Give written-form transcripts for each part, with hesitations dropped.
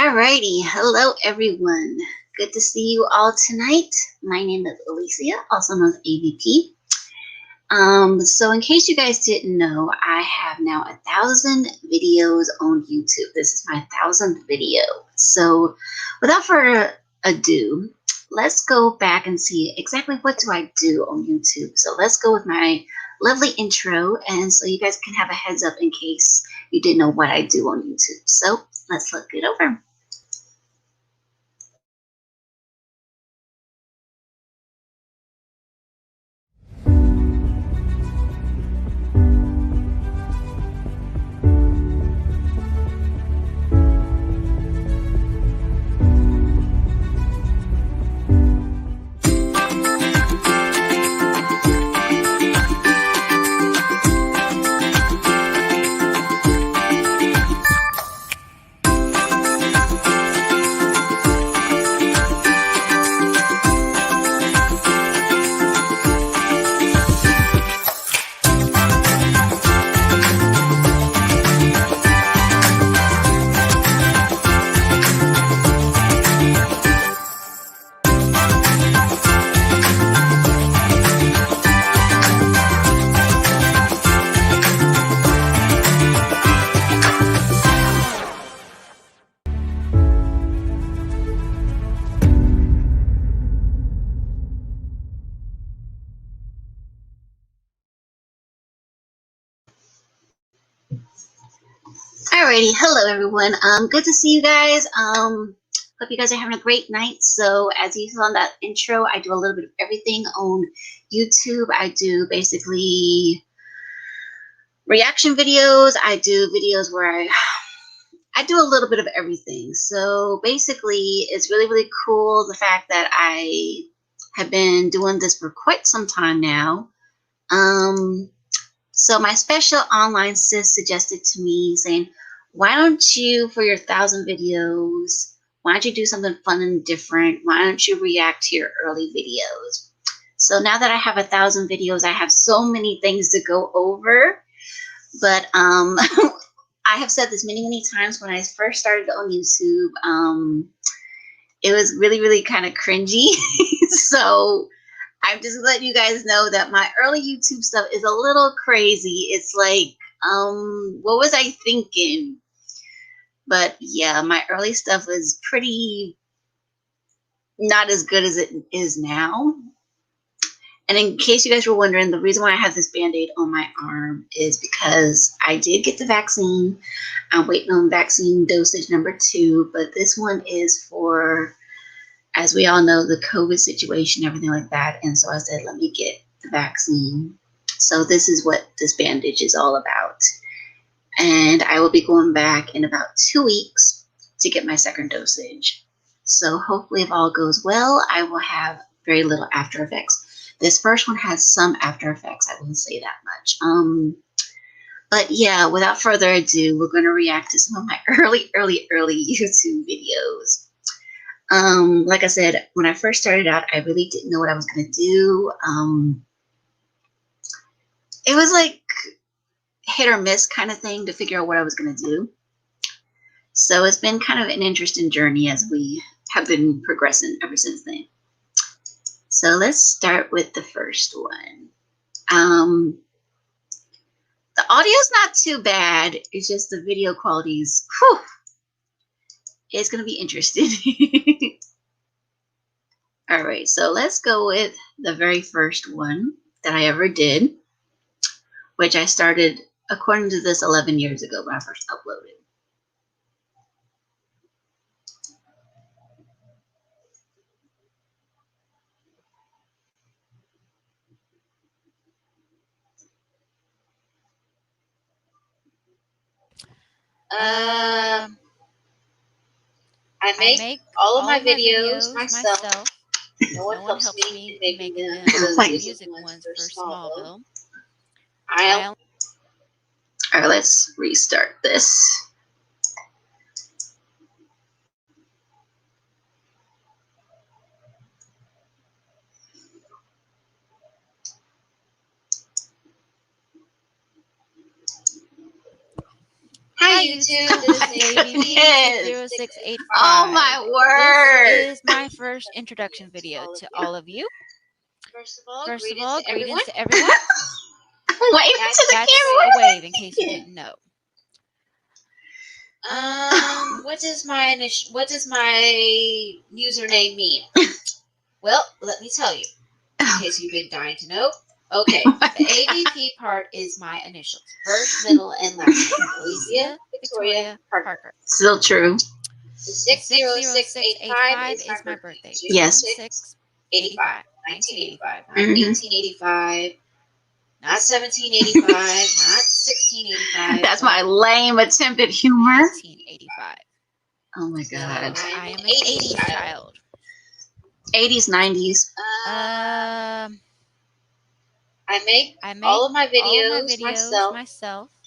Alrighty, hello everyone. Good to see you all tonight. My name is Alicia, also known as AVP. So in case you guys didn't know, I have now 1,000 videos on YouTube. This is my 1,000th video. So without further ado, let's go back and see exactly what do I do on YouTube. So let's go with my lovely intro, and so you guys can have a heads up in case you didn't know what I do on YouTube. So let's look it over. Alrighty, hello everyone. Good to see you guys. Hope you guys are having a great night. So as you saw in that intro, I do a little bit of everything on YouTube. I do basically reaction videos. I do videos where I do a little bit of everything. So basically, it's really cool the fact that I have been doing this for quite some time now. So my special online sis suggested to me saying, why don't you, for your 1,000 videos, why don't you do something fun and different? Why don't you react to your early videos? So now that I have 1,000 videos, I have so many things to go over. But I have said this many times when I first started on YouTube. It was really kind of cringy. So I'm just letting you guys know that my early YouTube stuff is a little crazy. It's like, what was I thinking? But yeah, my early stuff is pretty not as good as it is now. And in case you guys were wondering, the reason why I have this Band-Aid on my arm is because I did get the vaccine. I'm waiting on vaccine dosage number 2, but this one is for, as we all know, the COVID situation, everything like that. And so I said, let me get the vaccine. So this is what this bandage is all about. And I will be going back in about 2 weeks to get my second dosage. So hopefully if all goes well, I will have very little after effects. This first one has some after effects, I will say that much. But yeah, without further ado, we're going to react to some of my early YouTube videos. Like I said, when I first started out, I really didn't know what I was going to do. It was like hit or miss kind of thing to figure out what I was going to do. So it's been kind of an interesting journey as we have been progressing ever since then. So let's start with the first one. The audio's not too bad. It's just the video quality's, whew, it's going to be interesting. All right, so let's go with the very first one that I ever did, which I started, according to this, 11 years ago when I first uploaded. I make all of my videos myself. No one helps me in making the music ones for Smallville. All right, let's restart this. Hi YouTube, YouTube. this Oh is my ABP goodness. 0685. Oh my word. This is my first introduction video to all of you. First of all, First of greetings all, to everyone. greetings to everyone. Wave to the That's camera. a wave in case you didn't know. What does my username mean? Well, let me tell you, in case you've been dying to know. Okay, the AVP part is my initials, first, middle, and last name. Alicia Victoria Parker. Still true. The 60685 is my birthday. Yes. 685. 1985. Not 1885. Not 1785. Not 1685. That's my lame attempt at humor. 1985. Oh my god. I am an 80s child. 80s, 90s. I make all of my videos myself.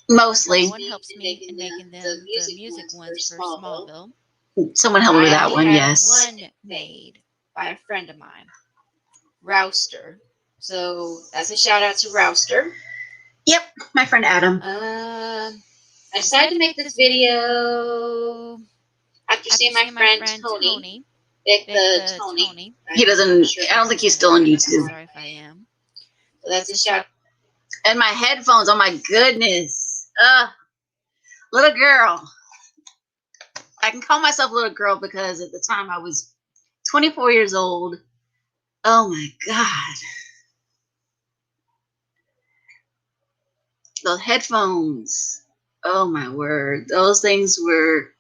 Mostly. Someone helps me in making the music ones for Smallville. Someone helped me with that one, yes. One made by a friend of mine, Rouster. So that's a shout out to Rouster. Yep, my friend Adam. I decided to make this video after seeing my friend Tony. Vic the Tony. He doesn't. I don't think he's still on YouTube. Sorry if I am. So that's a shout. And my headphones. Oh my goodness. Little girl. I can call myself little girl because at the time I was 24 years old. Oh my god. Those headphones. Oh my word. Those things were,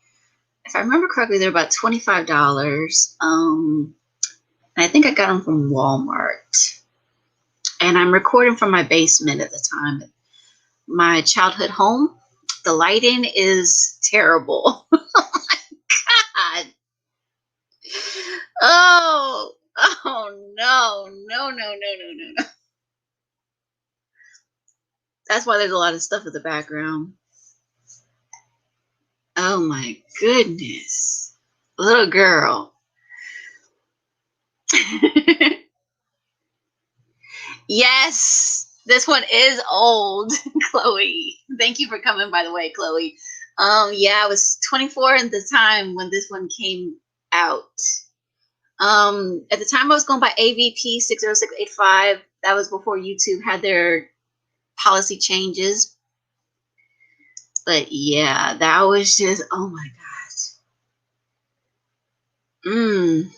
if I remember correctly, they're about $25. I think I got them from Walmart. And I'm recording from my basement at the time. My childhood home. The lighting is terrible. Oh my god. Oh no. That's why there's a lot of stuff in the background. Oh my goodness. Little girl. Yes, this one is old, Chloe. Thank you for coming, by the way, Chloe. Yeah, I was 24 at the time when this one came out. At the time I was going by AVP 60685. That was before YouTube had their policy changes. But yeah, that was just, oh my god.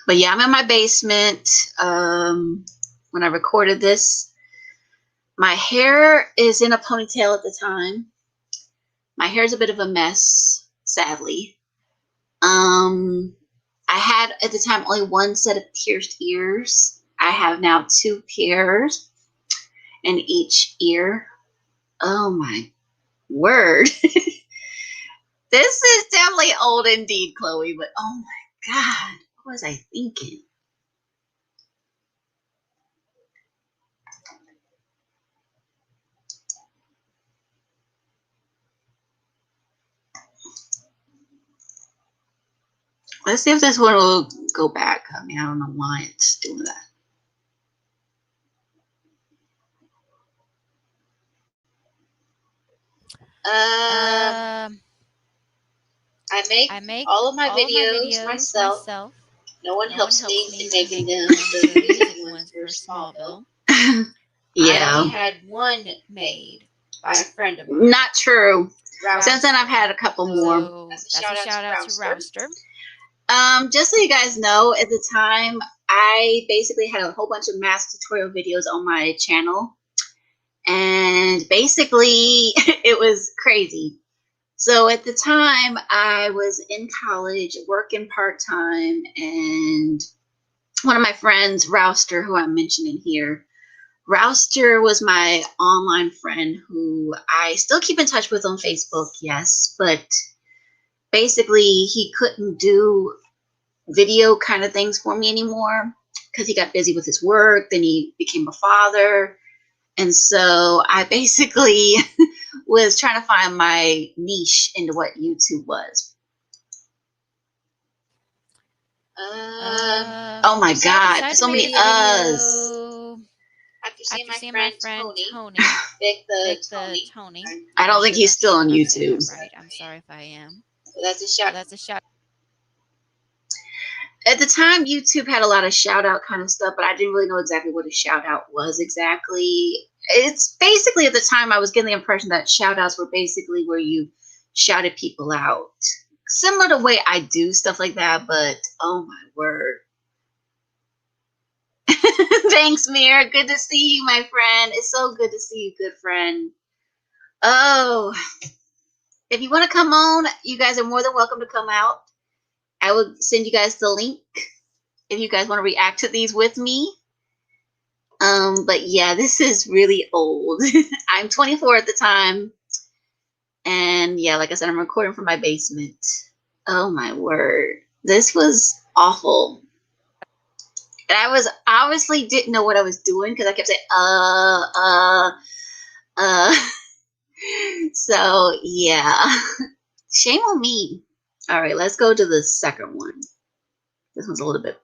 But yeah, I'm in my basement when I recorded this. My hair is in a ponytail at the time. My hair is a bit of a mess, sadly. I had at the time only one set of pierced ears. I have now 2 pairs in each ear. Oh my word. This is definitely old indeed, Chloe, but oh my god, what was I thinking? Let's see if this one will go back. I mean, I don't know why it's doing that. I make all of my videos myself. No one helps me in making the music ones for Smallville. Yeah. I only had one made by a friend of mine. Not true. Since then, I've had a couple more. So that's a shout out to Rouster. Just so you guys know, at the time, I basically had a whole bunch of math tutorial videos on my channel. And basically, it was crazy. So at the time, I was in college, working part-time, and one of my friends, Rouster, who I'm mentioning here, Rouster was my online friend who I still keep in touch with on Facebook, yes, but basically he couldn't do video kind of things for me anymore because he got busy with his work, then he became a father, and so I basically was trying to find my niche into what YouTube was. Oh my god, so many uhs. After seeing my friend Tony, Vic Vic the the Tony. Tony. I don't think he's still on YouTube. Right. I'm sorry if I am. So that's a shout. That's a shout. At the time, YouTube had a lot of shout out kind of stuff, but I didn't really know exactly what a shout out was exactly. It's basically, at the time, I was getting the impression that shout outs were basically where you shouted people out. Similar to the way I do stuff like that, but oh my word. Thanks, Mir. Good to see you, my friend. It's so good to see you, good friend. Oh, if you want to come on, you guys are more than welcome to come out. I will send you guys the link if you guys want to react to these with me. But yeah, this is really old. I'm 24 at the time. And yeah, like I said, I'm recording from my basement. Oh my word. This was awful. And I was obviously didn't know what I was doing because I kept saying, So yeah. Shame on me. All right, let's go to the second one. This one's a little bit.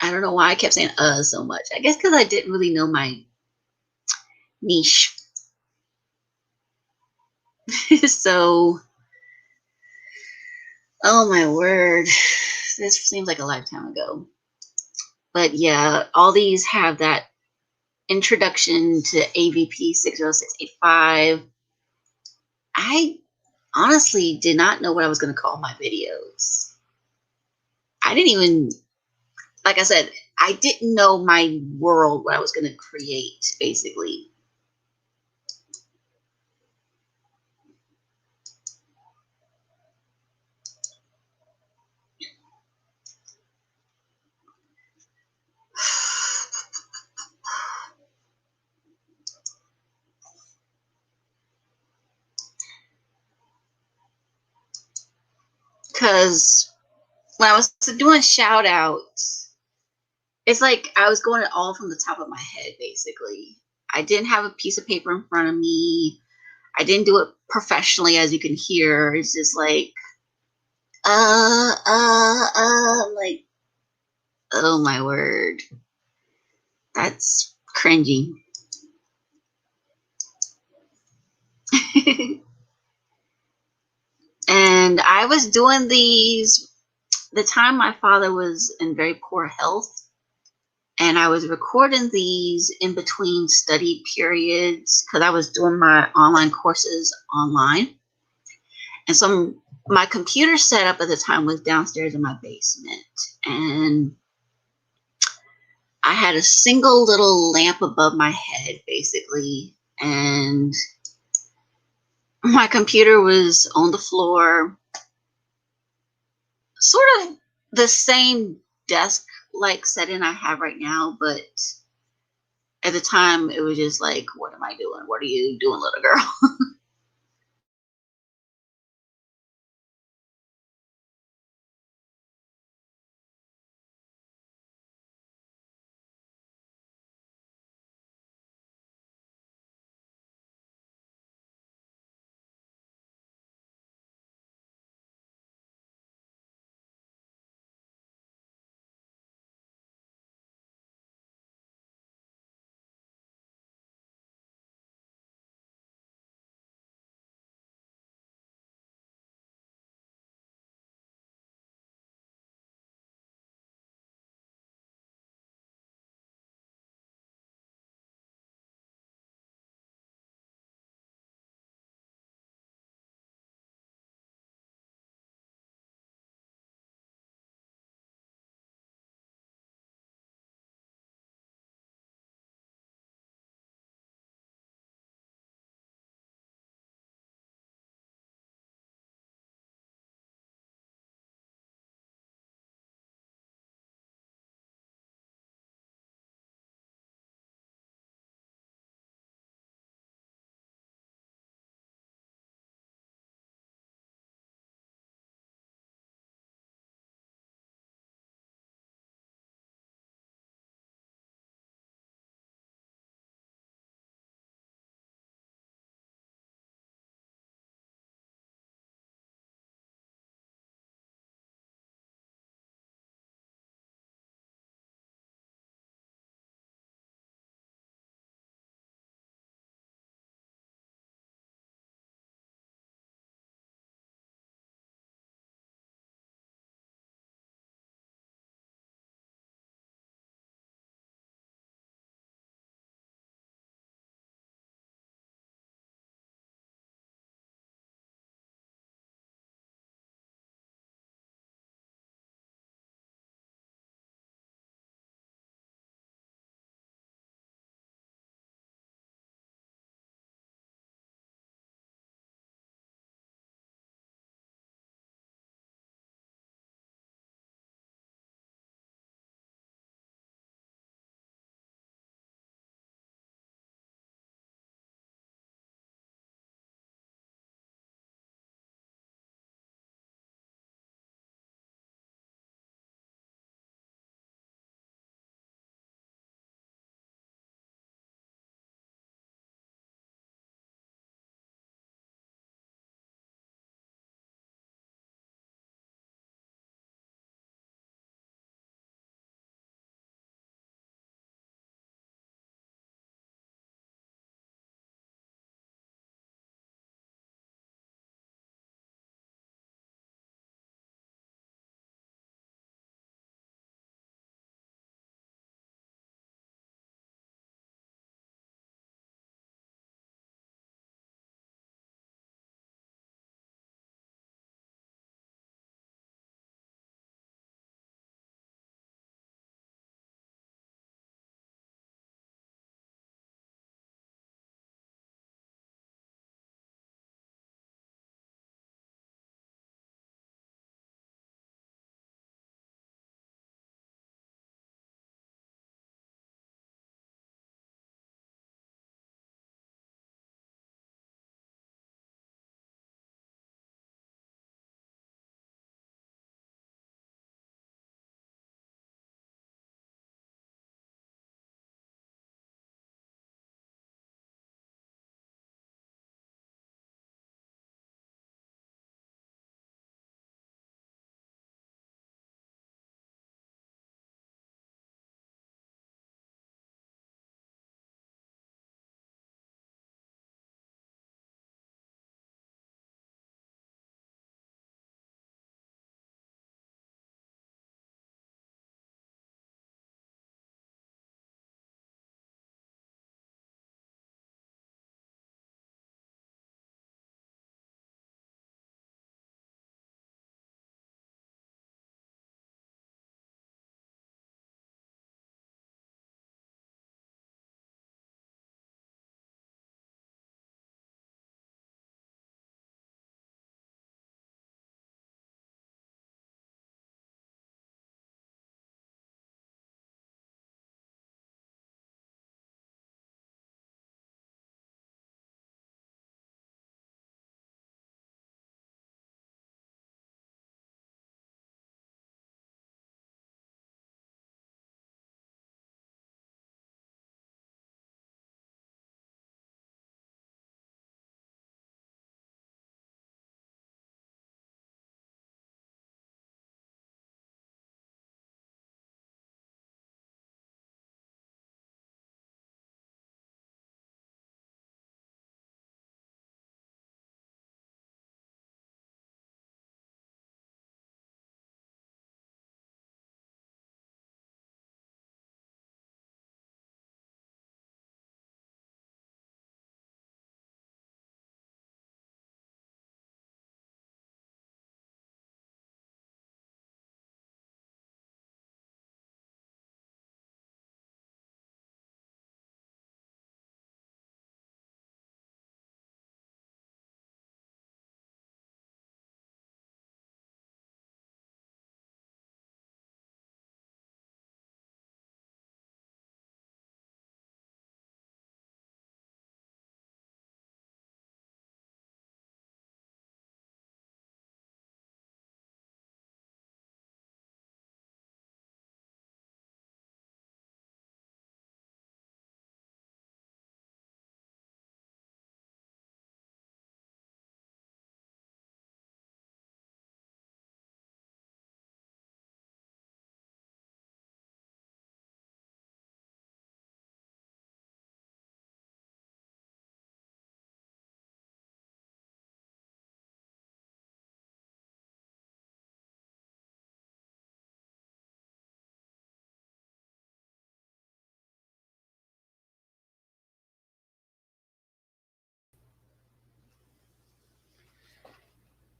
I don't know why I kept saying so much. I guess because I didn't really know my niche. So, oh my word. This seems like a lifetime ago. But yeah, all these have that introduction to AVP 60685. I honestly did not know what I was going to call my videos. I didn't even, like I said, I didn't know my world, what I was going to create, basically. Because when I was doing shout outs, it's like I was going all from the top of my head, basically. I didn't have a piece of paper in front of me. I didn't do it professionally, as you can hear. It's just like, like, oh my word. That's cringy. And I was doing these the time my father was in very poor health, and I was recording these in between study periods because I was doing my online courses online. And so my computer setup at the time was downstairs in my basement, and I had a single little lamp above my head, basically, and my computer was on the floor, sort of the same desk like setting I have right now, but at the time it was just like, what am I doing? What are you doing, little girl?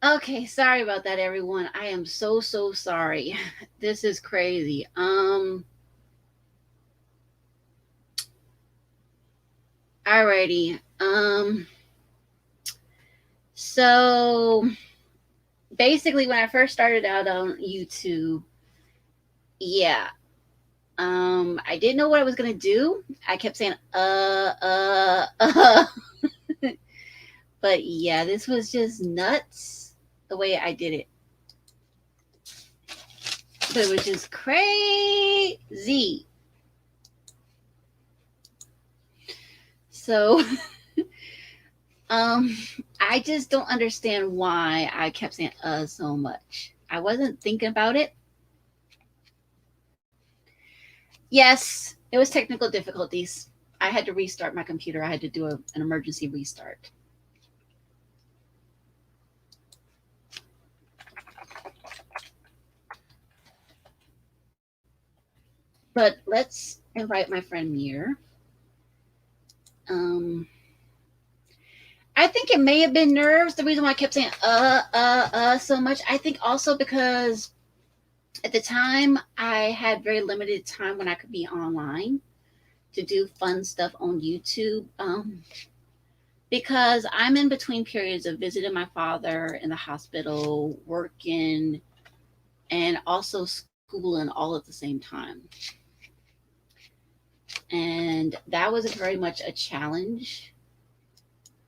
Okay, sorry about that, everyone. I am so sorry. This is crazy. Alrighty. So basically, when I first started out on YouTube, yeah, I didn't know what I was gonna do. I kept saying, but yeah, this was just nuts the way I did it. But it was just crazy. So, um, I just don't understand why I kept saying so much. I wasn't thinking about it. Yes, it was technical difficulties. I had to restart my computer. I had to do an emergency restart. But let's invite my friend Mir. Um, I think it may have been nerves. The reason why I kept saying so much. I think also because at the time I had very limited time when I could be online to do fun stuff on YouTube. Because I'm in between periods of visiting my father in the hospital, working, and also schooling all at the same time. And that was very much a challenge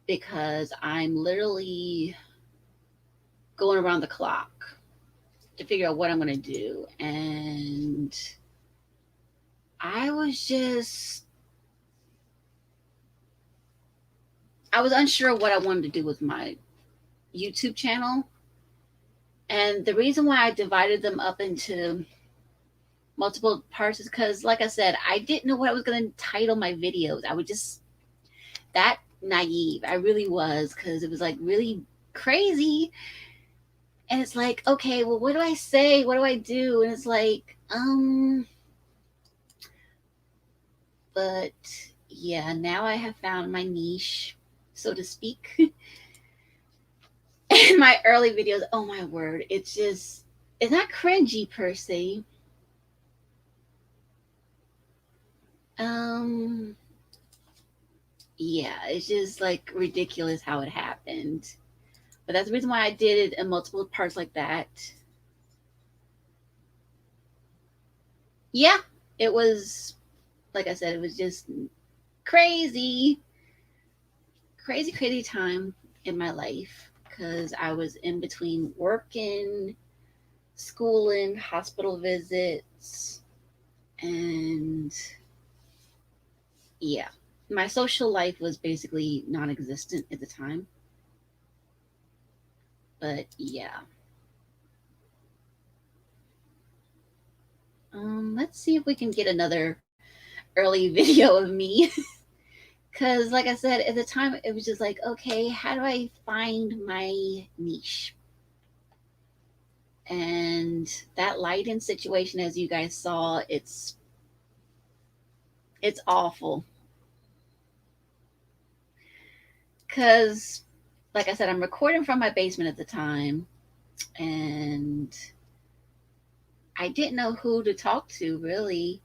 because I'm literally going around the clock to figure out what I'm going to do. And I was just, I was unsure what I wanted to do with my YouTube channel. And the reason why I divided them up into multiple parts is because, like I said, I didn't know what I was going to title my videos. I was just that naive. I really was, because it was like really crazy. And it's like, okay, well, what do I say? What do I do? And it's like, but yeah, now I have found my niche, so to speak. In my early videos, oh my word, it's not cringy per se. Um, yeah, it's just like ridiculous how it happened. But that's the reason why I did it in multiple parts like that. Yeah, it was, like I said, it was just crazy, crazy time in my life because I was in between working, schooling, hospital visits, and yeah, my social life was basically non existent at the time. But yeah, let's see if we can get another early video of me. Because, like I said, at the time, it was just like, okay, how do I find my niche? And that lighting situation, as you guys saw, it's awful. Because, like I said, I'm recording from my basement at the time, and I didn't know who to talk to, really.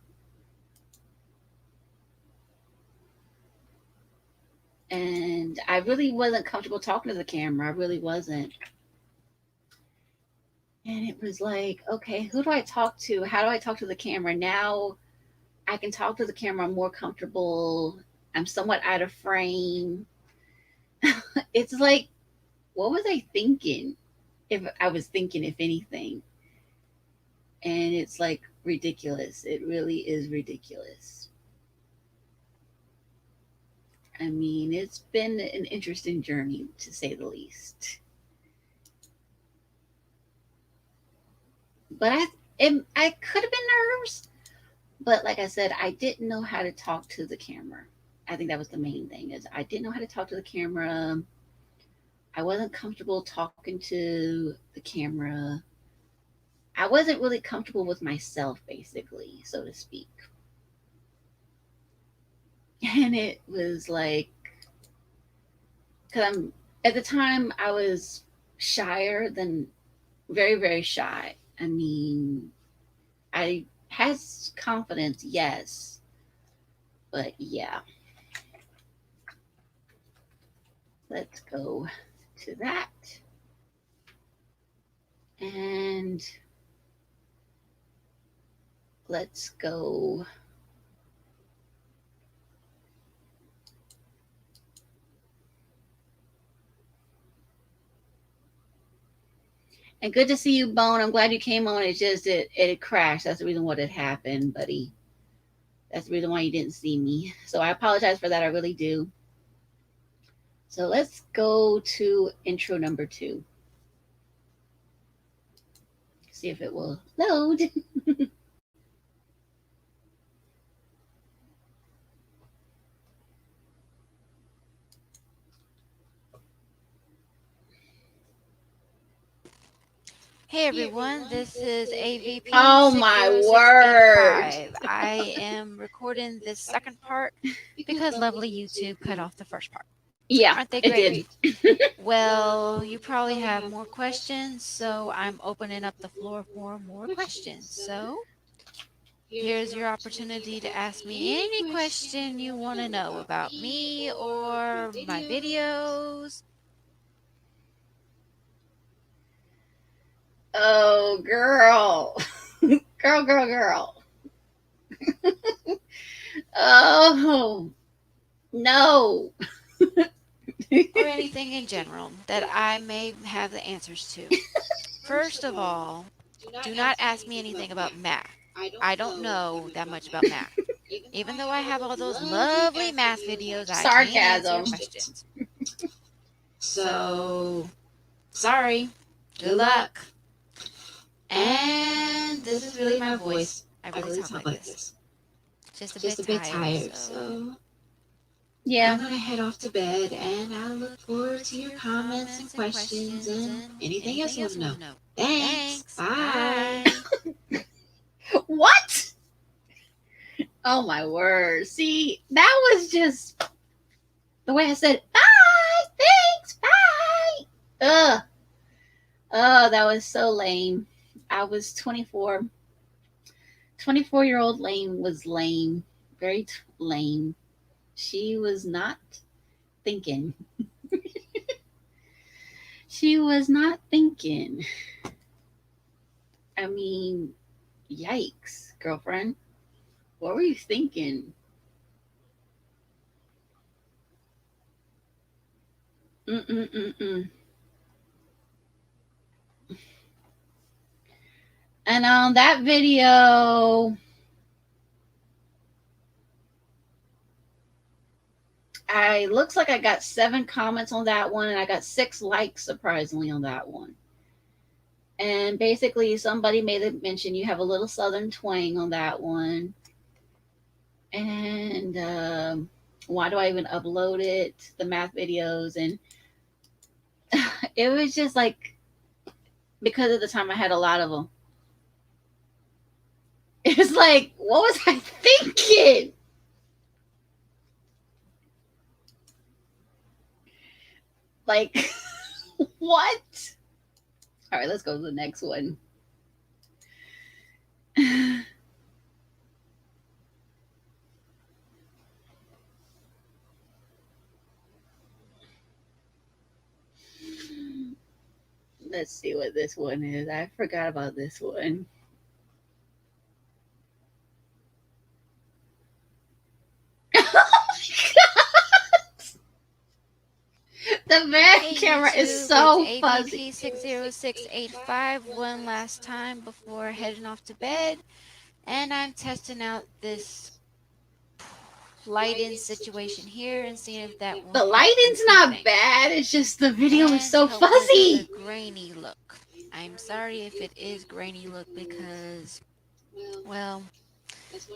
And I really wasn't comfortable talking to the camera. I really wasn't. And it was like, okay, who do I talk to? How do I talk to the camera? Now I can talk to the camera. I'm more comfortable. I'm somewhat out of frame. It's like, what was I thinking? If I was thinking, if anything. And it's like ridiculous. It really is ridiculous. I mean, it's been an interesting journey to say the least. But I could have been nervous. But like I said, I didn't know how to talk to the camera. I think that was the main thing is I didn't know how to talk to the camera. I wasn't comfortable talking to the camera. I wasn't really comfortable with myself, basically, so to speak. And it was like, because I'm at the time I was shyer than very, very shy. I mean, I has confidence, yes, but yeah. Let's go to that. And let's go. And good to see you, Bone. I'm glad you came on. It's just it crashed. That's the reason what had happened, buddy. That's the reason why you didn't see me. So I apologize for that. I really do. So let's go to intro number 2. See if it will load. Hey everyone, this is AVP Oh my word. 60685. I am recording this second part because lovely YouTube cut off the first part. Yeah, Aren't they it great? did. Well, you probably have more questions, so I'm opening up the floor for more questions. So here's your opportunity to ask me any question you want to know about me or my videos. Oh, girl. Girl. Oh, no. Or anything in general that I may have the answers to. First of all, do not ask me anything about math. I don't know that much about math. Even though I have all those lovely math videos, I can't answer your questions. So, sorry. Good luck. And this is really my voice. I really talk like this. Just a bit tired, so Yeah. I'm gonna head off to bed, and I look forward to your comments and questions and anything else you want to know. Thanks. Bye. What? Oh my word. See, that was just the way I said, bye, thanks, bye. Ugh. Oh, that was so lame. I was 24. 24-year-old lame was lame. Very lame. She was not thinking. She was not thinking. I mean, yikes, girlfriend. What were you thinking? Mm-mm-mm-mm. And on that video, looks like I got 7 comments on that one, and I got 6 likes, surprisingly, on that one. And basically, somebody made a mention you have a little southern twang on that one. And why do I even upload it? The math videos. And it was just like, because at the time I had a lot of them. It's like, what was I thinking? Like, what? All right, let's go to the next one. Let's see what this one is. I forgot about this one. The back camera is so fuzzy. AVP60685 one last time before heading off to bed, and I'm testing out this lighting situation here and seeing if that will. The lighting's not bad. It's just the video is so fuzzy. The grainy look. I'm sorry if it is grainy look because, well,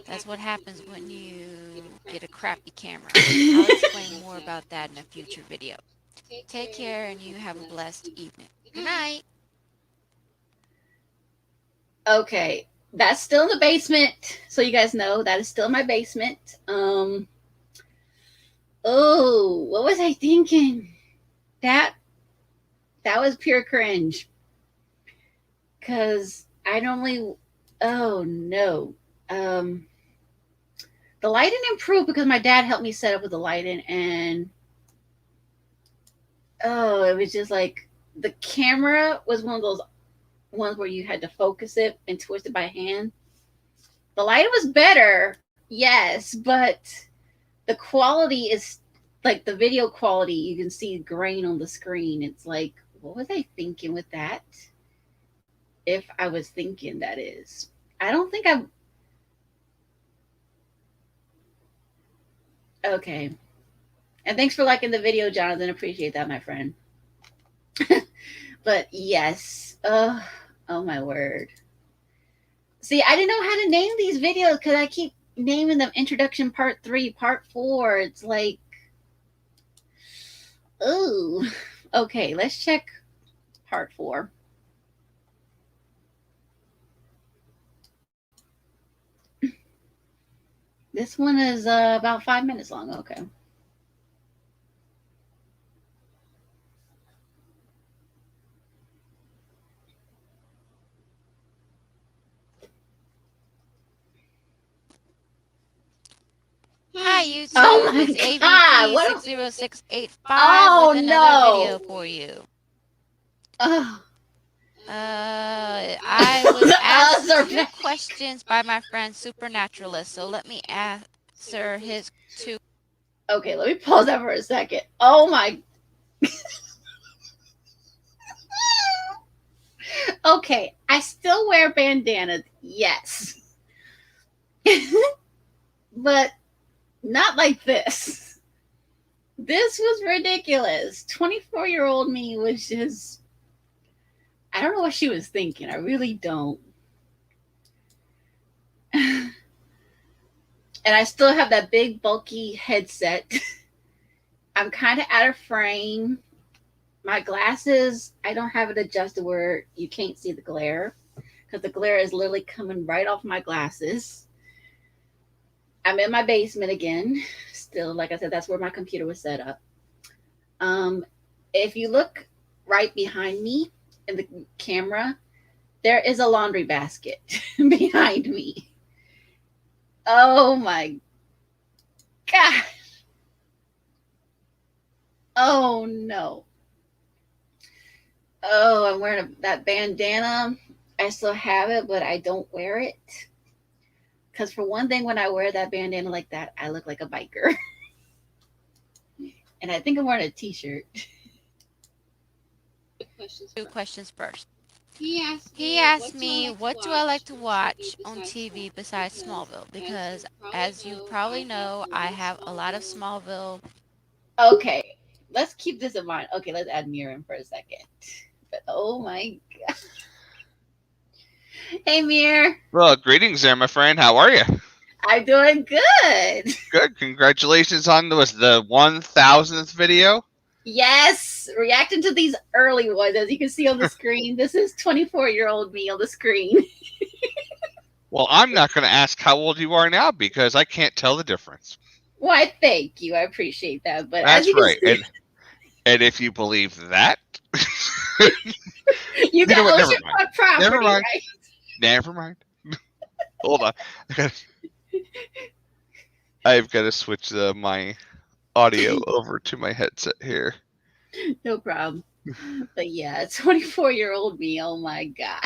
that's what happens when you get a crappy camera. I'll explain more about that in a future video. Take care, and you have a blessed evening. Good night. Okay, that's still in the basement, so you guys know that is still in my basement. Oh, what was I thinking? That That was pure cringe. Because I normally, oh no. Um, the lighting improved because my dad helped me set up with the lighting, and oh, it was just like the camera was one of those ones where you had to focus it and twist it by hand. The lighting was better, yes, but the quality is like the video quality. You can see grain on the screen. It's like, what was I thinking with that? If I was thinking, that is. I don't think I'm. Okay. And thanks for liking the video, Jonathan. Appreciate that, my friend. But yes. Oh, my word. See, I didn't know how to name these videos because I keep naming them Introduction Part 3, Part 4. It's like, oh. Okay, let's check Part 4. This one is about 5 minutes long. Okay. Hi, YouTube. Oh my It's God, what a- AVP60685 Oh, with another no. video for you. Oh. I was asked Sir 2 questions by my friend Supernaturalist, so let me answer his 2. Okay, let me pause that for a second. Oh my. Okay, I still wear bandanas, yes. But not like this. This was ridiculous. 24-year-old me was just. I don't know what she was thinking. I really don't. And I still have that big, bulky headset. I'm kind of out of frame. My glasses, I don't have it adjusted where you can't see the glare because the glare is literally coming right off my glasses. I'm in my basement again. Still, like I said, that's where my computer was set up. If you look right behind me in the camera, there is a laundry basket behind me. Oh my God. Oh no. Oh, I'm wearing that bandana. I still have it, but I don't wear it. Because for one thing, when I wear that bandana like that, I look like a biker. And I think I'm wearing a t-shirt. 2 questions first. He asked me, what do I like to watch on TV besides Smallville? Because, as you probably know, I have a lot of Smallville. Okay, let's keep this in mind. Okay, let's add Mira in for a second. But oh my God. Hey, Mir. Well, greetings there, my friend. How are you? I'm doing good. Good. Congratulations on the 1,000th video. Yes, reacting to these early ones, as you can see on the screen. This is 24-year-old me on the screen. Well, I'm not going to ask how old you are now because I can't tell the difference. Why, thank you. I appreciate that. But That's as you can right. see, And if you believe that, you got know what? oceanfront property, Never mind. right? Never mind. Hold on. I've got to switch my audio over to my headset here. No problem. But yeah, 24-year-old me. Oh my God.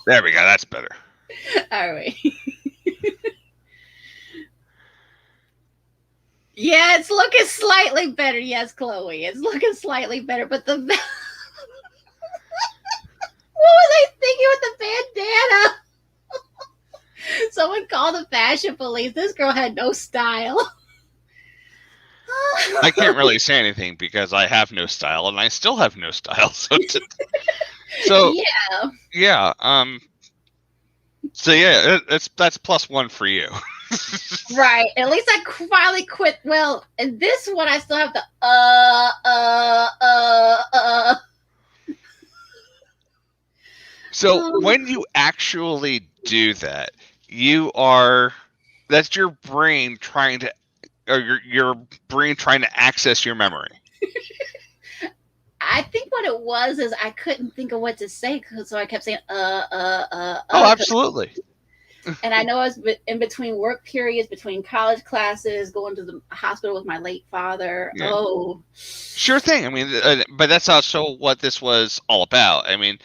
There we go. That's better. All right. Yeah, it's looking slightly better. Yes, Chloe, it's looking slightly better. But the what was I thinking with the bandana? Someone called the fashion police. This girl had no style. I can't really say anything because I have no style, and I still have no style. So Yeah. So yeah, that's +1 for you. Right. At least I finally quit. Well, and this one I still have the So when you actually do that, that's your brain trying to, or your brain trying to access your memory. I think what it was is I couldn't think of what to say, so I kept saying Oh, absolutely. And I know I was in between work periods, between college classes, going to the hospital with my late father. Yeah. Oh, Sure thing. I mean, but that's also what this was all about. I mean,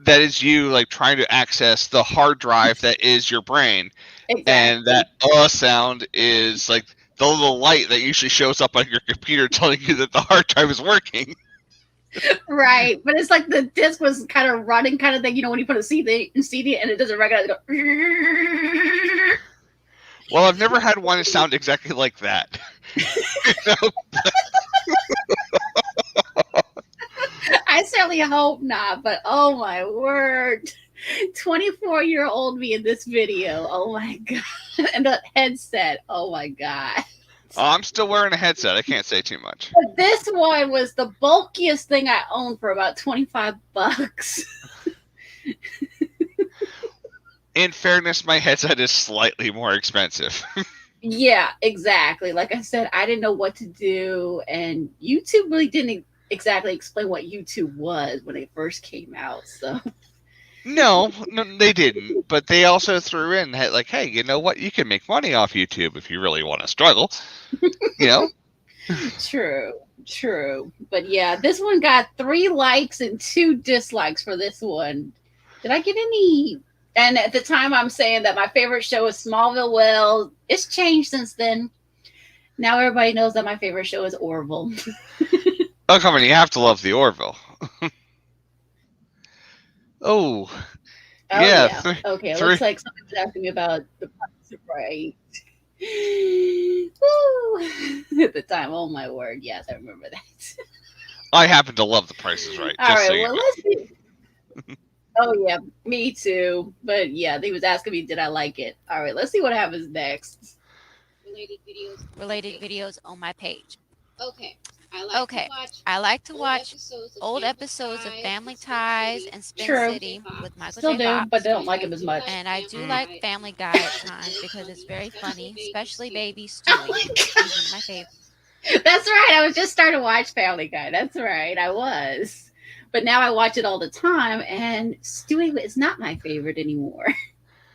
that is you like trying to access the hard drive that is your brain, exactly. and that sound is like the little light that usually shows up on your computer telling you that the hard drive is working. Right, but it's like the disc was kind of running, kind of thing. You know, when you put a CD and it doesn't recognize it. Well, I've never had one sound exactly like that. I certainly hope not, but oh my word. 24-year-old me in this video. Oh my God. And the headset. Oh my God. Oh, I'm still wearing a headset. I can't say too much. But this one was the bulkiest thing I owned for about $25. In fairness, my headset is slightly more expensive. Yeah, exactly. Like I said, I didn't know what to do, and YouTube really didn't exactly explain what YouTube was when it first came out. So No, they didn't. But they also threw in like, hey, you know what? You can make money off YouTube if you really want to struggle. You know? True. But yeah, this one got 3 likes and 2 dislikes for this one. Did I get any? And at the time, I'm saying that my favorite show is Smallville. Well, it's changed since then. Now everybody knows that my favorite show is Orville. Oh, come on. You have to love the Orville. Oh, yeah. Okay, it looks like someone's asking me about the Price is Right. Woo! At the time, oh my word, yes, I remember that. I happen to love The Price is Right. All right, well, let's see. Oh yeah, me too. But yeah, he was asking me, did I like it? All right, let's see what happens next. Related videos on my page. Okay. I like to watch old episodes of Family Ties and Spin True. City with Michael Still J. do, Fox. but they don't like him as much. And I do like Family Guy at times because it's very funny, especially Baby Stewie. He's one of my favorites. That's right. I was just starting to watch Family Guy. That's right. I was. But now I watch it all the time, and Stewie is not my favorite anymore.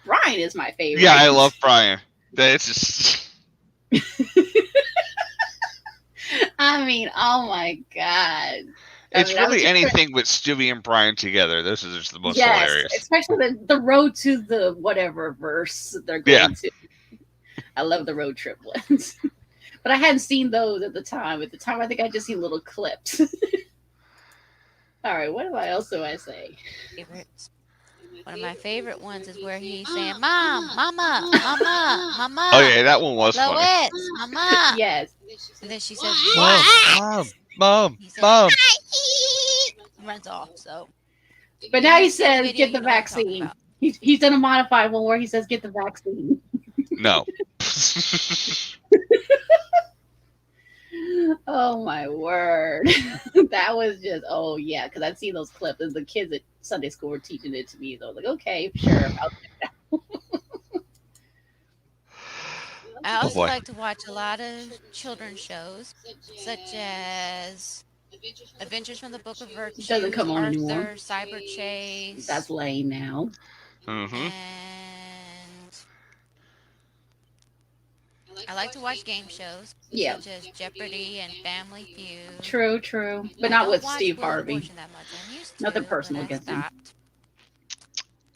Brian is my favorite. Yeah, I love Brian. It's just... I mean, oh my God. It's really anything with Stewie and Brian together. This is just the most hilarious. Especially the road to the whatever verse they're going to. I love the road trip ones. But I hadn't seen those at the time. At the time, I think I just seen little clips. All right, what else do I say? Favorites. One of my favorite ones is where he's saying, Mom, Mama, Mama, Mama. Oh, yeah, that one was Lois, funny. Mama. Yes. And then she says, what? Mom. He says, Mom. Runs off, so. But now he says, get the vaccine. He's done a modified one where he says, get the vaccine. No. Oh my word. That was just, oh yeah, because I'd seen those clips and the kids at Sunday school were teaching it to me. So I was like, okay, sure. I also like to watch a lot of children's shows, such as Adventures from the Book of Virtue, Doesn't come on Arthur, anymore. Cyber Chase. That's lame now. Mm-hmm. And I like to watch game shows, such as Jeopardy and Family Feud. True. But not with Steve Harvey. That much. I used to, Nothing personal against him.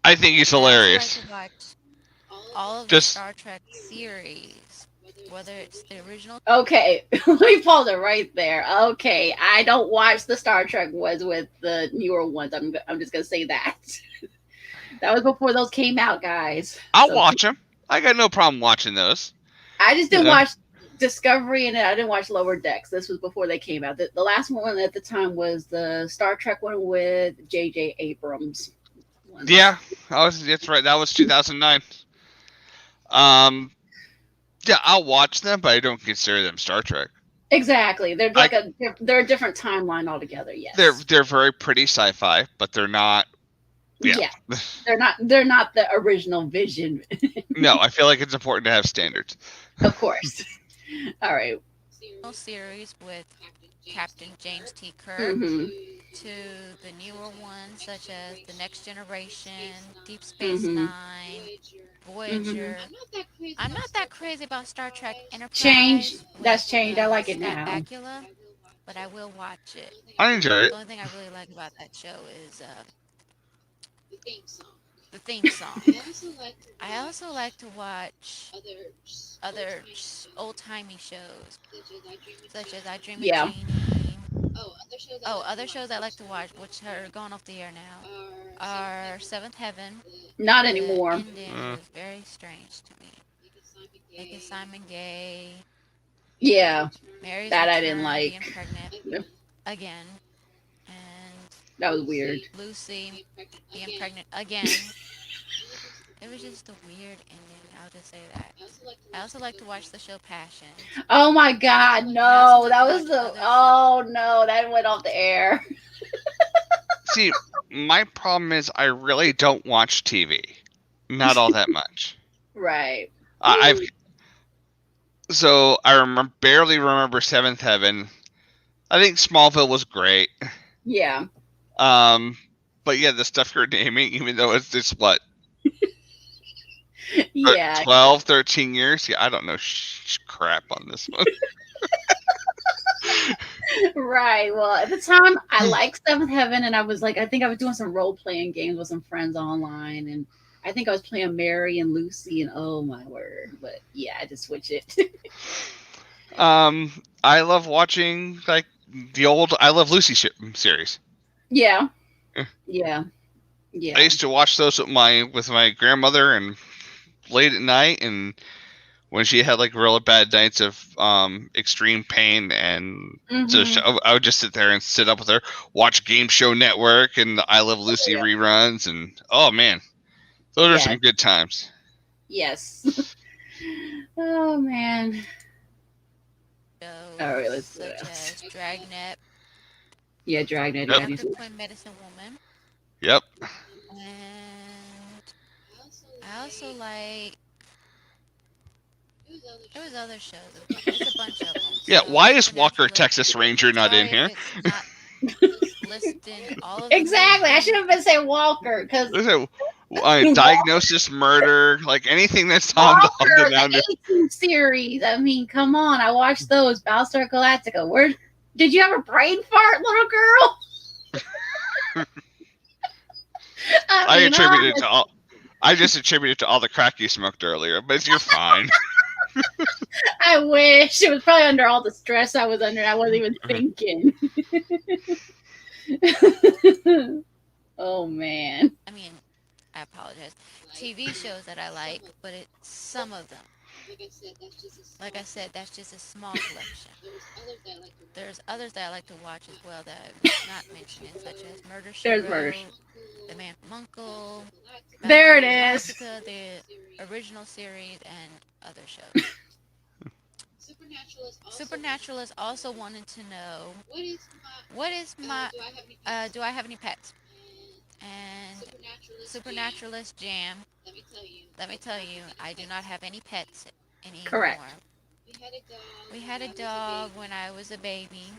I think he's hilarious. I like to watch all of the Star Trek series, whether it's the original. Okay, let me pause it right there. Okay, I don't watch the Star Trek ones with the newer ones. I'm just gonna say that. That was before those came out, guys. I'll watch them. I got no problem watching those. I just didn't watch Discovery, and I didn't watch Lower Decks. This was before they came out. The last one at the time was the Star Trek one with J.J. Abrams. Yeah, that's right. That was 2009. Yeah, I'll watch them, but I don't consider them Star Trek. Exactly. They're like they're a different timeline altogether. Yes. They're very pretty sci-fi, but they're not. Yeah. They're not the original Vision. No, I feel like it's important to have standards. Of course. All right. Series with Captain James T. Kirk, Mm-hmm. to the newer ones such as The Next Generation, Deep Space Mm-hmm. Nine, Mm-hmm. Voyager. I'm not that crazy about Star Trek Change. Enterprise with That's changed. I like it Scott now. Bakula, but I will watch it. I enjoy it. The only thing I really like about that show is the theme song. I also like to watch other old-timey shows, such as I Dream of Yeah. Jeannie. Oh, other shows I like to watch, which are going off the air now, are Seventh Heaven. Not The anymore. ending was very strange to me. Making Simon gay. Yeah. Mary's That I return, didn't like. being pregnant again, and That was weird. Lucy being pregnant again. It was just a weird ending. I'll just say that. I also like to watch the show Passion. Oh my God, no. That was the. Oh no, that went off the air. See, my problem is I really don't watch TV. Not all that much. Right. I barely remember Seventh Heaven. I think Smallville was great. Yeah. But yeah, the stuff you're naming, even though it's just what, Yeah. 12, 13 years? Yeah, I don't know crap on this one. Right. Well, at the time, I liked Seventh Heaven, and I think I was doing some role playing games with some friends online, and I think I was playing Mary and Lucy, and oh my word! But yeah, I just switch it. I love watching like the old I Love Lucy series. Yeah. Yeah. Yeah. Yeah. I used to watch those with my grandmother and late at night, and when she had like really bad nights of extreme pain, and so I would just sit there and sit up with her, watch Game Show Network and the I Love Lucy reruns, and oh man, those are some good times. Yes. Oh man. All right, let's do it. Such as Dragnet. Yeah, Dragnet. Dr. Quinn, Medicine Woman. Yep. And I also like. There was other shows. There's a bunch of them. Yeah, why is Walker Texas Ranger not in here? Listing all of exactly. I should have been saying Walker because Diagnosis, Murder, like anything that's on the 18 series. I mean, come on. I watched those. Battlestar Galactica. Where did you have a brain fart, little girl? I just attributed to all the crack you smoked earlier, but you're fine. I wish. It was probably under all the stress I was under. I wasn't even thinking. Oh, man. I mean, I apologize. TV shows that I like, but it's some of them. Like I said, that's just a small collection. There's others that I like to watch as well that I'm not mentioning, such as Murder, She Wrote, The Man from U.N.C.L.E. There it is. The original series and other shows. Supernaturalist also wanted to know what is my do I have any pets? And Supernaturalist Jam, let me tell you, I do not have any pets anymore. Correct. We had a dog when I was a baby.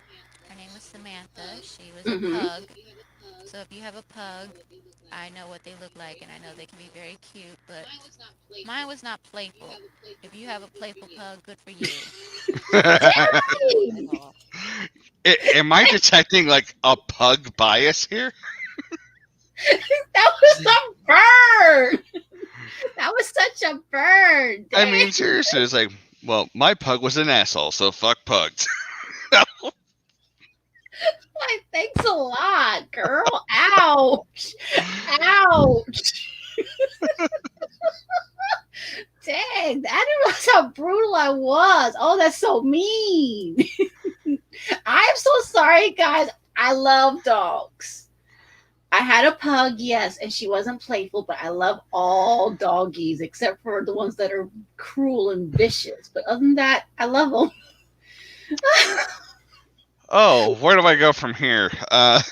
Her name was Samantha. She was a pug. So if you have a pug, I know what they look like, and I know they can be very cute, but mine was not playful. If you have a playful pug, good for you. Am I detecting like a pug bias here? That was a bird. That was such a bird. I mean, seriously, it's like, well, my pug was an asshole, so fuck pugs. Like, thanks a lot, girl. Ouch. Ouch. Dang, that was how brutal I was. Oh, that's so mean. I'm so sorry, guys. I love dogs. I had a pug, yes, and she wasn't playful, but I love all doggies except for the ones that are cruel and vicious. But other than that, I love them. Oh, where do I go from here? Oh,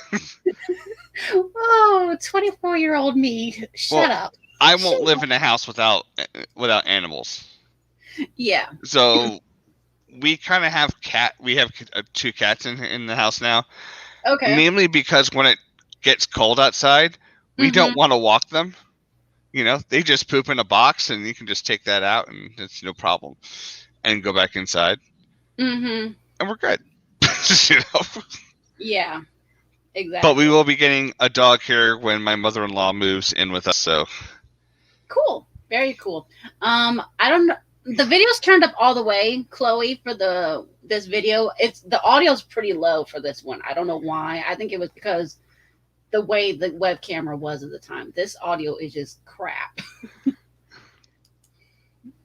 24-year-old me. Shut up. I won't live in a house without animals. Yeah. So we kind of have we have 2 cats in the house now. Okay. Namely because when it gets cold outside, we don't want to walk them. You know, they just poop in a box, and you can just take that out, and it's no problem, and go back inside, Mm-hmm. and we're good. You know? Yeah, exactly. But we will be getting a dog here when my mother-in-law moves in with us. So cool, very cool. I don't know. The video's turned up all the way, Chloe, for this video. The audio's pretty low for this one. I don't know why. I think it was because the way the web camera was at the time. This audio is just crap.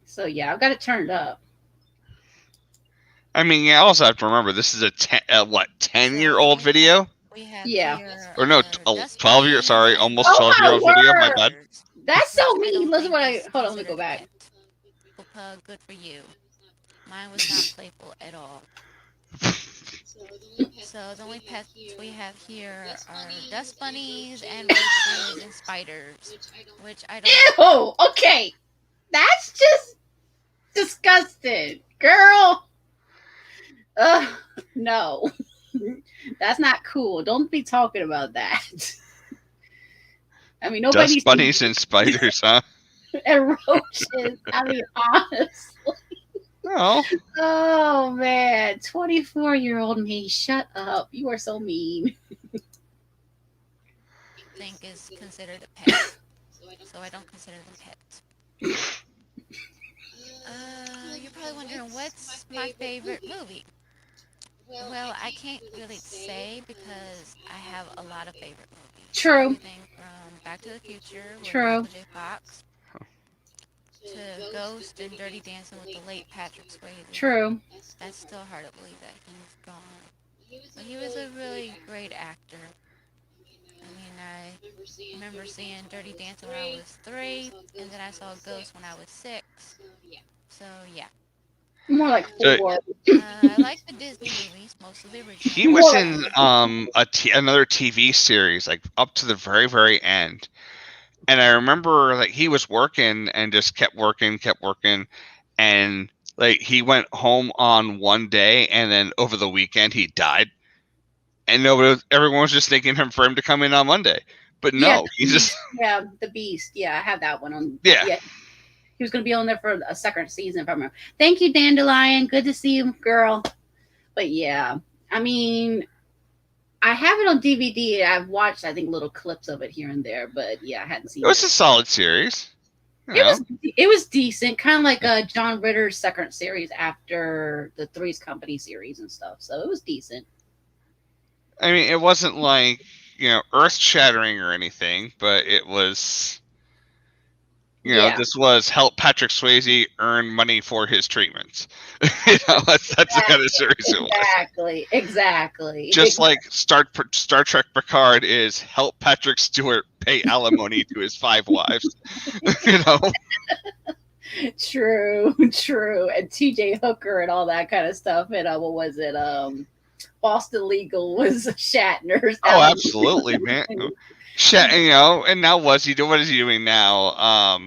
So yeah, I've got it turned up. I mean, you also have to remember this is a 10-year-old video? We have Or no, 12 year. Sorry, almost 12-year-old video. My bad. That's so mean. Listen, hold on, let me go back. Good for you. Mine was not playful at all. So the only pets we have here are dust bunnies and roaches and spiders, which I don't. Ew! Okay, that's just disgusting, girl. No, that's not cool. Don't be talking about that. I mean, nobody's dust bunnies and spiders, huh? And roaches. I mean, honestly. No. Oh man, 24-year-old me, shut up! You are so mean. Think is considered a pet, so I don't consider them pets. You're probably wondering what's my favorite movie. Well, I can't really say because I have a lot of favorite movies. True. Everything from Back to the Future with True. Michael J. Fox to Ghost and Dirty Dancing with the late Patrick Swayze. True. That's still hard to believe that he's gone. But he was a really great actor. I mean, I remember seeing Dirty Dancing when I was 3, and then I saw Ghost when I was 6. So, yeah. More like 4. I like the Disney movies, most of the original. He was in another TV series, like up to the very, very end. And I remember like he was working and just kept working, and like he went home on one day, and then over the weekend he died, and everyone was just thanking him for him to come in on Monday. But no, he just the Beast. Yeah, I had that one on. Yeah. He was going to be on there for a second season, if I remember. Thank you, Dandelion. Good to see you, girl. But yeah, I mean, I have it on DVD. I've watched, I think, little clips of it here and there. But yeah, I hadn't seen it. It was a solid series. It was decent, kind of like John Ritter's second series after the Three's Company series and stuff. So it was decent. I mean, it wasn't like, earth-shattering or anything, but it was... this was help Patrick Swayze earn money for his treatments. That's the kind of series it was. Exactly. Just like Star Trek Picard is help Patrick Stewart pay alimony to his 5 wives. True. And T.J. Hooker and all that kind of stuff. And what was it? Boston Legal was Shatner's. Oh, absolutely, man. And now what is he doing now?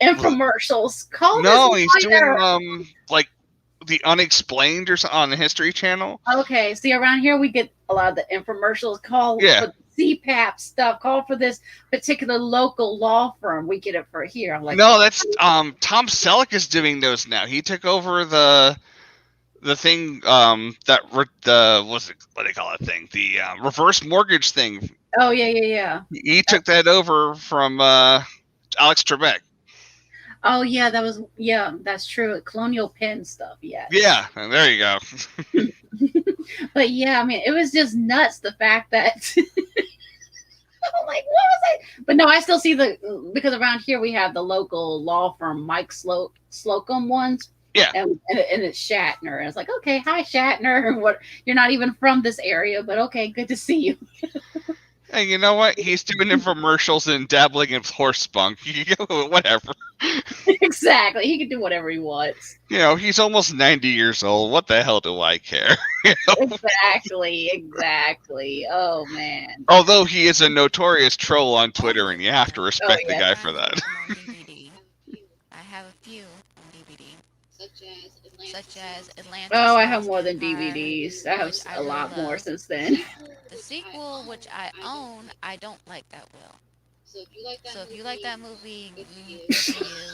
Infomercials. He's doing like the Unexplained or something on the History Channel. Okay, see, around here we get a lot of the infomercials. Call for CPAP stuff. Call for this particular local law firm. We get it for here. I'm like, no, that's Tom Selleck is doing those now. He took over the thing what do they call it thing? The reverse mortgage thing. Oh yeah. He took that over from Alex Trebek. Oh yeah, that's true. Colonial Penn stuff, yeah. Yeah, there you go. But yeah, I mean, it was just nuts the fact that I'm like, what was I? But no, I still see because around here we have the local law firm Mike Slocum ones. Yeah, and it's Shatner. And it's like, okay, hi Shatner. What? You're not even from this area, but okay, good to see you. Hey, you know what? He's doing infomercials and dabbling in horse spunk. Whatever. Exactly. He can do whatever he wants. He's almost 90 years old. What the hell do I care? Exactly. Oh, man. Although he is a notorious troll on Twitter, and you have to respect the guy for that. I have a few on DVD. such as Atlantis. Oh, I have Lost more than Empire, DVDs. I have which I a really lot more love. since then. The sequel, which I own, I don't like that well. So if you like that movie, good for you,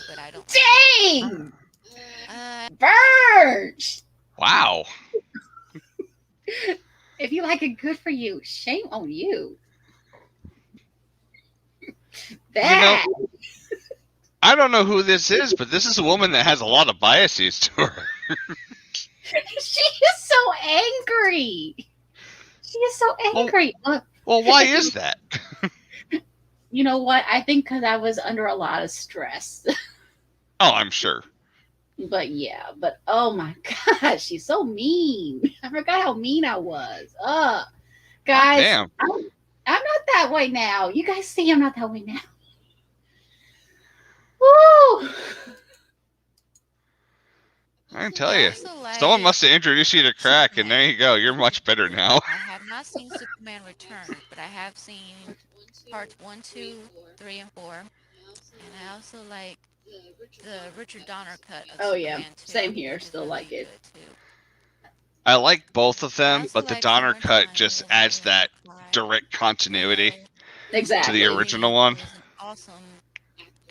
but I don't like it. Dang! Birch! Wow. If you like it, good for you. Shame on you. That. I don't know who this is, but this is a woman that has a lot of biases to her. She is so angry. She is so angry. Well, why is that? You know what? I think because I was under a lot of stress. Oh, I'm sure. But yeah, oh my gosh, she's so mean. I forgot how mean I was. Guys, Damn. I'm not that way now. You guys see I'm not that way now. Woo! I can tell you. Like Someone must have introduced you to crack, and there you go. You're much better now. I have not seen Superman Returns, but I have seen parts 1, 2, 3, and 4. And I also like the Richard Donner cut of Oh Superman yeah, 2, same here. which is Still really like it. good, too. I like both of I them, also but the like Donner Summer cut Time just with adds William that McFly. direct continuity to Exactly. the original one. He was an awesome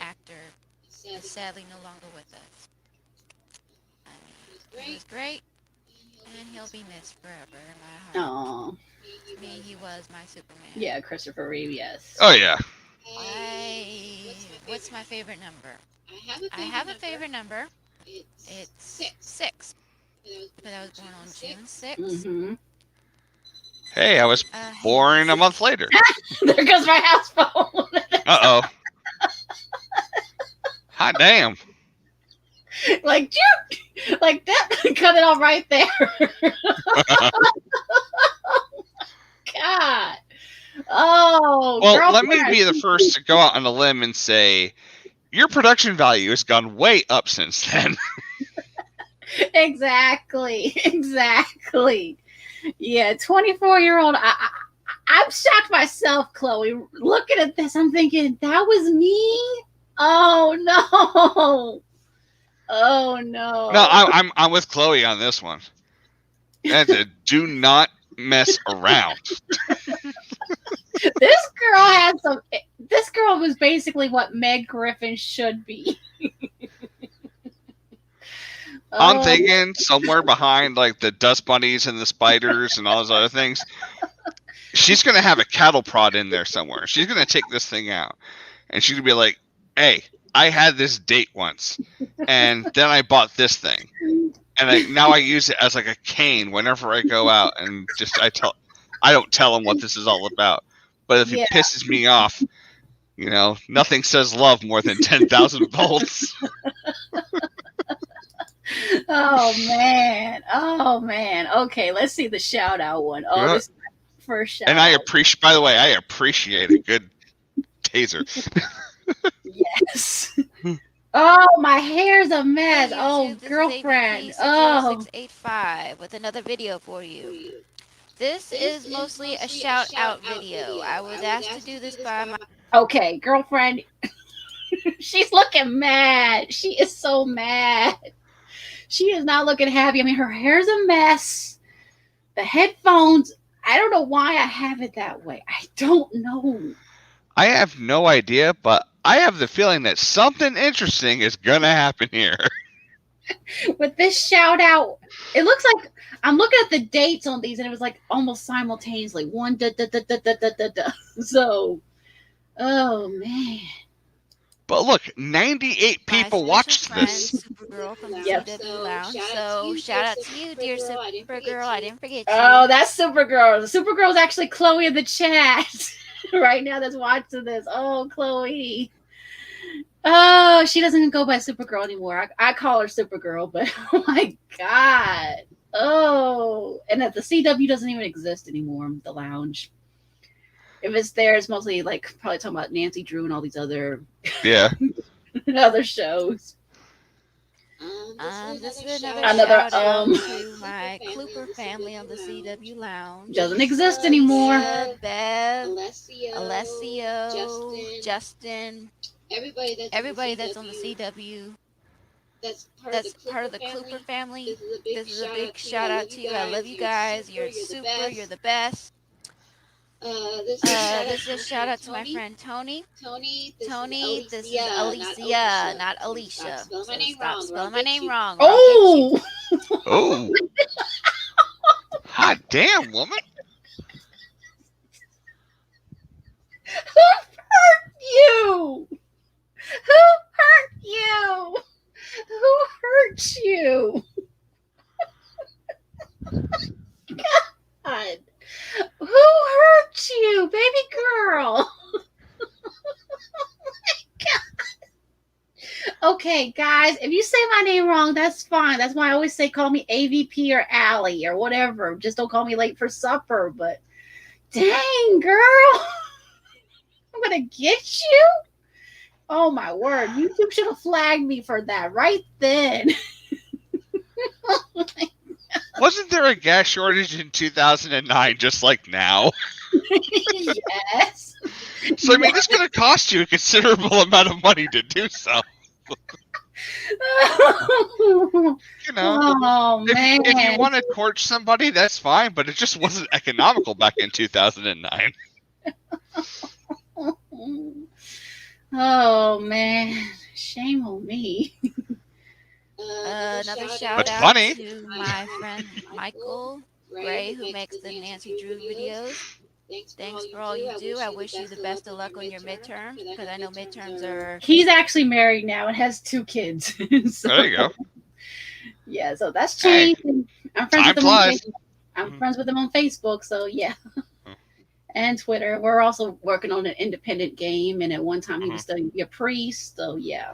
actor, is sadly no longer with us. I mean, he was great, and he'll be missed forever in my heart. Oh, To me, he was my Superman. yeah, Christopher Reeve. Yes. Oh yeah. What's my favorite number? I have a favorite number. It's 6. Because I was born on June 6th. Mm-hmm. Hey, I was born a month later. There goes my house phone. Uh-oh. Hot damn. Like that. Cut it off right there. God. Oh. Well, let me girlfriend. be the first to go out on a limb and say your production value has gone way up since then. Exactly. Yeah, 24-year-old. I'm shocked myself, Chloe. Looking at this, I'm thinking that was me. Oh no. Oh no. No, I'm with Chloe on this one. That's a do not mess around. This girl had some. This girl was basically what Meg Griffin should be. I'm thinking somewhere behind like the dust bunnies and the spiders and all those other things. She's gonna have a cattle prod in there somewhere. She's gonna take this thing out, and she's gonna be like, "Hey, I had this date once, and then I bought this thing, and now I use it as like a cane whenever I go out, and I don't tell him what this is all about. But if it pisses me off, nothing says love more than 10,000 volts." Oh man. Okay, let's see the shout out one. Oh, this is my first shout and out. by the way, I appreciate a good taser. Yes. Oh, my hair's a mess. Hey, Oh, YouTube, this girlfriend. Is Oh. 0685 with another video for you. This is mostly a shout out video. I was asked to do this by my. Okay, girlfriend. She's looking mad. She is so mad. She is not looking happy. I mean, her hair's a mess. The headphones, I don't know why I have it that way. I don't know. I have no idea, but I have the feeling that something interesting is going to happen here. With this shout out, it looks like I'm looking at the dates on these, and it was like almost simultaneously. One da da da da da da da da. So, oh man. But look, 98 people watched this. Supergirl from the Yep. CW Lounge. So shout out to you, dear Supergirl. I didn't forget you. Oh, that's Supergirl. Supergirl's actually Chloe in the chat right now that's watching this. Oh, Chloe. Oh, she doesn't even go by Supergirl anymore. I call her Supergirl, but oh my God. Oh, and that the CW doesn't even exist anymore, the lounge. If it's there, it's mostly like probably talking about Nancy Drew and all these other other shows. This is another Another, shout out to my Klooper family on the CW Lounge. Doesn't exist anymore. Bev, Alessio, Justin, everybody that's on the CW that's part of the Cooper family. This is a big shout out to you. I love you guys. You're super. You're the best. This is a shout out to my friend Tony. Tony, this is Alicia, not Alicia. So stop spelling my name wrong. Or I'll get you. Oh, Oh, hot damn, woman! who hurt you? Who hurt you? Who hurt you? God. Who hurt you, baby girl? Okay, guys, if you say my name wrong, that's fine. That's why I always say call me AVP or Allie or whatever. Just don't call me late for supper. But dang, girl, I'm gonna get you. Oh my word, YouTube should have flagged me for that right then. Wasn't there a gas shortage in 2009, just like now? Yes. So I mean, it's going to cost you a considerable amount of money to do so. You know, Oh man. if you want to torch somebody, that's fine, but it just wasn't economical back in 2009. Oh man, shame on me. Another shout But out funny. to my friend Michael Gray, who makes the Nancy Drew videos. Thanks for all you do. I wish you the best of luck on your midterms, because I know midterms are. He's actually married now and has 2 kids. So, There you go. yeah, so that's Hey, changed. I'm friends time with him on flies. Facebook. I'm friends with him on Facebook, so yeah. And Twitter. We're also working on an independent game, and at one time he was studying to be a priest, so yeah.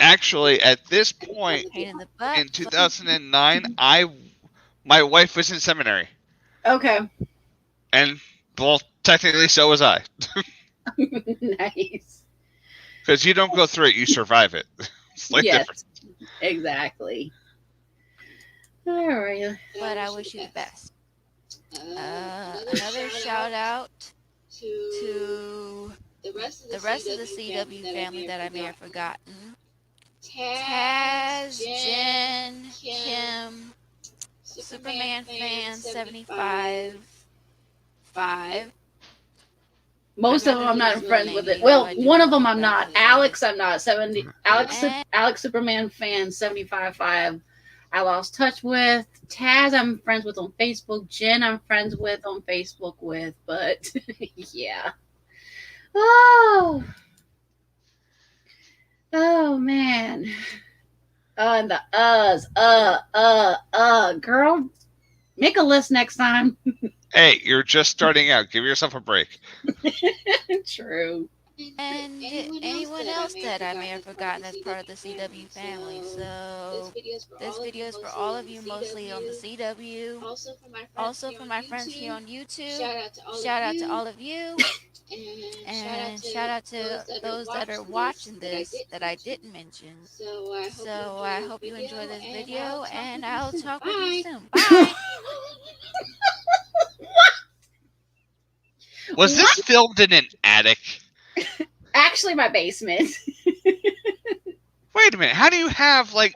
Actually, at this point Pain in the butt. in 2009, my wife was in seminary, Okay. and well, technically so was I, Nice. because you don't go through it, you survive it. It's like Yes, different. exactly. All right. But I wish you the best. Another shout out to the rest of the CW family that I may have forgotten. Taz, Jen, Kim, Superman fan 75, 5. Most of them I'm not friends with it. Well, one of them I'm not. Alex, I'm not. Alex Superman fan 75.5. I lost touch with. Taz, I'm friends with on Facebook. Jen, I'm friends with on Facebook with. But yeah. Oh man. And the girl, make a list next time. Hey, you're just starting out. Give yourself a break. True. And anyone else that I may have forgotten as part of the CW family. So this video is for all of you, mostly on the CW. Also for my friends here on YouTube. Shout out to all of you. And shout out to those that are watching this that I didn't mention. So I hope you enjoy this video, and I'll talk with you soon. Bye. Was this filmed in an attic? Actually, my basement. Wait a minute. How do you have like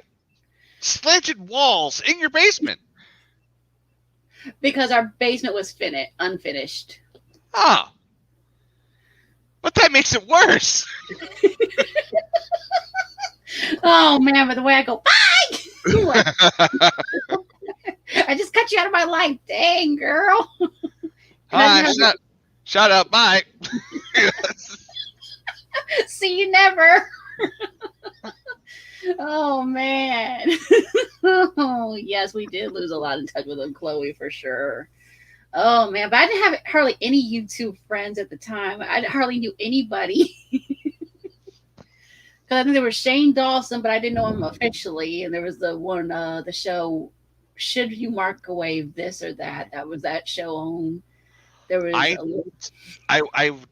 slanted walls in your basement? Because our basement was unfinished. Oh. But that makes it worse. Oh man, but the way I go, bye! I just cut you out of my life. Dang, girl. Hi, shut up, bye. See you never. Oh man. Oh yes, we did lose a lot of touch with him, Chloe, for sure. Oh man, but I didn't have hardly any YouTube friends at the time. I hardly knew anybody. Because I think there was Shane Dawson, but I didn't know him officially. And there was the one, the show, Should You Microwave This or That? That was that show on. There was I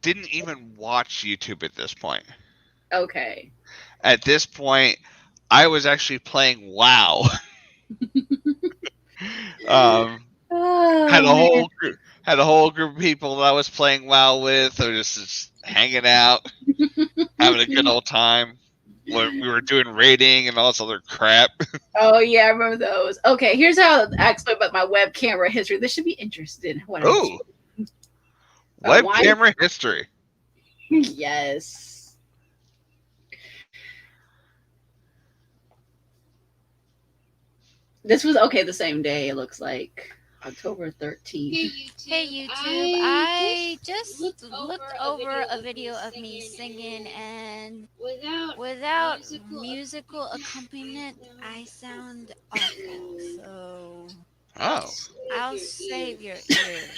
didn't even watch YouTube at this point. Okay. At this point, I was actually playing WoW. Oh, had a man. whole group of people that I was playing WoW with, or just hanging out, having a good old time. when we were doing rating and all this other crap. Oh yeah, I remember those. Okay, here's how I explain about my web camera history. This should be interesting. What I Oh, do. web Why? camera history. Yes. This was okay. The same day. It looks like October 13th. Hey YouTube, I just looked over a video of me singing, and without musical accompaniment, I sound awful. So Oh. I'll save your ears.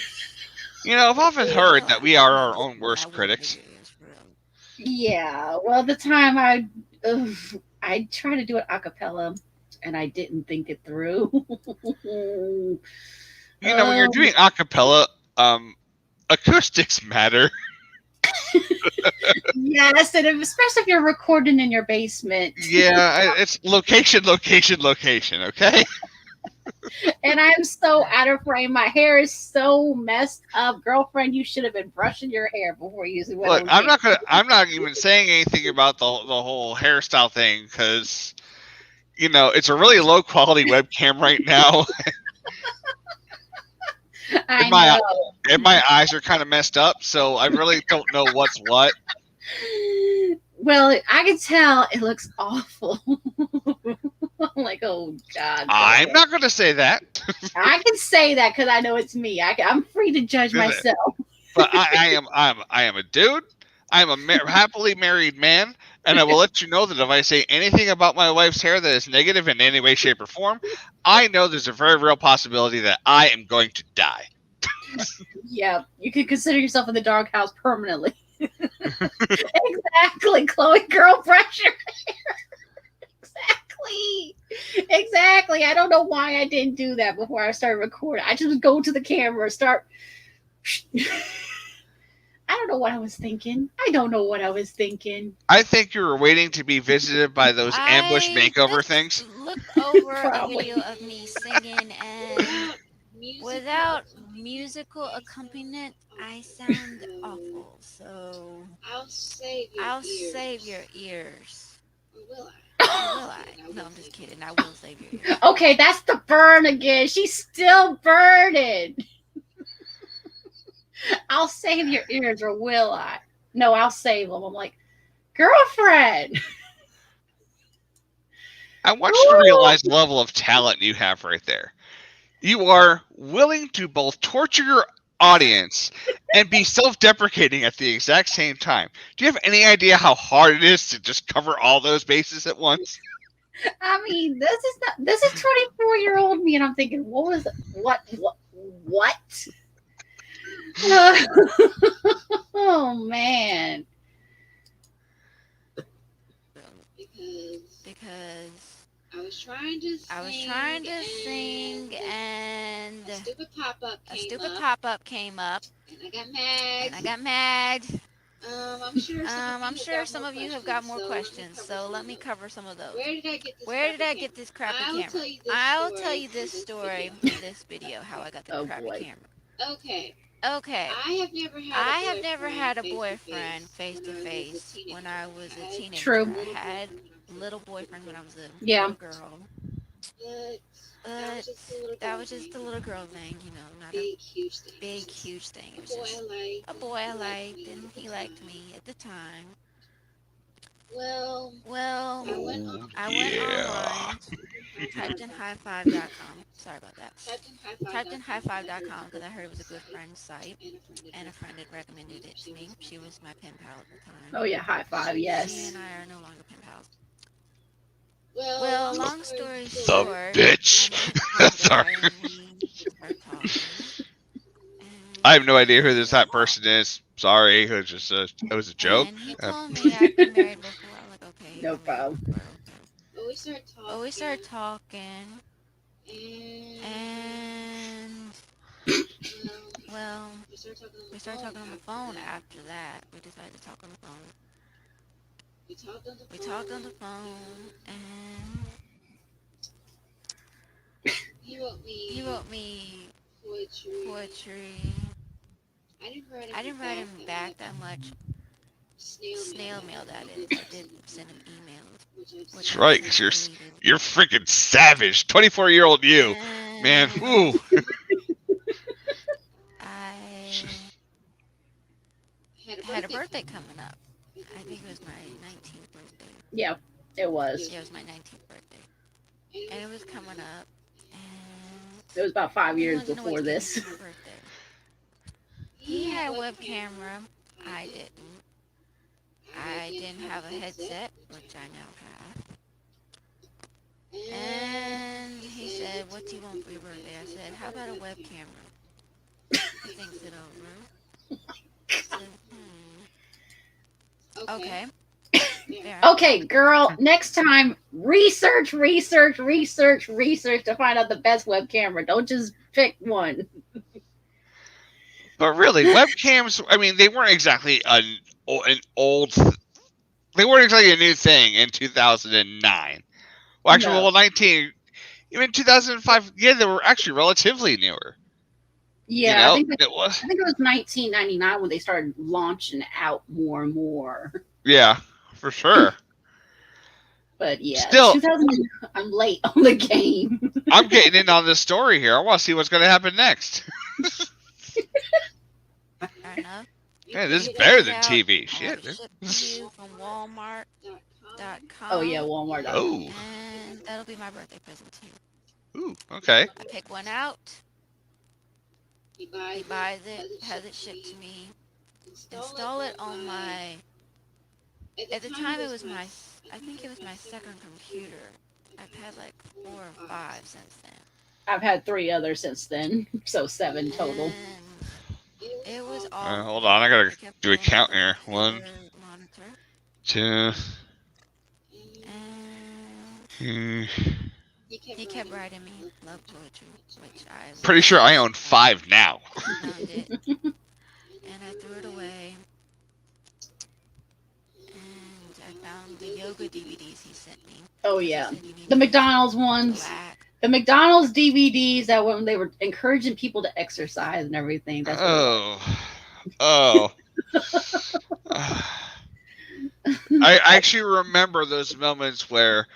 You know, I've often heard that we are our own worst critics. Yeah. Well, at the time I tried to do it a cappella, and I didn't think it through. You know, when you're doing a cappella, acoustics matter. Yes, and especially if you're recording in your basement. Yeah, it's location, okay? And I'm so out of frame. My hair is so messed up. Girlfriend, you should have been brushing your hair before you went Look, on camera. I'm not even saying anything about the whole hairstyle thing, because, you know, it's a really low quality webcam right now. I my know. And my eyes are kind of messed up, so I really don't know what's what. Well, I can tell it looks awful. I'm like, oh God. I'm not going to say that. I can say that because I know it's me. I'm free to judge myself. But I am a dude. I'm a happily married man, and I will let you know that if I say anything about my wife's hair that is negative in any way, shape, or form, I know there's a very real possibility that I am going to die. Yeah, you could consider yourself in the doghouse permanently. Exactly, Chloe. Girl, brush your hair. Exactly. I don't know why I didn't do that before I started recording. I just go to the camera, start. I don't know what I was thinking. I think you were waiting to be visited by those ambush makeover things. Look over a video of me singing, and without musical accompaniment, I sound awful. So I'll save your ears. Will I? No, I'm just kidding. I will save your ears. Okay, that's the burn again. She's still burning. I'll save your ears, or will I? No, I'll save them. I'm like, girlfriend. I want you to realize the level of talent you have right there. You are willing to both torture your audience and be self-deprecating at the exact same time. Do you have any idea how hard it is to just cover all those bases at once? I mean, this is 24-year-old me, and I'm thinking, what? Oh man. Because I was trying to sing, and a stupid pop-up came up, and I got mad. I'm sure some of you have got more questions, so let me cover some of those. Where did I get this crappy camera? I'll tell you this story in this video, how I got the crappy camera. Okay. I have never had a boyfriend face to face when I was a teenager. True. I had a little boyfriend when I was a Yeah. little girl. But that was just a little girl thing, you know, not a big, huge thing. It was just a boy I liked, and he liked me at the time. Well, I went online, typed in highfive.com. Sorry about that. Typed in highfive.com because I heard it was a good friend site, and a friend had recommended it to me. She was my pen pal at the time. Oh yeah, high five, yes. She and I are no longer pen pals. Well, long story short, bitch. Sorry. I have no idea who that person is. Sorry, it was just it was a joke. And he told me I'd been married before. I'm like, okay. No problem. But we started talking, and well, we started talking on the phone after that. We decided to talk on the phone. We talked on the phone, and he wrote me poetry. I didn't write him back that much, snail mail that is. I did send him emails. That's right, because you're freaking savage. 24-year-old you, man. Ooh. I had a birthday coming up. I think it was my 19th birthday. Yeah, it was. Yeah, it was my 19th birthday. And it was coming up. And It was about 5 he years wanted to know before what to get me this. for my birthday. He had a web camera. I didn't. I didn't have a headset, which I now have. And he said, "What do you want for your birthday?" I said, "How about a web camera?" He thinks it over. I said, Okay. Fair. Okay, girl, next time research to find out the best web camera. Don't just pick one. But really, webcams, I mean, they weren't exactly an old, they weren't exactly a new thing in 2009. Well, actually, No. 19, even 2005, yeah, they were actually relatively newer. Yeah, You know, it was. I think it was 1999 when they started launching out more and more. Yeah, for sure. But yeah, Still- 2000, I'm late on the game. I'm getting in on this story here. I want to see what's going to happen next. Fair enough. Man, this is better than Yeah, TV. I'll Shit. have it shipped to you from Walmart.com. Oh yeah, Walmart. Oh, And that'll be my birthday present to you. ooh, okay. I pick one out. He buys it, has it shipped to me. Install it on my. At the time, it was my. I think it was my second computer. I've had like 4 or 5 since then. I've had 3 others since then, so 7 total. And it was all. Hold on, I gotta kept do a paying count for here. the 1, monitor. 2, And 3. he kept writing me love poetry, which I Pretty sure I own 5 now. found it, and I threw it away. And I found the yoga DVDs he sent me. Oh He yeah, said you need the to McDonald's ones, black. the McDonald's DVDs that when they were encouraging people to exercise and everything. That's what Oh. I actually remember those moments where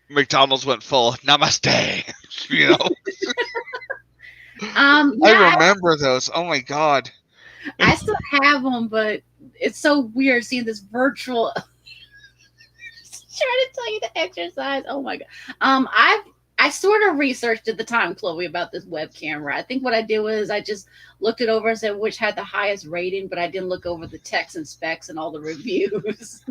McDonald's went full namaste. You know, yeah, I remember those. Oh my god. I still have them, but it's so weird seeing this virtual. Trying to tell you to exercise. Oh my god. I sort of researched at the time, Chloe, about this web camera. I think what I did was I just looked it over and said which had the highest rating, but I didn't look over the text and specs and all the reviews.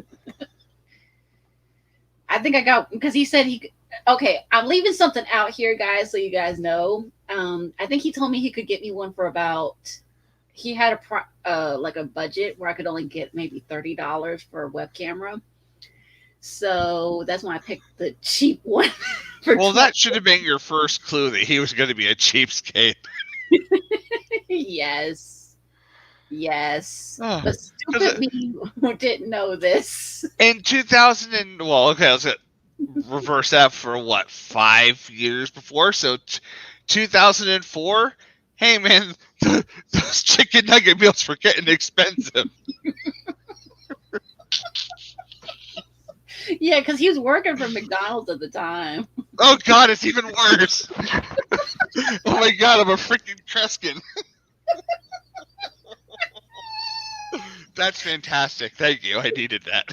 I think I got because he said he. Okay, I'm leaving something out here, guys, so you guys know. I think he told me he could get me one for about. He had like a budget where I could only get maybe $30 for a web camera. So that's why I picked the cheap one. Well, that should have been your first clue that he was going to be a cheapskate. Yes. Oh, But stupid me didn't know this. in 2000 and okay, let's reverse that for what 5 years before. So 2004. Hey man, those chicken nugget meals were getting expensive. Yeah, because he was working for McDonald's at the time. Oh god, it's even worse. Oh my god, I'm a freaking Kreskin. That's fantastic. Thank you. I needed that.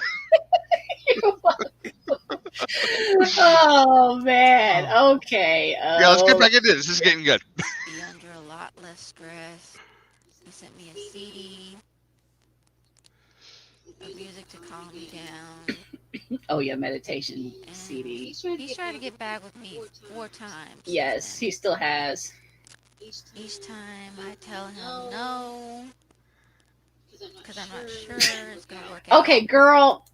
Oh man. Okay. Yeah, let's get back into this. This is getting good. Be under a lot less stress. He sent me a CD of music to calm me down. Oh yeah, meditation And CD. He's trying to get back with me 4 times. Yes, since he still has. then. Each time I tell him no, because I'm not sure it's gonna work out. Okay, girl.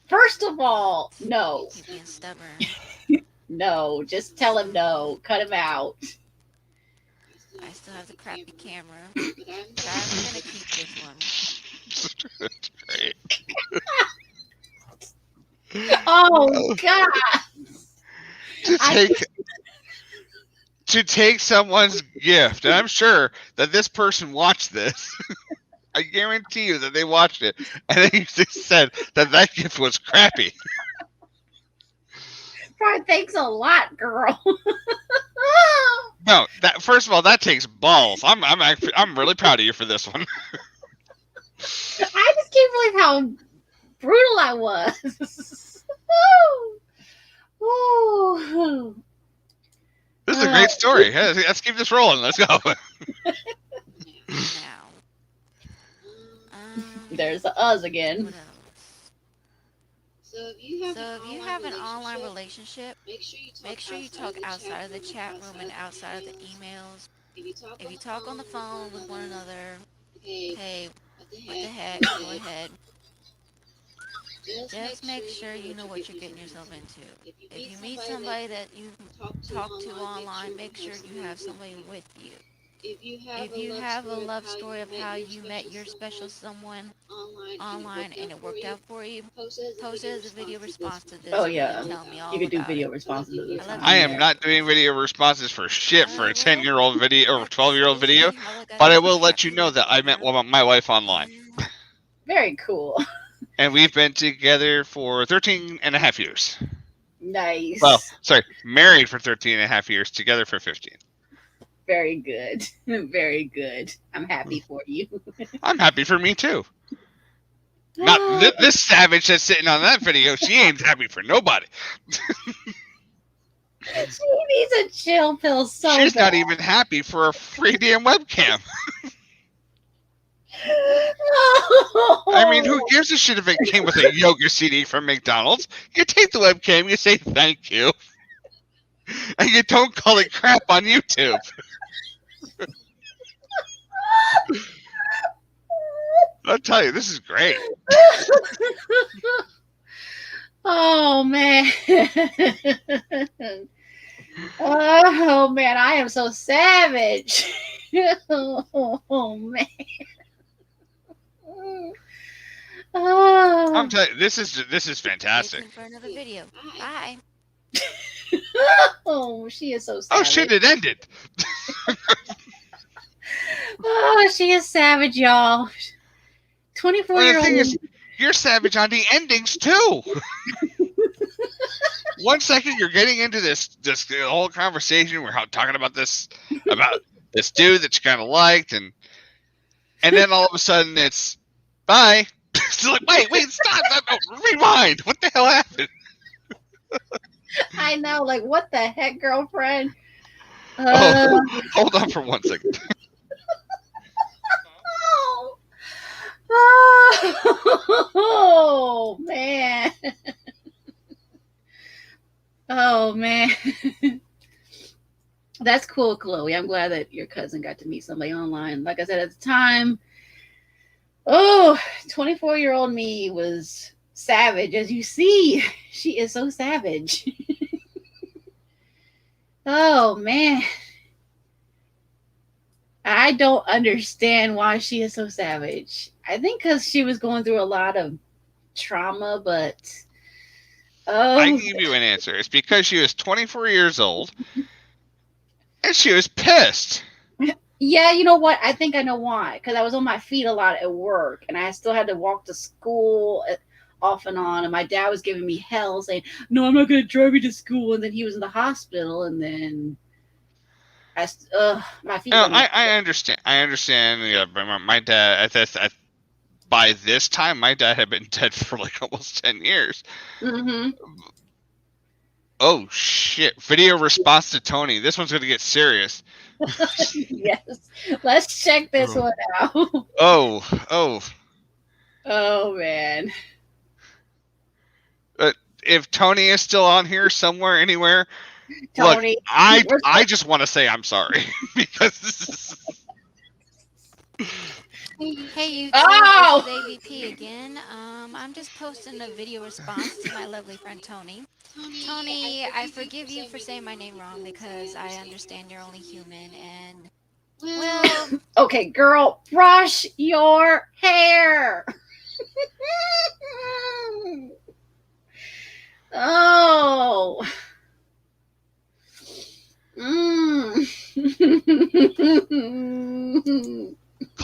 First of all, no. He's being stubborn. No. Just tell him no. Cut him out. I still have the crappy camera, but I'm gonna keep this one. That's great. Oh God. To take someone's gift, and I'm sure that this person watched this. I guarantee you that they watched it and they just said that gift was crappy. Probably thanks a lot, girl. No, that first of all, that takes balls. I'm really proud of you for this one. I just can't believe how brutal I was. Ooh. This is a great story. Let's keep this rolling. Let's go. Now, There's the us again. what else? So if you have an online relationship, make sure you talk outside of the chat room and outside of the emails. If you talk on the phone with one another, hey, what the heck, go ahead. Just make sure you know what you're getting yourself into. If you meet somebody that you talk to online, make sure you have somebody with you. If you have a love story of how you met your special someone online and it worked out for you, post it as a video response to this. Oh yeah, Tell me all you could do about video it. responses of this. I am not doing video responses for shit for a 10-year-old video or 12-year-old video, All I gotta but do I is will chat let you to know them. that I met my wife online. Very cool. And we've been together for 13 and a half years. Nice. Well, sorry, married for 13 and a half years, together for 15. Very good. Very good. I'm happy for you. I'm happy for me too. Not this savage that's sitting on that video. She ain't happy for nobody. She needs a chill pill so She's bad. not even happy for a free damn webcam. I mean, who gives a shit if it came with a yoga CD from McDonald's? You take the webcam, you say thank you, and you don't call it crap on YouTube. I'll tell you, this is great. Oh man. Oh man, I am so savage. Oh man. Oh. I'm telling you, this is fantastic. Waiting for another video. Bye. Oh, she is so savage. Oh shit, it ended. Oh, she is savage, y'all. 24-year-old. The thing is, you're savage on the endings too. 1 second you're getting into this whole conversation. We're talking about this dude that you kind of liked, and then all of a sudden it's bye. It's like wait, stop! Rewind. What the hell happened? I know, like what the heck, girlfriend? Hold on for 1 second. Oh man. Oh man. That's cool, Chloe. I'm glad that your cousin got to meet somebody online. Like I said at the time, 24-year-old me was savage. As you see, she is so savage. Oh man. I don't understand why she is so savage. I think because she was going through a lot of trauma, but I can give you an answer. It's because she was 24 years old and she was pissed. Yeah, you know what? I think I know why. Because I was on my feet a lot at work, and I still had to walk to school off and on. And my dad was giving me hell, saying, "No, I'm not going to drive you to school." And then he was in the hospital, and then my feet. No, I understand. Yeah, but my dad by this time, my dad had been dead for like almost 10 years. Mm-hmm. Oh shit! Video response to Tony. This one's gonna get serious. Yes, let's check this one out. Oh. Oh man. If Tony is still on here somewhere, anywhere, Tony, look, I just want to say I'm sorry because this is. Hey, YouTube, Oh! this is AVP again. I'm just posting a video response to my lovely friend Tony. Tony, I forgive you for saying my name wrong because I understand you're only human and, well, Okay, girl, brush your hair. Oh.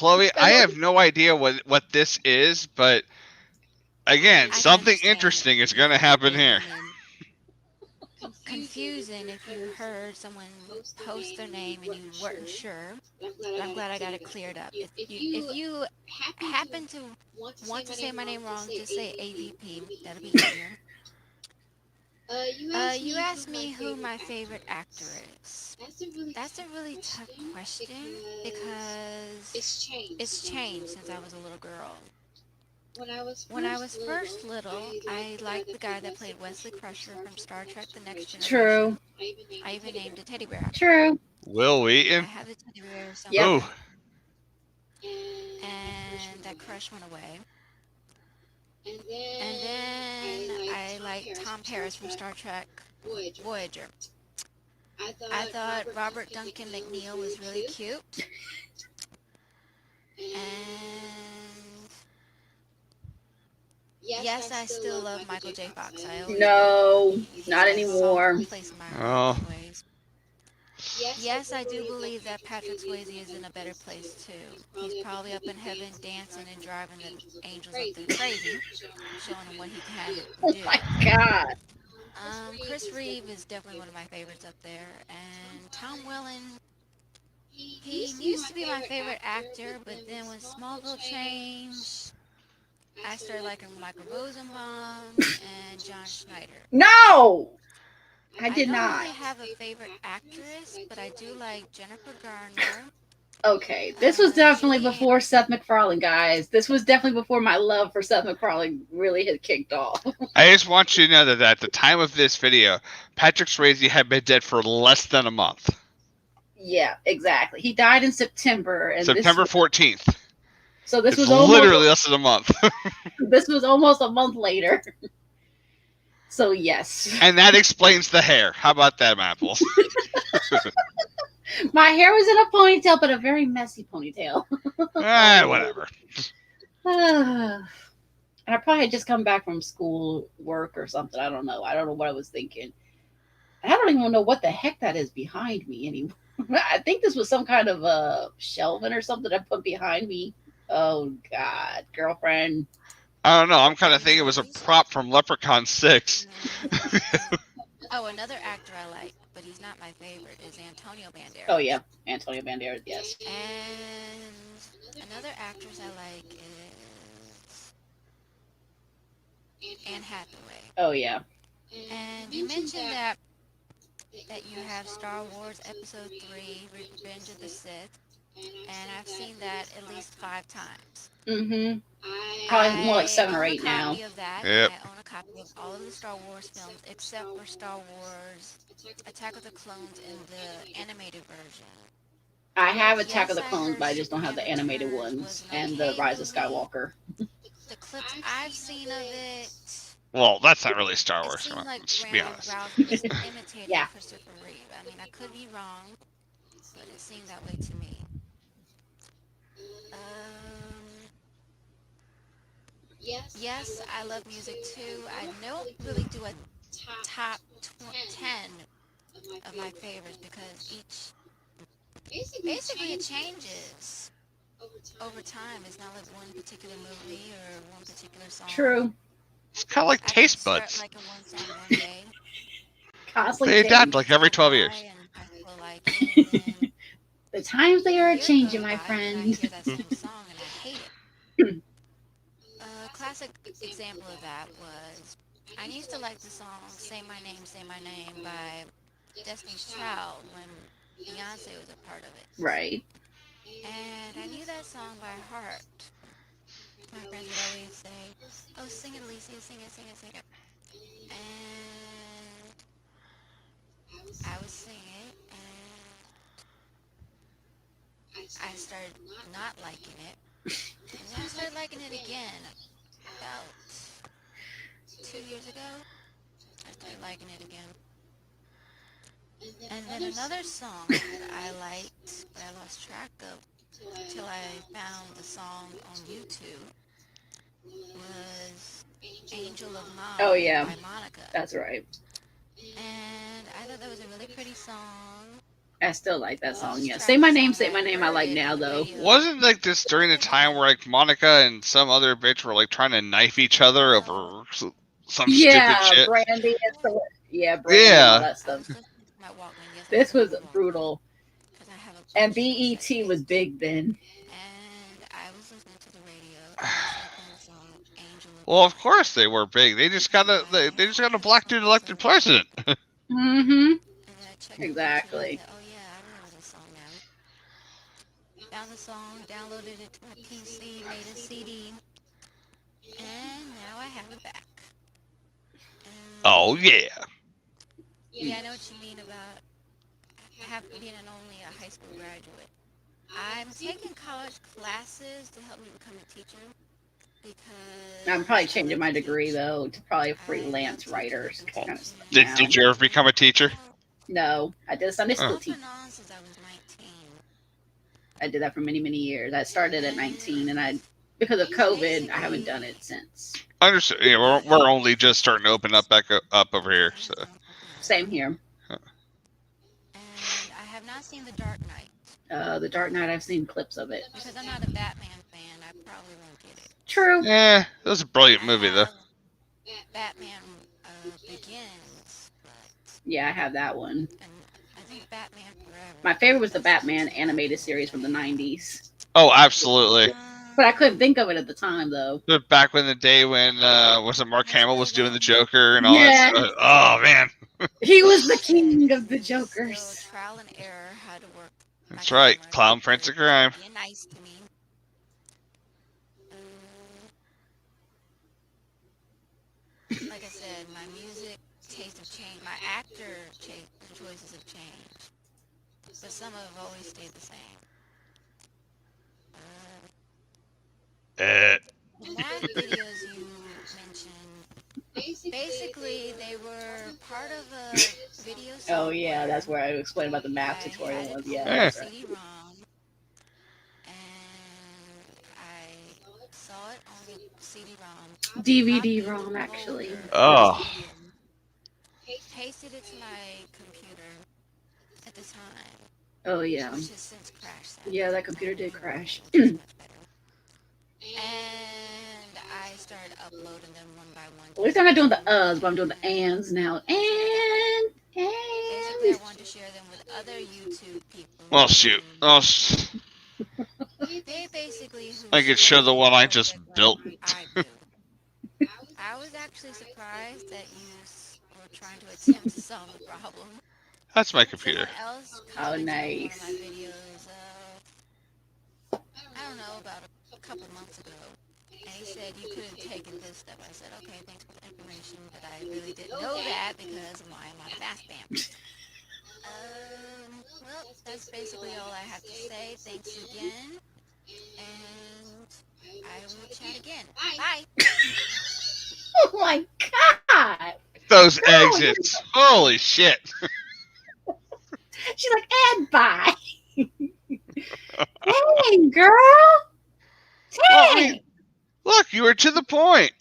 Chloe, I have no idea what this is, but again, I can something understand interesting it is going to happen here. Confusing if you heard someone post their name and you weren't sure. But I'm glad I got it cleared up. If you happen to want to say my name wrong, just say AVP. That'll be easier. You asked me who my favorite actor is. That's a really tough question because it's changed since I was a little girl. When I was first little, I liked the guy that played Wesley Crusher from Star Trek The Next Generation. True. I even named a teddy bear after True. Will I Wheaton? have the teddy bear Yep. somewhere. Ooh. And that crush went away. And then I liked Tom Paris from Star Trek Voyager. I thought Robert Duncan McNeil was really cute. And yes, I still love Michael J. Fox. I always No, do. He's not got a anymore. soft place in my heart Oh. always. Yes, I do believe that Patrick Swayze is in a better place too. He's probably up in heaven dancing and driving the angels up there crazy, showing them what he can Oh do. my God. Chris Reeve is definitely one of my favorites up there, and Tom Welling. He used to be my favorite actor, but then when Smallville changed, I started liking Michael Rosenbaum and John Schneider. No, I did don't not. really have a favorite actress, but I do like Jennifer Garner. Okay, this was definitely before Seth MacFarlane, guys. This was definitely before my love for Seth MacFarlane really had kicked off. I just want you to know that at the time of this video, Patrick Swayze had been dead for less than a month. Yeah, exactly. He died in September, and September 14th. So this It's was almost literally less than a month. this was almost a month later. So yes, And that explains the hair. How about that, Apples? my hair was in a ponytail, but a very messy ponytail. Whatever. And I probably had just come back from school, work, or something. I don't know. I don't know what I was thinking. I don't even know what the heck that is behind me anymore. I think this was some kind of a shelving or something I put behind me. Oh God, girlfriend. I don't know. I'm kind of thinking it was a prop from Leprechaun 6. Oh, another actor I like, but he's not my favorite, is Antonio Banderas. Oh yeah, Antonio Banderas. Yes. And another actress I like is Anne Hathaway. Oh yeah. And you mentioned that you have Star Wars Episode 3, Revenge of the Sith, and I've seen that at least 5 times. Mm-hmm. Probably more like 7 or 8 now. I own a copy of that. Yep. I own a copy of all of the Star Wars films except for Star Wars Attack of the Clones in the animated version. I have Attack of the Clones, but I just don't have the animated ones and the Rise of Skywalker. The clips I've seen of it. Well, that's not really Star Wars. It seemed like Let's be honest. Ralph was imitating Yeah. Christopher Reeve. I mean, I could be wrong, but it seemed that way to me. Yes, I love music too. I don't really do a top 10 of my favorites because basically it changes over time. It's not like one particular movie or one particular song. True. It's kind of like I taste can buds. start liking one song one day. Constantly They adapt changing. like every 12 years. And I still like it, and then The times they are a year changing, goes my by and I friend. hear that same song and I hate it. A classic example of that was I used to like the song Say My Name by Destiny's Child when Beyonce was a part of it. Right. And I knew that song by heart. My friends would always say, oh, sing it, Alicia, sing it, sing it, sing it. And I would sing it, and I started not liking it. And then I started liking it again. About 2 years ago, I started liking it again. And then another song that I liked, but I lost track of until I found the song on YouTube, was Angel of Mine Oh, yeah. by Monica. That's right. And I thought that was a really pretty song. I still like that song. Yeah, say my name, I like now though. Wasn't like this during the time where like Monica and some other bitch were like trying to knife each other over some stupid shit? Brandy and Brandy and all that stuff. This was brutal. And BET was big then. And I was listening to the radio. Well, of course they were big. They just got a black dude elected president. Mm-hmm. Exactly. Oh yeah, I remember this song now. Found the song, downloaded it to my PC, made a CD, and now I have it back. Oh yeah. Yeah, I know what you mean about being only a high school graduate. I'm taking college classes to help me become a teacher because I'm probably changing my degree though to probably freelance writers. Kind of Did you ever become a teacher? No, I did a Sunday school teacher. Since I was 19. I did that for many, many years. I started at 19, and because of COVID, I haven't done it since. Understood. Yeah, we're only just starting to open up back up over here. So. Same here. And I have not seen The Dark Knight. The Dark Knight, I've seen clips of it. Because I'm not a Batman fan, I probably won't get it. True. Yeah, that was a brilliant movie though. Batman Begins. Yeah, I have that one. And I think Batman Forever. My favorite was the Batman animated series from the 90s. Oh, absolutely. But I couldn't think of it at the time, though. Back in the day when wasn't Mark Hamill was doing the Joker and all that stuff. Oh man. He was the king of the Jokers. So, trial and error, how to work. That's right, Clown Prince of Crime. Being nice to me. Like I said, my music tastes have changed. My actor choices have changed. But some have always stayed the same. The last videos you mentioned, basically they were part of a video series. Oh, yeah, that's where I explained about the math tutorial was. Yeah. Yeah. CD-ROM, and I saw it on the CD-ROM. DVD-ROM, actually. Oh. Pasted it to my computer at the time. Oh, yeah. Which has since crashed. Yeah, that computer did crash. And I started uploading them one by one. At least I'm not doing the uhs, but I'm doing the ands now. And. Basically, I wanted to share them with other YouTube people. Well, shoot. Oh, They basically. I could show the one I just built. I do. I was actually surprised that you were trying to attempt to solve the problem. That's my computer. Someone else Oh, commented on nice. one of my videos, I don't know, about a couple months ago. And he said you could have taken this step. I said, okay, thanks for the information, but I really didn't know that because of my fast bam. Well, that's basically all I have to say. Thanks again. And I will chat again. Bye. Oh my god! Those exits. Holy shit. She's like, and bye. Dang, girl. Dang. Well, I mean, look, you were to the point.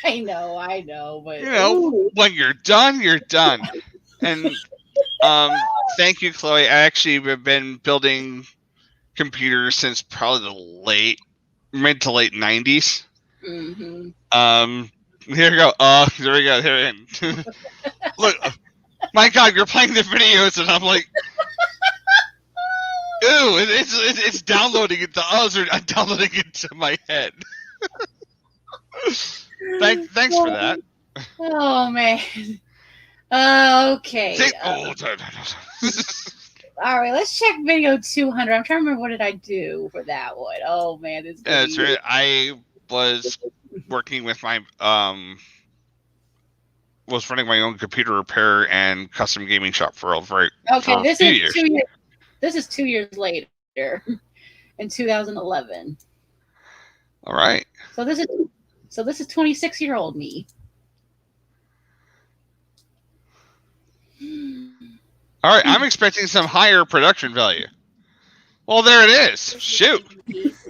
I know, but You know, ooh. when you're done, you're done. And thank you, Chloe. I actually have been building computers since probably the mid to late 90s. Mm-hmm. Here we go. There we go. Here we go. Look, my God, you're playing the videos, and I'm like, ooh, it's downloading it. The O's are downloading it to my head. Thanks for that. Oh man. Okay. No. All right, let's check video 200. I'm trying to remember what did I do for that one. Oh man, this. Yeah, that's right. I was working with my was running my own computer repair and custom gaming shop for Okay, for this a few is years. 2 years. This is 2 years later, in 2011. All right. So this is 26-year-old me. All right. I'm expecting some higher production value. Well, there it is. Shoot.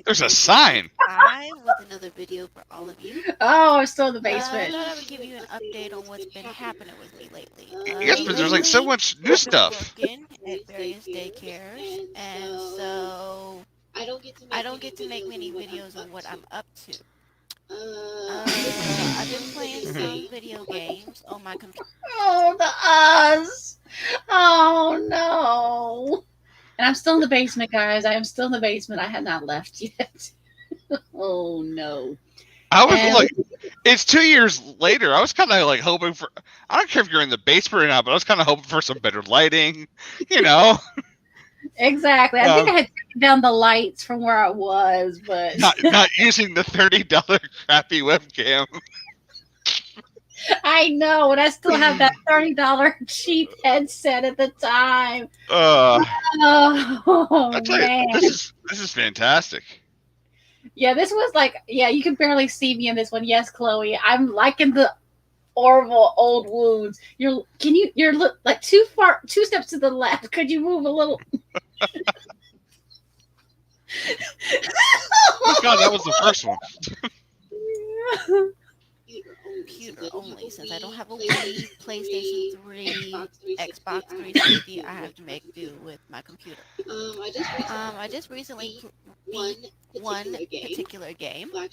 There's a sign. Hi, with another video for all of you. Oh, I'm still in the I basement. thought I would give you an update on what's been happening with me lately. Yes, but there's like so much new I've been stuff. working at various daycares, and so I don't get to make many videos on what I'm up to. I've been playing some video games on my computer. Oh, the us. Oh no. And I'm still in the basement, guys. I am still in the basement. I had not left yet. Oh no. I was And- like, it's 2 years later. I was kind of like hoping for. I don't care if you're in the basement or not, but I was kind of hoping for some better lighting. You know, Exactly. I think I had taken down the lights from where I was, but not using the $30 crappy webcam. I know, and I still have that $30 cheap headset at the time. I Oh tell man. you, this is fantastic. Yeah, this was like, yeah, you can barely see me in this one. Yes, Chloe, I'm like in the horrible old wounds. You're like two steps to the left. Could you move a little? Oh God, that was the first one. Computer only, since I don't have a Wii, PlayStation 3, Xbox 360, I have to make do with my computer. I just recently beat one particular game. Well,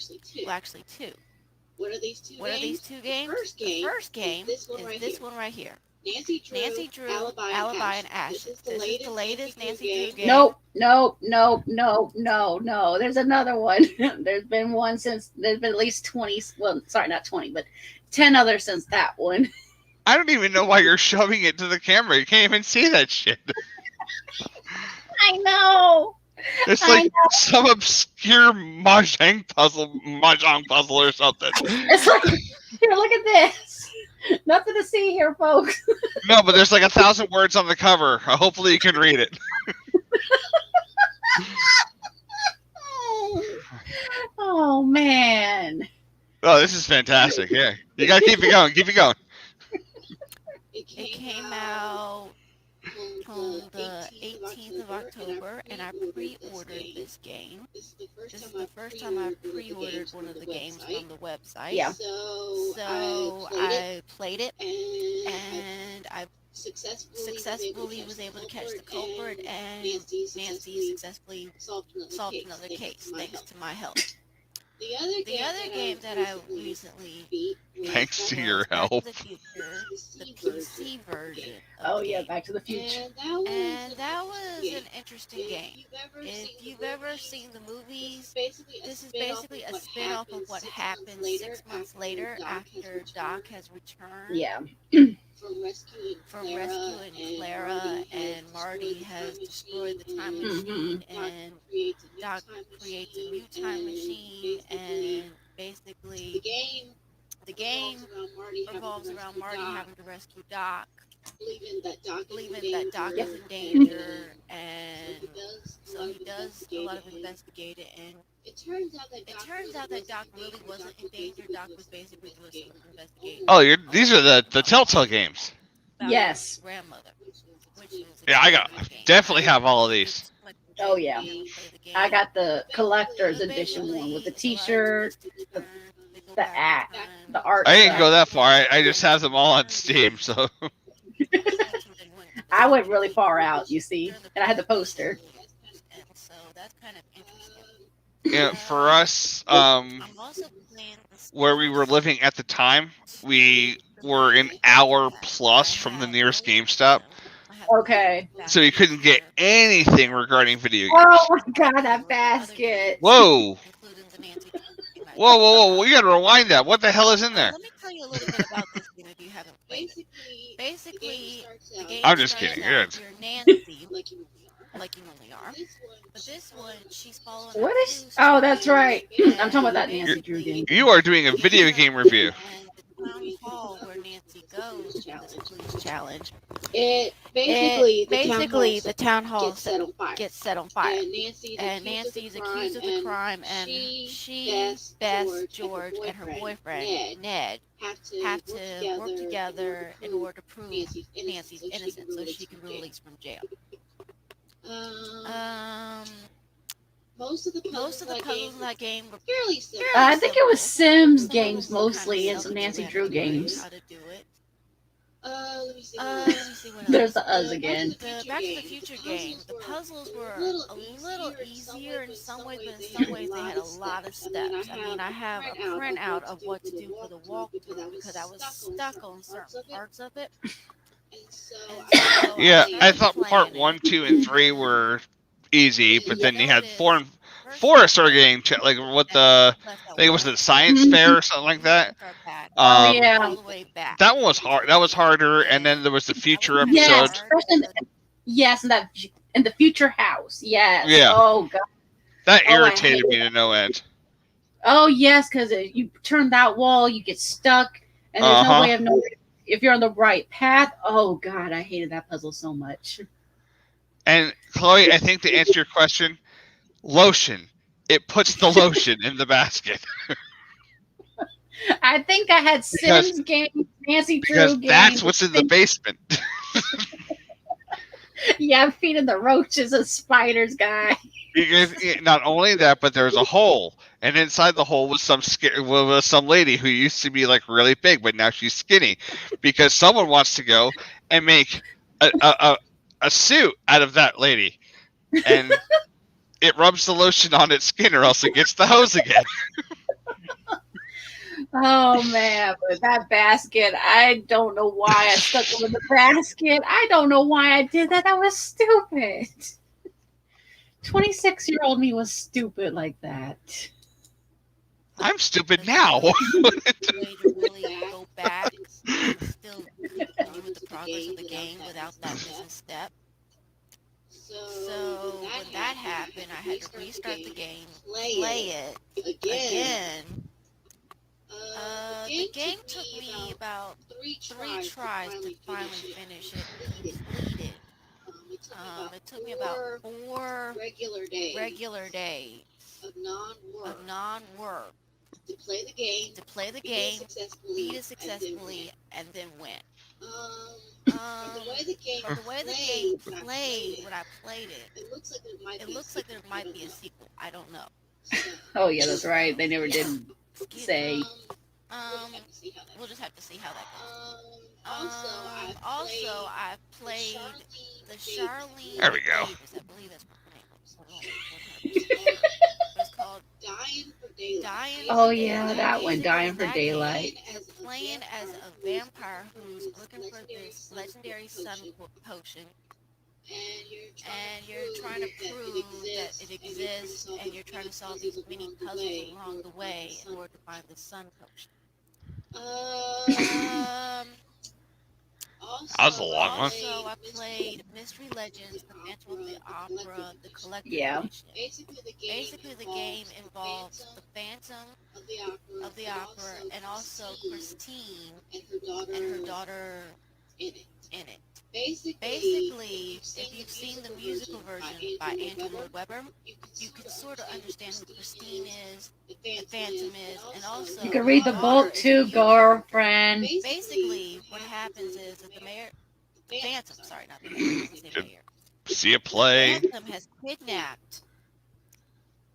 actually two. What are these two What are games? these two games? The first game The is first game this one is right this here. one right here. Nancy Drew, Alibi and Ashes. This This is the latest Nancy Drew game. No. There's another one. There's been at least 20. Well, sorry, not 20, but 10 others since that one. I don't even know why you're shoving it to the camera. You can't even see that shit. I know. It's I like some obscure mahjong puzzle or something. It's like, here, look at this. Nothing to see here, folks. No, but there's like 1,000 words on the cover. Hopefully you can read it. Oh man. Oh, this is fantastic. Yeah. You gotta keep it going. Keep it going. It came out on the 18th of October, and I pre-ordered this game. This This is the first time I pre-ordered one of the games from the website. Yeah. So I played it, and and I successfully was able to catch the culprit, and Nancy Nancy successfully solved solved another another case case thanks thanks to my help. The other The other game that I recently beat Thanks to was your Back to help. the Future, the PC version. Of Oh the yeah, game. Back to the Future. And that was an interesting game. If you've ever seen the movies, this is basically a spin-off of what happens 6 months later after Doc has returned Yeah. from rescuing Clara, and Marty has destroyed the time machine, and Doc creates a new time machine, and basically the game revolves around Marty having to rescue Doc, believing that Doc is in danger, and so he does a lot of investigating, and it turns out that Doc really wasn't in danger. Doc was basically doing some investigating. Oh, these are the Telltale games. about Yes. his grandmother, which is a Yeah, I great game. definitely have all of these. Oh, yeah. I got the collector's edition one with the T-shirt, the act, the art. I didn't stuff. go that far. I just have them all on Steam. So I went really far out, you see, and I had the poster. And so that's kind of interesting. yeah, for us, I'm also playing this where we were living at the time, we were an hour plus from the nearest GameStop, Okay. so you couldn't get anything regarding video games. Oh my god, that basket. Whoa! including the Nancy Drew game I Whoa! We gotta rewind that. What the hell is in there? Let me tell you a little bit about this game if you haven't played it. Basically, the game I'm just starts kidding, out, good. You're Nancy, like you normally are. But this one, she's following What a is? clue Oh, that's story, right. and I'm talking about that Nancy Drew basically, game. You are doing a video game review. And the town hall where Nancy goes to this clues challenge. basically The town hall gets set on fire. gets set on fire. And Nancy's accused of the crime, and she, Beth, George, and her boyfriend, Ned, have to work together in order to prove Nancy's innocent so she can be released from jail. Most of the puzzles in that game were I fairly think it was simple. Sims Some of games them were kinda mostly and some Nancy Drew self-explanatory games. how to do it. Uh, Let me see what else. There's the Us again. The Back to the Future game, the puzzles were a little easier in some ways, but in some ways they had a lot of steps. I mean, I have a printout of what to do for the walkthrough because I was stuck on certain parts of it. And so Yeah, I started thought part playing 1, it. 2, and 3 were easy, but then you had Noticed 4 and 4 started getting like what the left I out think it was one. the science fair or something like that. Start back. Oh Um, yeah. All the way back. that one was hard. That was harder, and then there was the That was future kinda Yes, episode. hard. especially yes, in the future house. Yes. Yeah. Oh god. That Oh, I irritated hate me to no end. Oh yes, because you turn that wall, you get stuck, and there's no Uh-huh. way of knowing if you're on the right path. Oh god, I hated that puzzle so much. And Chloe, I think to answer your question, lotion. It puts the lotion in the basket I think I had Because- Sims games, Nancy Drew because games. that's what's in the basement. Yeah, I'm feeding the roaches and spiders, guy. Because not only that, but there's a hole, and inside the hole was some lady who used to be like really big, but now she's skinny, because someone wants to go and make a suit out of that lady, and it rubs the lotion on its skin, or else it gets the hose again. Oh man, but that basket, I don't know why I stuck them in the basket. I don't know why I did that. That was stupid. 26-year-old me was stupid like that. I'm stupid now. Way to really go back and still continue with the progress of the game without that missing step. So when that happened, I had to restart the game, play it again. The game took me about 3 tries to finally finish it completed. It took me about 4 regular days of non-work to play the game, beat it successfully, and then win. But the way the game played when I played it, it looks like there might be a sequel. I don't know. Oh yeah, that's right. They never did say. We'll just have to see how that goes. Also, I played the Charlene There we go. Davis, I believe that's her name. It's called Dying for Daylight. Oh yeah, that one, Basically, Dying for that Daylight. game, you're playing as a vampire who's looking for this legendary sun potion, and you're trying to prove that it exists, and you're trying to solve these mini puzzles along the way in order to find the sun potion. That was a long one. Also, I played Mystery Legends, The Phantom of the Opera, The Collector's Yeah. Edition. Basically, the game involves the Phantom of the Opera and also Christine and her daughter in it. Basically, if you've seen the musical version by Andrew Lloyd Webber, you can sort of understand who Christine is, the Phantom is, and also You can read the her book daughter is too, the girlfriend. Basically, what happens is that the Phantom, sorry, not the Mayor, I was gonna say Mayor. See a play. Phantom has kidnapped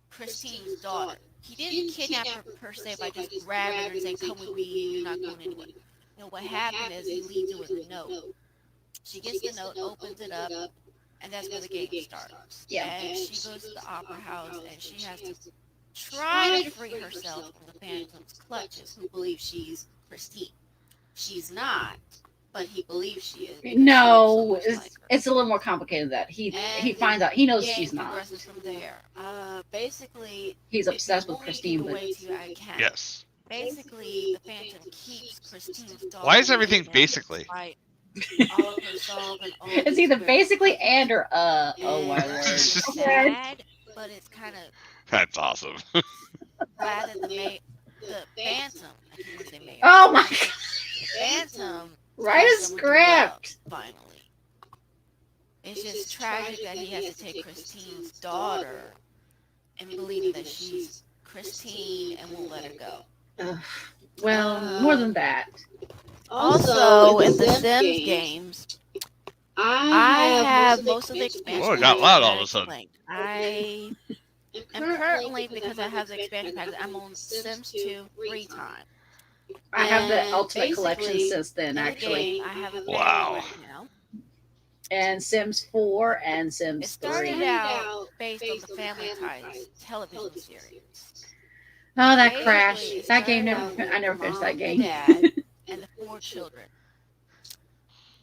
Christine's daughter. He didn't kidnap her per se by just grabbing her and saying, "Come with me, you're not going anywhere." You know, what happened is he leaves her with a note. She gets the note, opens it up, and that's where the game starts. Yeah. And she goes to the opera house, and she has to try to free herself from the Phantom's clutches, who believes she's Christine. She's not, but he believes she is. because No, she looks so much like her. it's a little more complicated than that. He And finds out he knows Game she's not. progresses from there. Basically, He's obsessed with only Christine, give but away to you, I can. Yes. Basically, the Phantom keeps Christine's daughter. Why is everything and basically? despite all of her solve and all it's the either experiences. basically and or oh my And word. it's Okay. sad, but it's kind of That's awesome. glad that the Phantom, I can't even say Mayor. Oh my god. The Phantom Write a finds someone to love, script. finally. It's just tragic that he has to take Christine's daughter and believing that she's Christine and won't let her go. Ugh. Well, more than that. Also, in the Sims games, I have most of the expansion. Oh, it got loud all of a packs sudden. linked. I And currently, because I have the expansion packs, I'm on Sims 2 3 times. I have the And Ultimate Collection basically, since then, in the actually. game, I have a family Wow. right now. And Sims 4 and It Sims started 3. out based on the Family Ties television series. Oh, that Basically, crashed. it That game started never. out with I never the finished mom, that the game. dad, and the 4 children.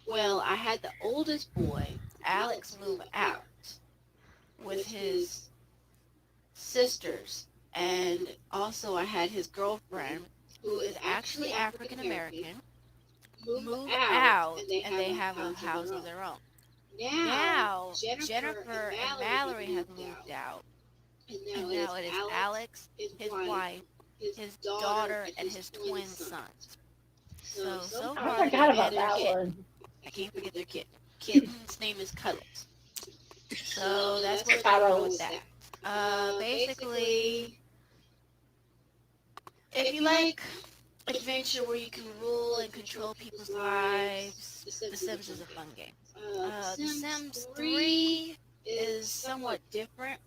Well, I had the oldest boy, Alex, move out with his sisters, and also I had his girlfriend, who is actually African American, move out, and they have a house of their own. Now, Jennifer and Mallory have moved out, and now it is Alex, his wife, his daughter, and his twin sons. So I far, they forgot have about their that kitten. one. I can't forget their kitten. Kitten's name is Cuddles. So that's where they're going with that. Basically, if you like adventure where you can rule and control people's lives, The Sims is a fun game. The Sims 3 is somewhat different.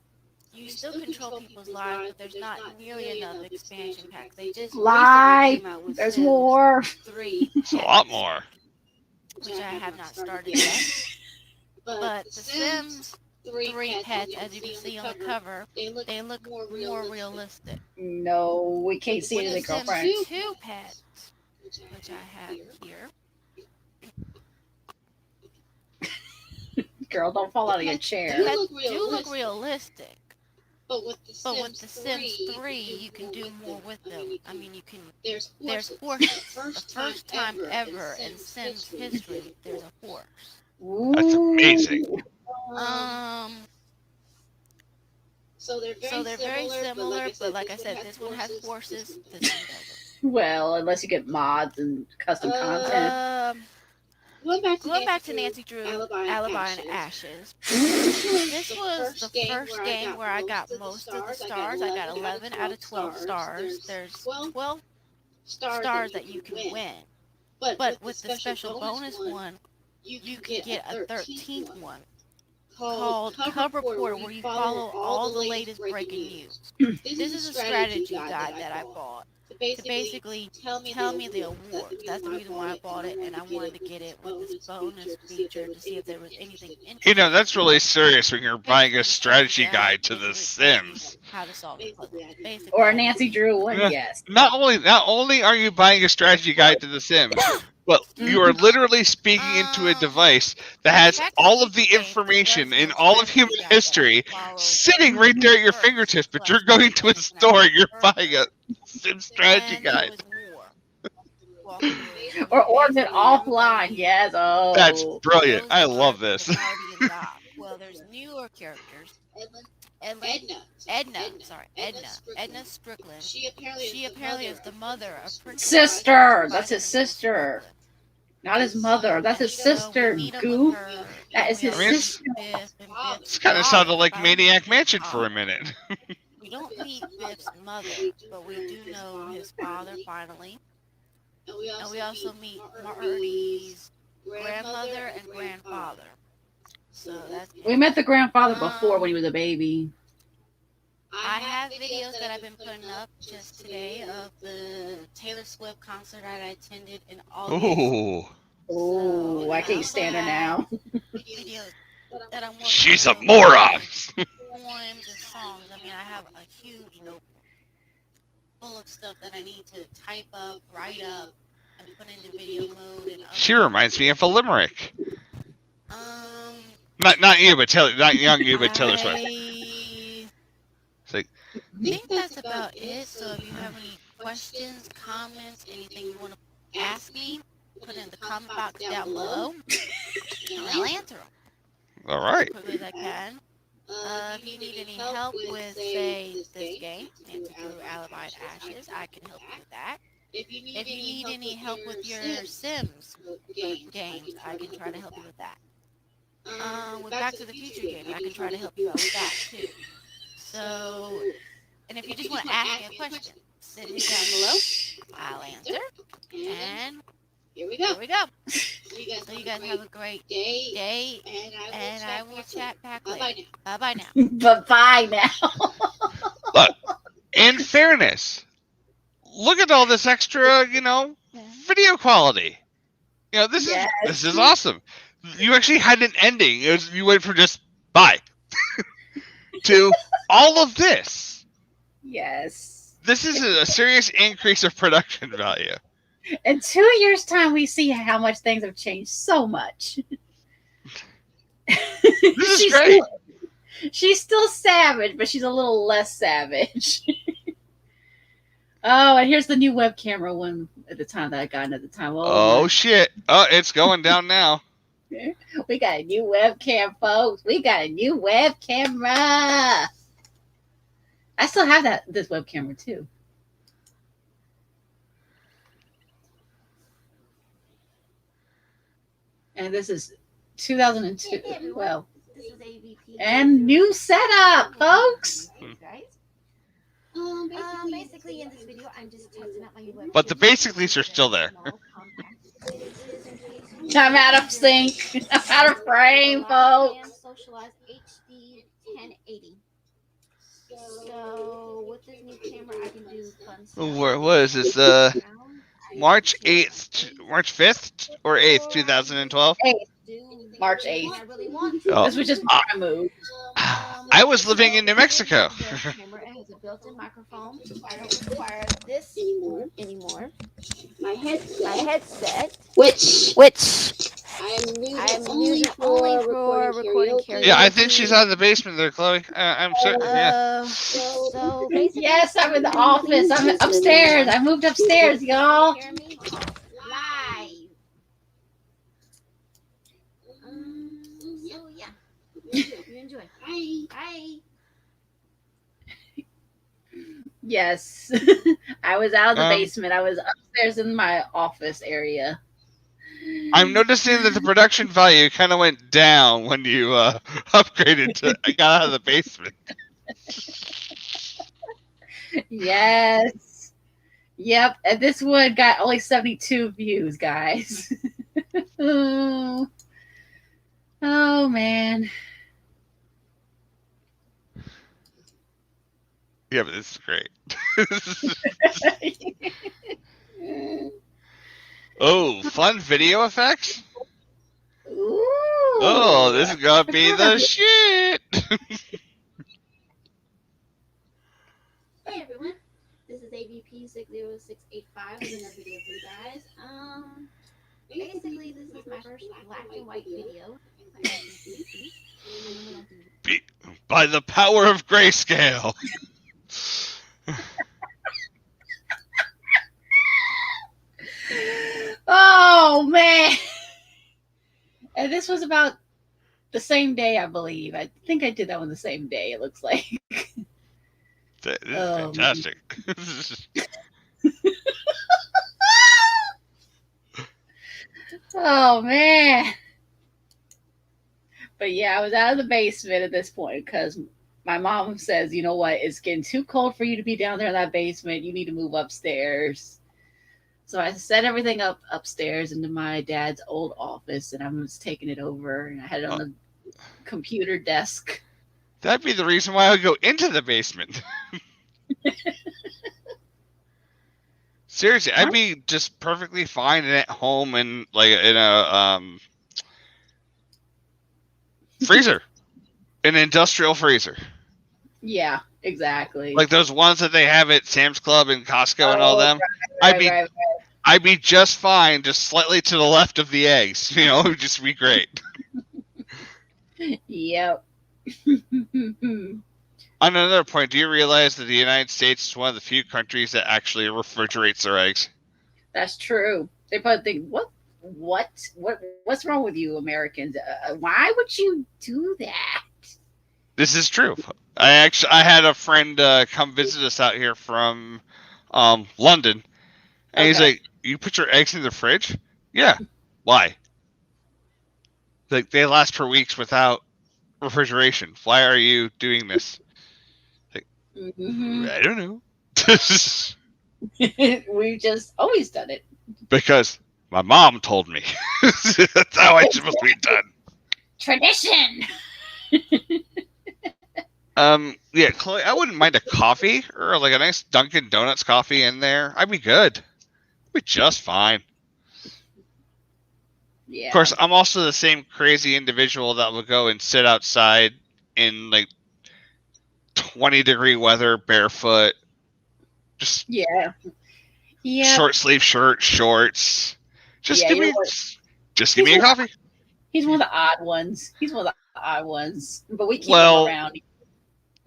You still control people's lives, but there's not nearly enough expansion packs. They just Lie. recently came out with There's Sims more. 3 It's a lot more. which I have not started yet. But The Sims 3 pets, as you can see on the cover, they look more realistic. No, we can't see With it, the girlfriend. Sims 2 pets, which I have here, Girl, don't fall out of your chair. the pets do look realistic. But with the Sims 3, you can do more with them. I mean, you can. There's horses. The first time ever in Sims history, there's a horse. That's amazing. So they're very similar, but like I said, this one has horses. This one doesn't. Well, unless you get mods and custom content. Going back to Nancy Drew, Alibi and Ashes. This was the first game where I got most of the stars. I got 11 out of 12 stars. There's 12 stars that you can win. But with the special bonus one, you can get a 13th one called Cover Reporter, where you follow all the latest breaking news. This is a strategy guide that I bought to basically tell me the awards. That's the reason why I bought it, and I wanted to get it with this bonus feature to see if there was anything interesting. You know, that's really serious when you're buying a strategy guide to The Sims. How to solve the puzzle. Basically, Or a Nancy Drew one, yes. Not only are you buying a strategy guide to The Sims, but you are literally speaking into a device that has all of the information in all of human history sitting right there at your fingertips, but you're going to a store, you're buying a Sim strategy guide. Or order it offline, yes. Oh. That's brilliant. I love this. Well, there's newer characters. Edna Strickland. She apparently is the mother of Princess. Sister. That's his sister. Not his mother. That's his sister, goof. That is his sister. This kind of sounded like Maniac Mansion for a minute. We don't meet Biff's mother, but we do know his father finally. And we also meet Marty's grandmother and grandfather. So that's We met the grandfather before when he was a baby. I have videos that I've been putting up just today of the Taylor Swift concert I attended in August. Ooh. Oh, I can't stand her now. Videos that I'm working She's a on, moron. poems and songs. I mean, I have a huge notebook full of stuff that I need to type up, write up, and put into video mode. And She reminds me of a limerick. Um, Not you, but Taylor. Not young you, but Taylor Swift. I think that's about it. So if you have any questions, comments, anything you want to ask me, put it in the comment box down below, and I'll answer them All right. as quickly as I can. If you need any help with, say, this game, Nancy Drew Alibi and Ashes, I can help you with that. If you need any help with your Sims games, I can try to help you with that. With Back to the Future games, I can try to help you out with that too. So, and if you just want to ask me a question, send it down below. I'll answer. And Here we go. So you guys have a great day, and I will chat back later. Bye-bye now. Bye-bye now. Look, in fairness, look at all this extra, video quality. This is awesome. You actually had an ending. You went from just bye to all of this. Yes. This is a serious increase of production value. In 2 years' time, we see how much things have changed so much. This is great. She's still savage, but she's a little less savage. Oh, and here's the new web camera one at the time that I got at the time. Oh shit. Oh, it's going down now. We got a new webcam, folks. We got a new web camera. I still have this web camera too. And this is 2002. Well, This is AVP. and new setup, folks. Basically, in this video, I'm just testing out my new web. But the basics are still there. I'm out of sync. I'm out of frame, folks. Socialize HD 1080. So with this new camera, I can do fun stuff. What is this? March 8th, March 5th or 8th, 2012? March 8th. I really want Oh. This was just my move. I was living in New Mexico. The camera has a built-in microphone. I don't require this anymore. My headset, which I am using only for recording karaoke. Yeah, I think she's out of the basement there, Chloe. I'm certain. Yeah. So basically, Yes, I'm in the office. I'm upstairs. I moved upstairs, y'all. hear me live. So yeah, you enjoy. Bye. Yes. I was out of the Um, basement. I was upstairs in my office area. I'm noticing that the production value kind of went down when you upgraded to. I got out of the basement. Yes. Yep. And this one got only 72 views, guys. Oh, man. Yeah, but this is great. Oh, fun video effects. Ooh. Oh, this is gonna be the shit. Hey everyone, this is AVP 60685 with another video for you guys. Basically this is my first black and white video. By the power of grayscale. Oh, man. And this was about the same day, I believe. I think I did that one the same day, it looks like. This is fantastic. Oh, man. But yeah, I was out of the basement at this point because my mom says, you know what, it's getting too cold for you to be down there in that basement. You need to move upstairs. So I set everything up upstairs into my dad's old office, and I was taking it over, and I had it on the computer desk. That'd be the reason why I would go into the basement. Seriously, I'd be just perfectly fine at home and like in a freezer, an industrial freezer, Yeah, exactly. like those ones that they have at Sam's Club and Costco and all them. Right. I'd be just fine, just slightly to the left of the eggs. It would just be great. Yep. On another point, do you realize that the United States is one of the few countries that actually refrigerates their eggs? That's true. They probably think, what's wrong with you Americans? Why would you do that? This is true. I had a friend come visit us out here from London, and he's Okay. like, "You put your eggs in the fridge?" Yeah. Why? Like they last for weeks without refrigeration. Why are you doing this? Mhm. I don't know. We've just always done it. Because My mom told me. That's how it's supposed to be done. Tradition. Yeah, Chloe, I wouldn't mind a coffee or like a nice Dunkin' Donuts coffee in there. I'd be good. I'd be just fine. Yeah. Of course, I'm also the same crazy individual that will go and sit outside in like 20-degree weather barefoot. Just Yeah. short sleeve shirt, shorts. Just Yeah, give you me know what? just give me a coffee. He's one of the odd ones. But we keep Well, him around.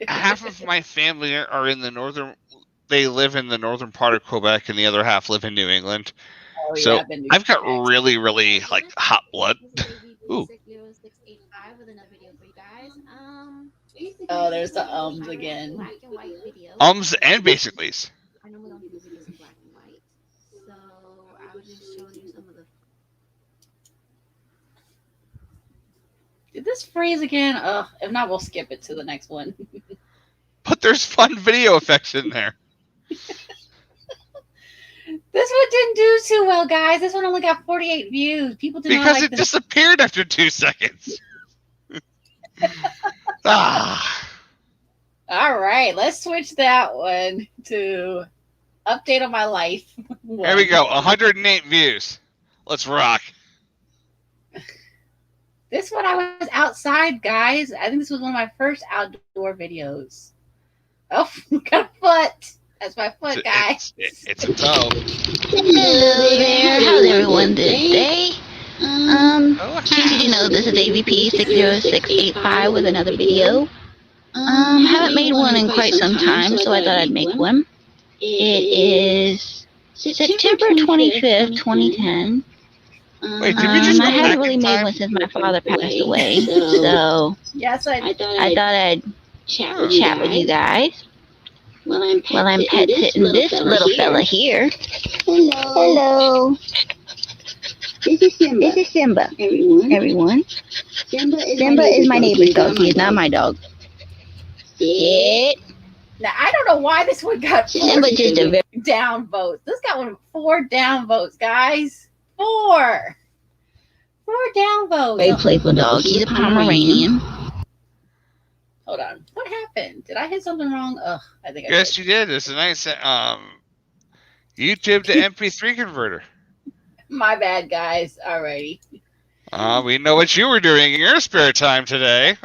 Half of my family are in the northern. They live in the northern part of Quebec, and the other half live in New England. Oh, yeah, So been to I've got Quebec. really, really like hot blood. Ooh. Oh, there's the ums again. Black and white video. And basicallys. I normally don't do these videos in black and white, so I would just show you some of the. Did this freeze again? Ugh. If not, we'll skip it to the next one. But there's fun video effects in there. This one didn't do too well, guys. This one only got 48 views. People do not Because like it this. disappeared after 2 seconds. Ah. All right, let's switch that one to update on my life. There we go. 108 views. Let's rock. This one I was outside, guys. I think this was one of my first outdoor videos. Oh, got a foot. That's my foot, guys. It's a toe. Hello there. How's everyone today? Oh, Did you know this is AVP 60685 with another video? Haven't made one in quite some time, so I thought I'd make one. It is September 25th, 2010. Wait, did we just go I haven't back really in made time? one since my father passed away, so Yes, I thought I'd chat with you guys. Well, I'm pet sitting this little fella here. Hello. This is Simba. Everyone. Simba is my neighbor's dog. He is not my dog. Sit. Now I don't know why this one got Simba just a very down votes. This got 4 down votes, guys. 4 down votes. playful dog. He's a Pomeranian. Hold on. What happened? Did I hit something wrong? Ugh, I think I Yes, did. you did. It's a nice YouTube to MP3 converter. My bad, guys. Alrighty. We know what you were doing in your spare time today.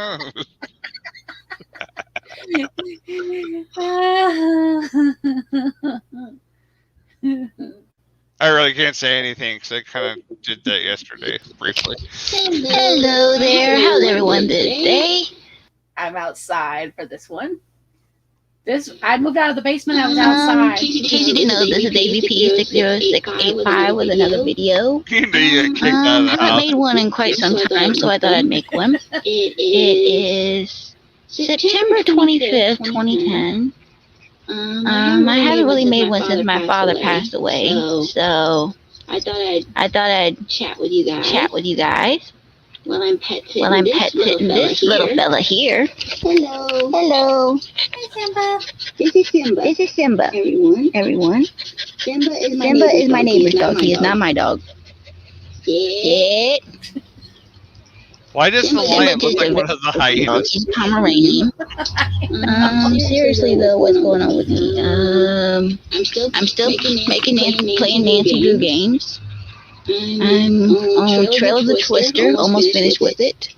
I really can't say anything because I kind of did that yesterday briefly. Hello there. How's everyone today? I'm outside for this one. I moved out of the basement. I was outside. Did you know this is AVP 60685 with another video? You knew you got kicked out of the Haven't house. made one in quite some time, so I thought I'd make one. It is September 25th, 2010. I haven't really made one since my father passed away, so I thought I'd chat with you guys. Well, I'm pet sitting this little fella here. Hello. Hey, Simba. This is Simba. Everyone. Simba is my neighbor's dog. He is not my dog. Sit. Why does the lion look like just one of the hyenas? He's Pomeranian. Seriously though, what's going on with me? I'm still playing Nancy Drew games. I'm on Trail of the Twister, almost finished with it.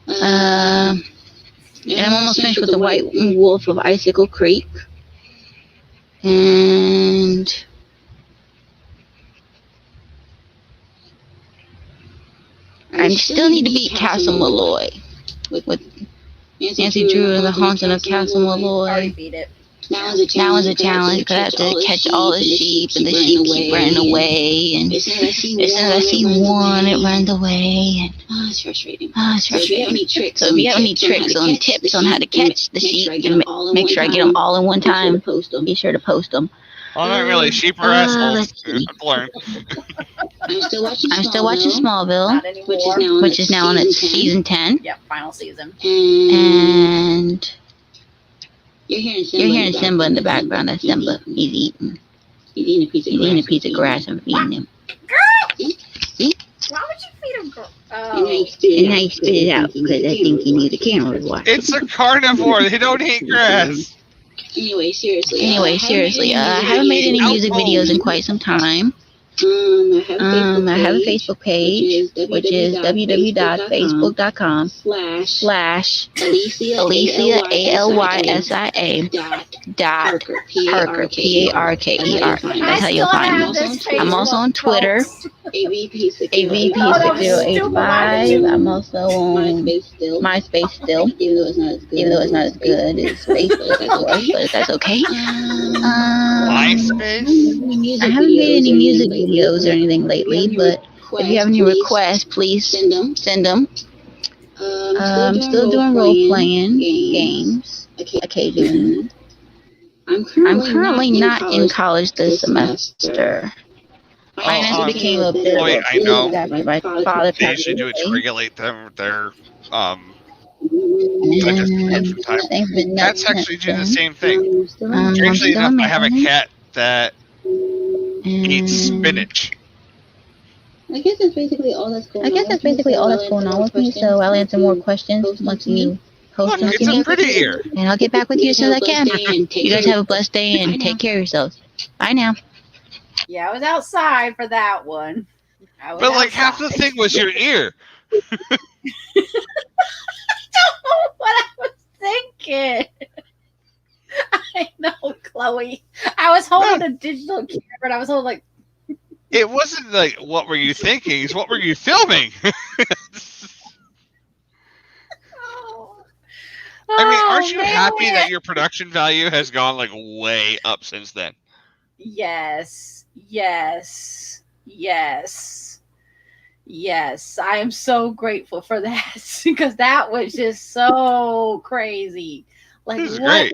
And I'm almost finished with the White Wolf of Icicle Creek. And I still need to beat Castle Malloy with Nancy Drew and the Haunting of Castle Already Malloy. beat it. Now is a challenge because I have to catch all the sheep and the sheep keep running away. And As soon as I see one, it runs away. And it's frustrating. it's So if you have frustrating. any tricks So if you have any tricks on tips on how to catch the sheep and make sure I get them all in one time, post them. be sure to post them. Oh, not really. Sheep are assholes. let's see. I've learned. I'm still watching Smallville, Not anymore. which is now which is now on its season 10. Yep, final season. And You're hearing you're hearing Simba in the background. That's Simba. He's eating He's eating a piece of a piece of grass and feeding him. Why would you feed him? And I Oh. spit it out because I think you knew the camera was watching. It's a carnivore. They don't eat grass. Anyway, seriously, I haven't made any music videos in quite some time. I have a Facebook page, which is www.facebook.com/Alicia ALYSIA dot Parker PARKER. That's how you'll find me. I'm also on Twitter, AVP6085. I'm also on MySpace still, even though it's not as good as Facebook, of course, but that's okay. MySpace? I haven't made any music videos or anything lately, but if you have any requests, please send them. I'm still doing role-playing games occasionally. I'm currently not in college this semester. Finance became a bit of a I know. after my father They passed usually do it to away. regulate their adjustment from time. Things been nuts Cats actually do the since same thing. then. Strangely I'm enough, still I have a making cat that eats spinach. I guess that's basically all that's going on with me, so I'll answer more questions once you post Look, them it's to a me. pretty ear. And I'll get back with you as soon as I can. You guys have a blessed day and take care of yourselves. Bye now. Yeah, I was outside for that one. But like half the thing was your ear. What I was thinking. I know, Chloe. I was holding a digital camera and I was holding like. It wasn't like, what were you thinking? It's what were you filming? I mean, aren't you happy that your production value has gone like way up since then? Yes. I am so grateful for that because that was just so crazy. Like, This is great.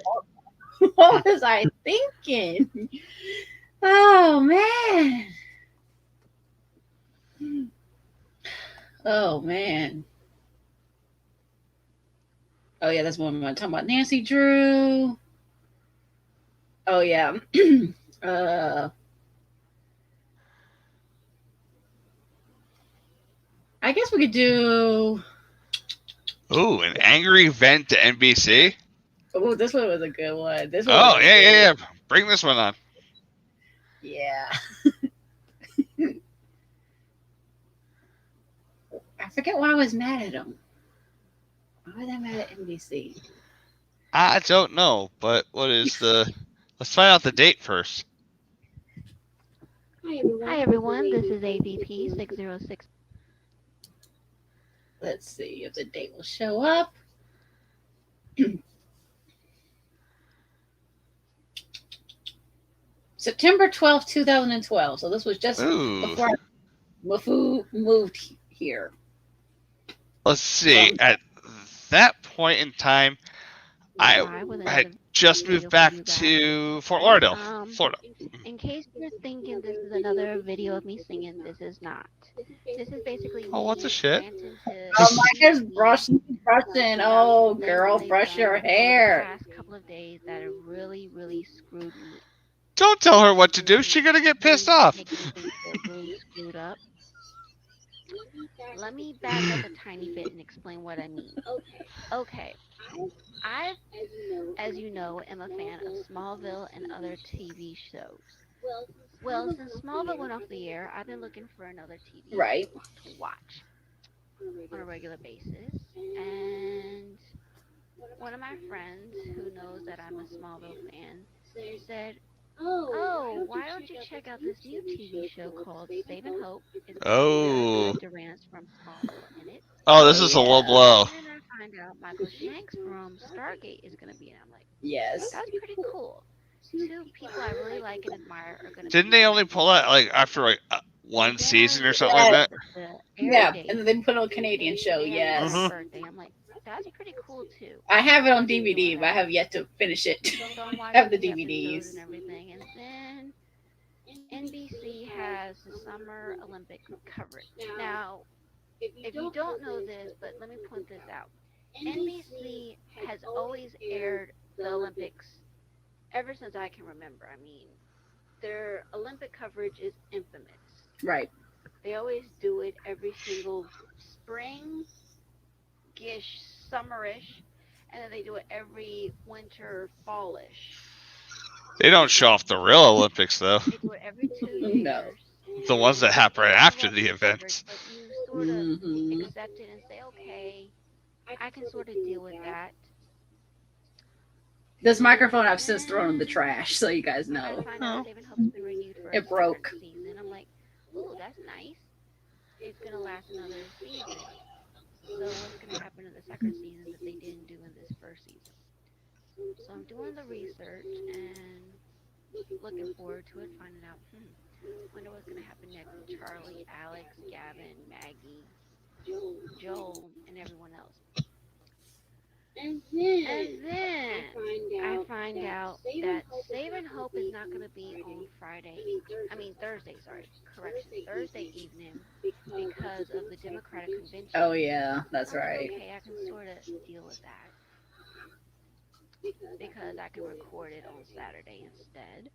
What was I thinking? Oh man. Oh man. Oh yeah, that's what I'm talking about. Nancy Drew. Oh yeah. I guess we could do. Ooh, an angry vent to NBC. Oh, this one was a good one. This one. Oh yeah. Bring this one on. Yeah. I forget why I was mad at him. Why was I mad at NBC? I don't know, but what is the? Let's find out the date first. Hi everyone, this is AVP 606. Let's see if the date will show up. September 12th, 2012. So this was just before Mafu moved here. Let's see. At that point in time, I had just moved back to Fort Lauderdale, Florida. In case you're thinking this is another video of me singing, this is not. This is basically. Oh, what's a shit? Oh, mine is brushing. Oh, girl, brush your hair. The past couple of days that have really screwed me. Don't tell her what to do. She's gonna get pissed off. Really screwed up. Let me back up a tiny bit and explain what I mean. Okay. I, as you know, am a fan of Smallville and other TV shows. Well, since Smallville went off the air, I've been looking for another TV show to watch on a regular basis. And one of my friends who knows that I'm a Smallville fan said, "Oh, why don't you check out this new TV show called Saving Hope? It's got Durance from Smallville in it." Oh, this is a low blow. And I find out Michael Shanks from Stargate is going to be in it. I'm like, yes, that's pretty cool. Two people I really like and admire are going to. Didn't they only pull out like after like one season or something like that? Yeah, and then they put on a Canadian show. Yes. Birthday. I'm like, that's pretty cool too. I have it on DVD, but I have yet to finish it. I have the DVDs and everything, and then NBC has the Summer Olympic coverage. Now, if you don't know this, but let me point this out. NBC has always aired the Olympics ever since I can remember. I mean, their Olympic coverage is infamous. Right. They always do it every single spring-ish, summerish, and then they do it every winter, fallish. They don't show off the real Olympics though. They do it every 2 years. No. The ones that happen right after the events. But you sort of Mhm. accept it and say, okay, I can sort of deal with that. This microphone I've since thrown in the trash, so you guys I know. find out Saving Hope's been renewed for a It broke. second season. I'm like, ooh, that's nice. It's gonna last another season. So what's gonna happen in the second season that they didn't do in this first season? So I'm doing the research and looking forward to it, finding out, wonder what's gonna happen next with Charlie, Alex, Gavin, Maggie, Joel, and everyone else. And then I find out that Saving Hope is not going to be on Thursday, Thursday evening because of the Democratic convention. Oh yeah, that's I'm like, right. okay, I can sort of deal with that because I can record it on Saturday instead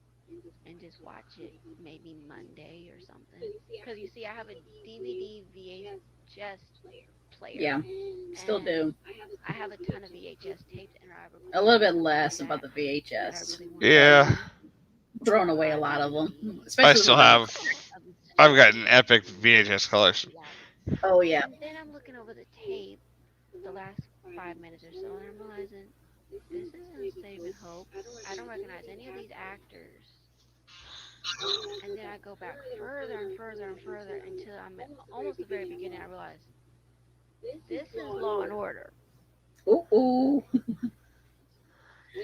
and just watch it maybe Monday or something. Because you see, I have a DVD VHS player. Yeah, still and do. I have a ton of VHS tapes, and I recorded A little bit less that about the that I VHS. really want to Yeah, Thrown away a lot of them. I Especially still the- have. I've got an epic VHS collection. Oh yeah. And then I'm looking over the tape, the last 5 minutes or so, and I'm realizing this isn't Saving Hope. I don't recognize any of these actors. And then I go back further and further and further until I'm at almost the very beginning. I realize this is Law and Order. Ooh.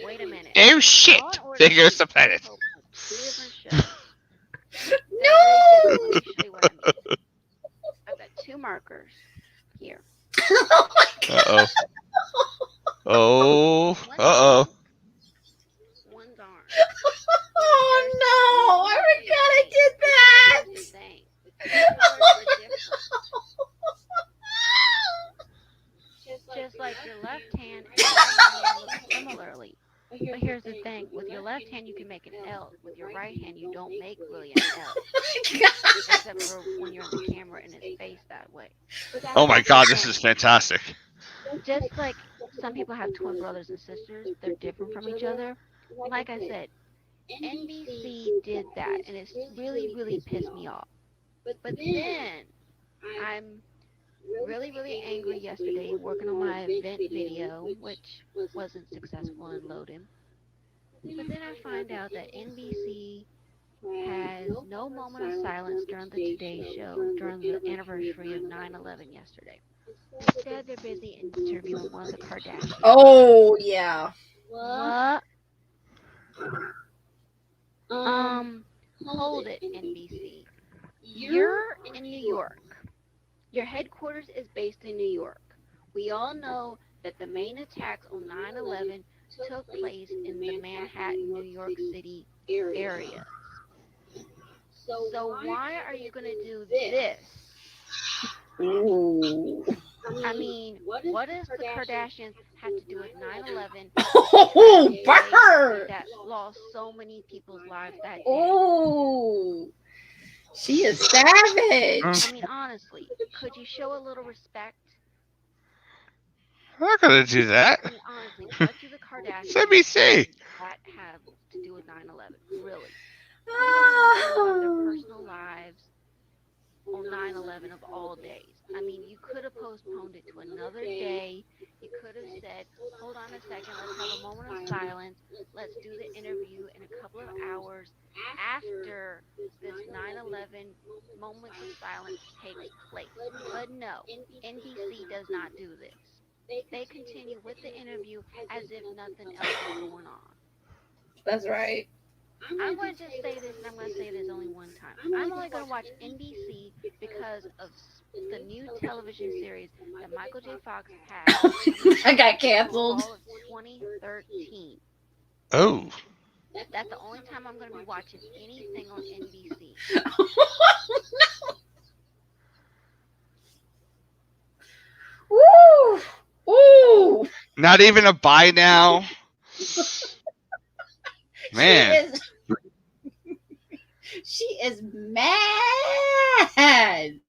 Wait a minute. Oh shit! Law and Order There goes the and planet. Hope are two different shows. No! Let me show you what I mean. I've got two markers here. Uh oh. Oh. One's arm. Oh no! I forgot I did that. Here's the thing. The colors are different. Just like your left hand and your right hand look similarly. But here's the thing. With your left hand, you can make an L. With your right hand, you don't make really an L. Except for when you're in the camera and it's faced that way. Oh my god, this is fantastic. Just like some people have twin brothers and sisters, they're different from each other. Like I said, NBC did that, and it's really, really pissed me off. But then I'm really, really angry yesterday working on my event video, which wasn't successful in loading. But then I find out that NBC has no moment of silence during the Today Show during the anniversary of 9/11 yesterday. Instead, they're busy interviewing one of the Kardashians. Oh yeah. What? Hold it, NBC. You're in New York. Your headquarters is based in New York. We all know that the main attacks on 9/11 took place in the Manhattan, New York City area. So why are you going to do this? Ooh. I mean, what does the Kardashians have to do with 9/11? Oh, burn! That lost so many people's lives that day. Oh, she is savage. I mean, honestly, could you show a little respect? I'm not gonna do that. I mean, honestly, what do the Kardashians Let me see. that have to do with 9/11? Really? About Oh. their personal lives on 9/11 of all days. I mean, you could have postponed it to another day. You could have said, hold on a second, let's have a moment of silence. Let's do the interview in a couple of hours after this 9/11 moment of silence takes place. But no, NBC does not do this. They continue with the interview as if nothing else is going on. That's right. I'm going to just say this, and I'm going to say this only one time. I'm only going to watch NBC because of the new television series that Michael J. Fox had. I got canceled. All of 2013. Oh. That's the only time I'm going to be watching anything on NBC. Woo! Ooh! Not even a buy now. Man. She is mad. man.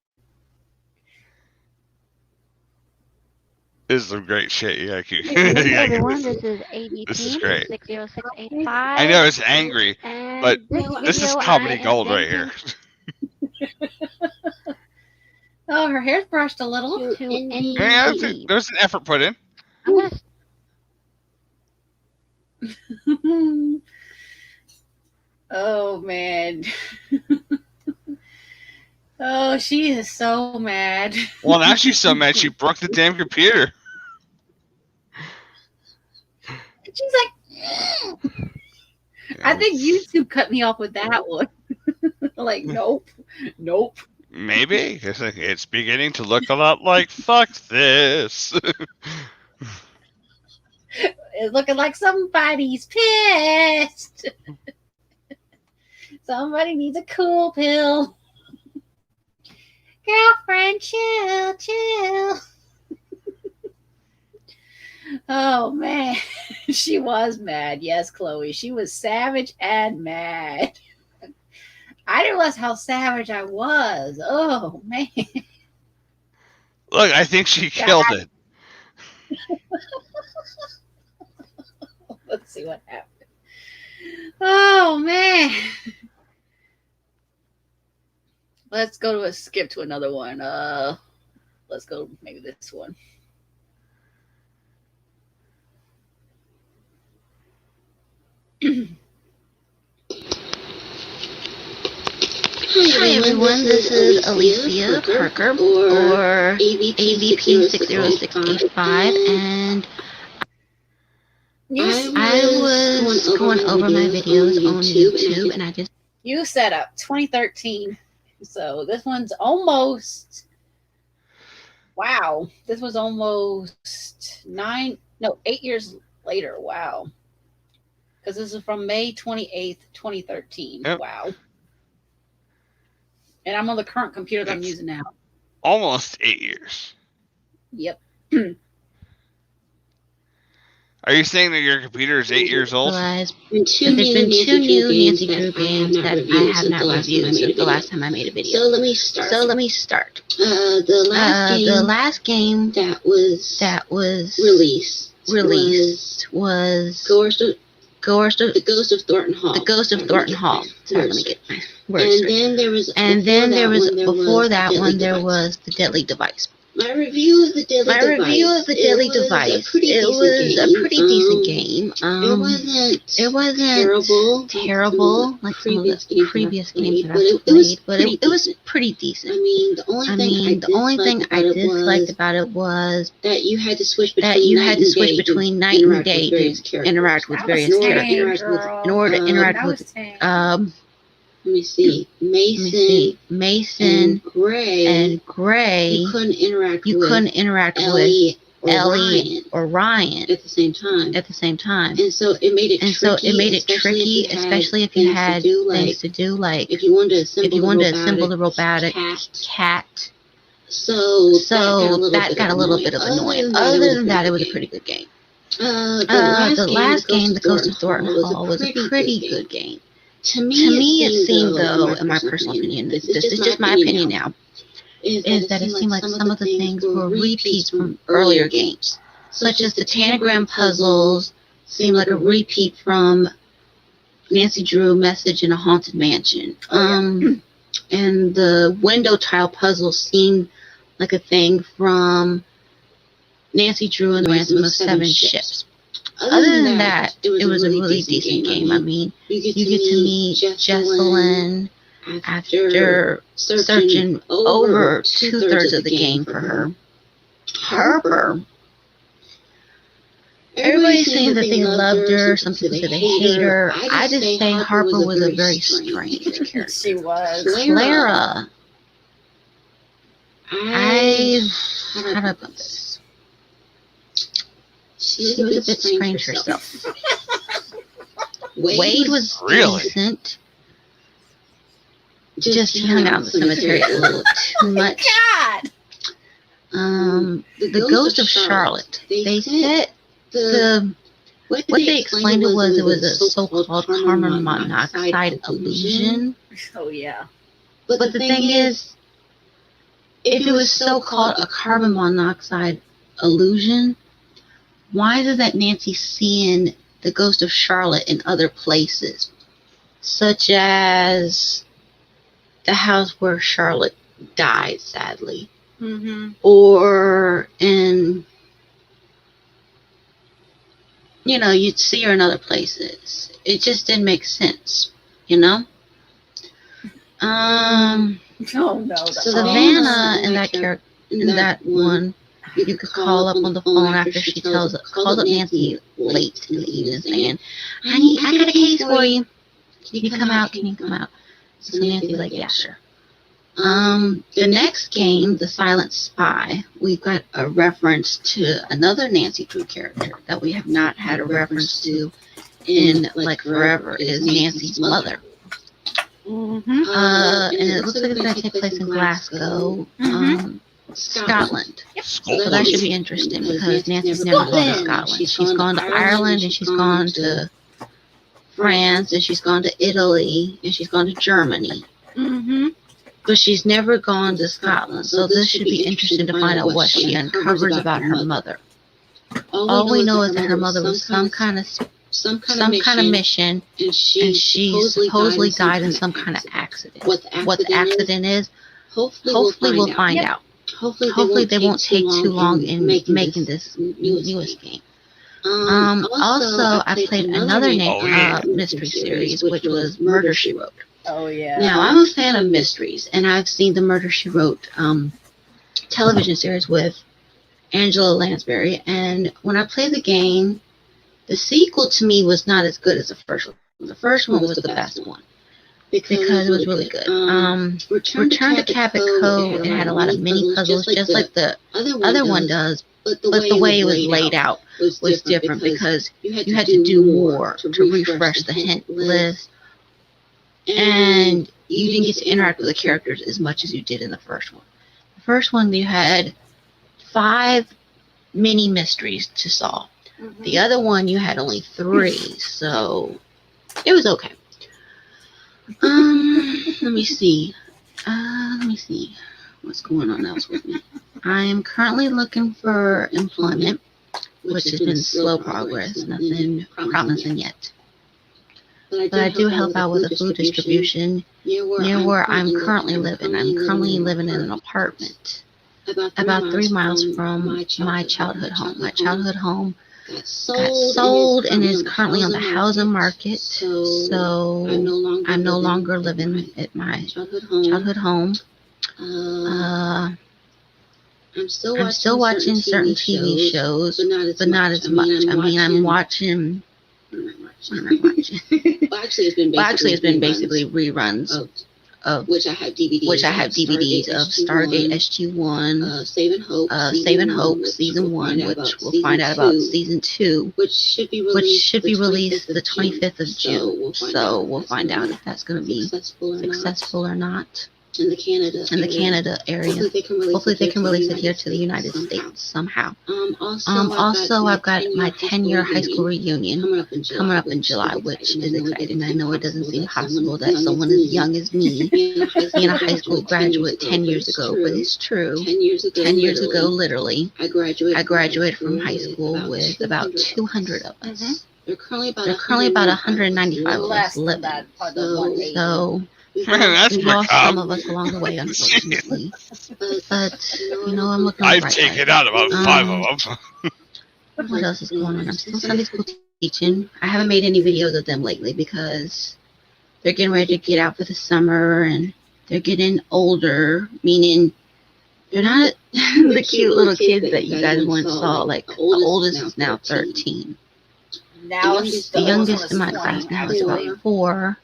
This is some great shit. Yeah, Hey everyone, this is This is ABP great. 60685. I know it's angry, and but this this is video comedy I am gold right here. dedicating Oh, her hair's brushed a little. to Yeah, NDE. there's an effort put in. I'm gonna Oh man. Oh, she is so mad. Well, now she's so mad she broke the damn computer. She's like, I think YouTube cut me off with that one. Like, nope. Maybe it's beginning to look a lot like fuck this. It's looking like somebody's pissed. Somebody needs a cool pill. Girlfriend, chill. Oh man, she was mad. Yes, Chloe, she was savage and mad. I didn't realize how savage I was. Oh man. Look, I think she killed it. Let's see what happened. Oh man. Let's go to skip to another one. Let's go maybe this one. Hi everyone, this is Alicia Parker, or AVP 60685, and I was going over my videos on YouTube, and I just... You set up 2013. So this one's almost... Wow. This was almost 8 years later. Wow. Because this is from May 28th, 2013. Yep. Wow. And I'm on the current computer that I'm using now. Almost 8 years. Yep. Are you saying that your computer is 8 years old? There's been two new Nancy Drew games that I have not reviewed since the last time I made a video. So let me start. The last game that was released was The Ghost of Thornton Hall. Sorry, let me get my words straight. And then there was before that one there was The Deadly Device. My review of the Deadly Device. It was a pretty decent game. It wasn't terrible like some of the previous games that I've played, but it was pretty decent. I mean, the only thing I disliked about it was that you had to switch between night and day to interact with various characters. In order to interact with let me see. Mason and Gray. You couldn't interact with Ellie or Ryan at the same time. And so it made it tricky, especially if you had things to do, like if you wanted to assemble the robotic cat. So that got a little bit of annoying. Other than that, it was a pretty good game. The last game, The Ghost of Thornton Hall, was a pretty good game. To me, it seemed, though, in my personal opinion, this is just my opinion now, is that it seemed like some of the things were repeats from earlier games, such as the Tanagram puzzles seemed like a repeat from Nancy Drew Message in a Haunted Mansion. And the window tile puzzle seemed like a thing from Nancy Drew and the Ransom of Seven Ships. Other than that, it was a really decent game. I mean, you get to meet Jessalyn after searching over 2/3 of the game for her. Harper. Everybody saying that they loved her. Some people say they hate her. I just say Harper was a very strange character. She was. Clara. How do I put this? She was a bit strange herself. Wade was Really? decent. Just he hung out in the cemetery a little too much. God. The Ghost of Charlotte. They said what they explained it was a so-called carbon monoxide illusion. Oh yeah. But the thing is, if it was so-called a carbon monoxide illusion, why is it that Nancy's seeing the ghost of Charlotte in other places, such as the house where Charlotte died, sadly, or in, you know, you'd see her in other places. It just didn't make sense, you know? Oh no. Savannah in that character, in that one, you could call up on the phone after she calls up Nancy late in the evening saying, "Honey, I got a case for you. Can you come out? Can you come out?" So Nancy's like, "Yeah, sure." The next game, The Silent Spy, we've got a reference to another Nancy Drew character that we have not had a reference to in like forever, is Nancy's mother. And it looks like it's going to take place in Glasgow, Scotland. So that should be interesting because Nancy's never gone to Scotland. She's gone to Ireland, and she's gone to France, and she's gone to Italy, and she's gone to Germany. But she's never gone to Scotland. So this should be interesting to find out what she uncovers about her mother. All we know is that her mother was some kind of mission, and she supposedly died in some kind of accident. What the accident is, hopefully we'll find out. Hopefully they won't take too long in making this newest game. Also, I played another mystery series, which was Murder, She Wrote. Oh yeah. Now, I'm a fan of mysteries, and I've seen the Murder, She Wrote television series with Angela Lansbury, and when I played the game, the sequel to me was not as good as the first one. The first one was the best one because it was really good. Return to Cabot Cove, it had a lot of mini puzzles, just like the other one does, but the way it was laid out was different because you had to do more to refresh the hint list, and you didn't get to interact with the characters as much as you did in the first one. The first one, you had 5 mini mysteries to solve. The other one, you had only 3, so it was okay. Let me see what's going on else with me. I am currently looking for employment, which has been slow progress, nothing promising yet. But I do help out with the food distribution near where I'm currently living. I'm currently living in an apartment about 3 miles from my childhood home. My childhood home got sold and is currently on the housing market. So I'm no longer living at my childhood home. I'm still watching certain TV shows, but not as much. I mean, I'm watching. What am I watching? Well, actually, it's been basically reruns of which I have DVDs of Stargate SG-1, Saving Hope Season 1, which we'll find out about Season 2, which should be released the 25th of June. So we'll find out if that's going to be successful or not. In the Canada area. Hopefully they can release it here to the United States somehow. Also, I've got my 10-year high school reunion coming up in July, which is exciting. I know it doesn't seem possible that someone as young as me being a high school graduate 10 years ago, but it's true. 10 years ago, literally, I graduated from high school with about 200 of us. There are currently about 195 of us living. So that's we lost some of us along the way, unfortunately. But you know, I'm looking. I've taken out about 5 of them. What else is going on? I'm still Sunday school teaching. I haven't made any videos of them lately because they're getting ready to get out for the summer and they're getting older, meaning they're not the cute little kids that you guys once saw. Like the oldest is now 13. Now the youngest in my class now is about 4.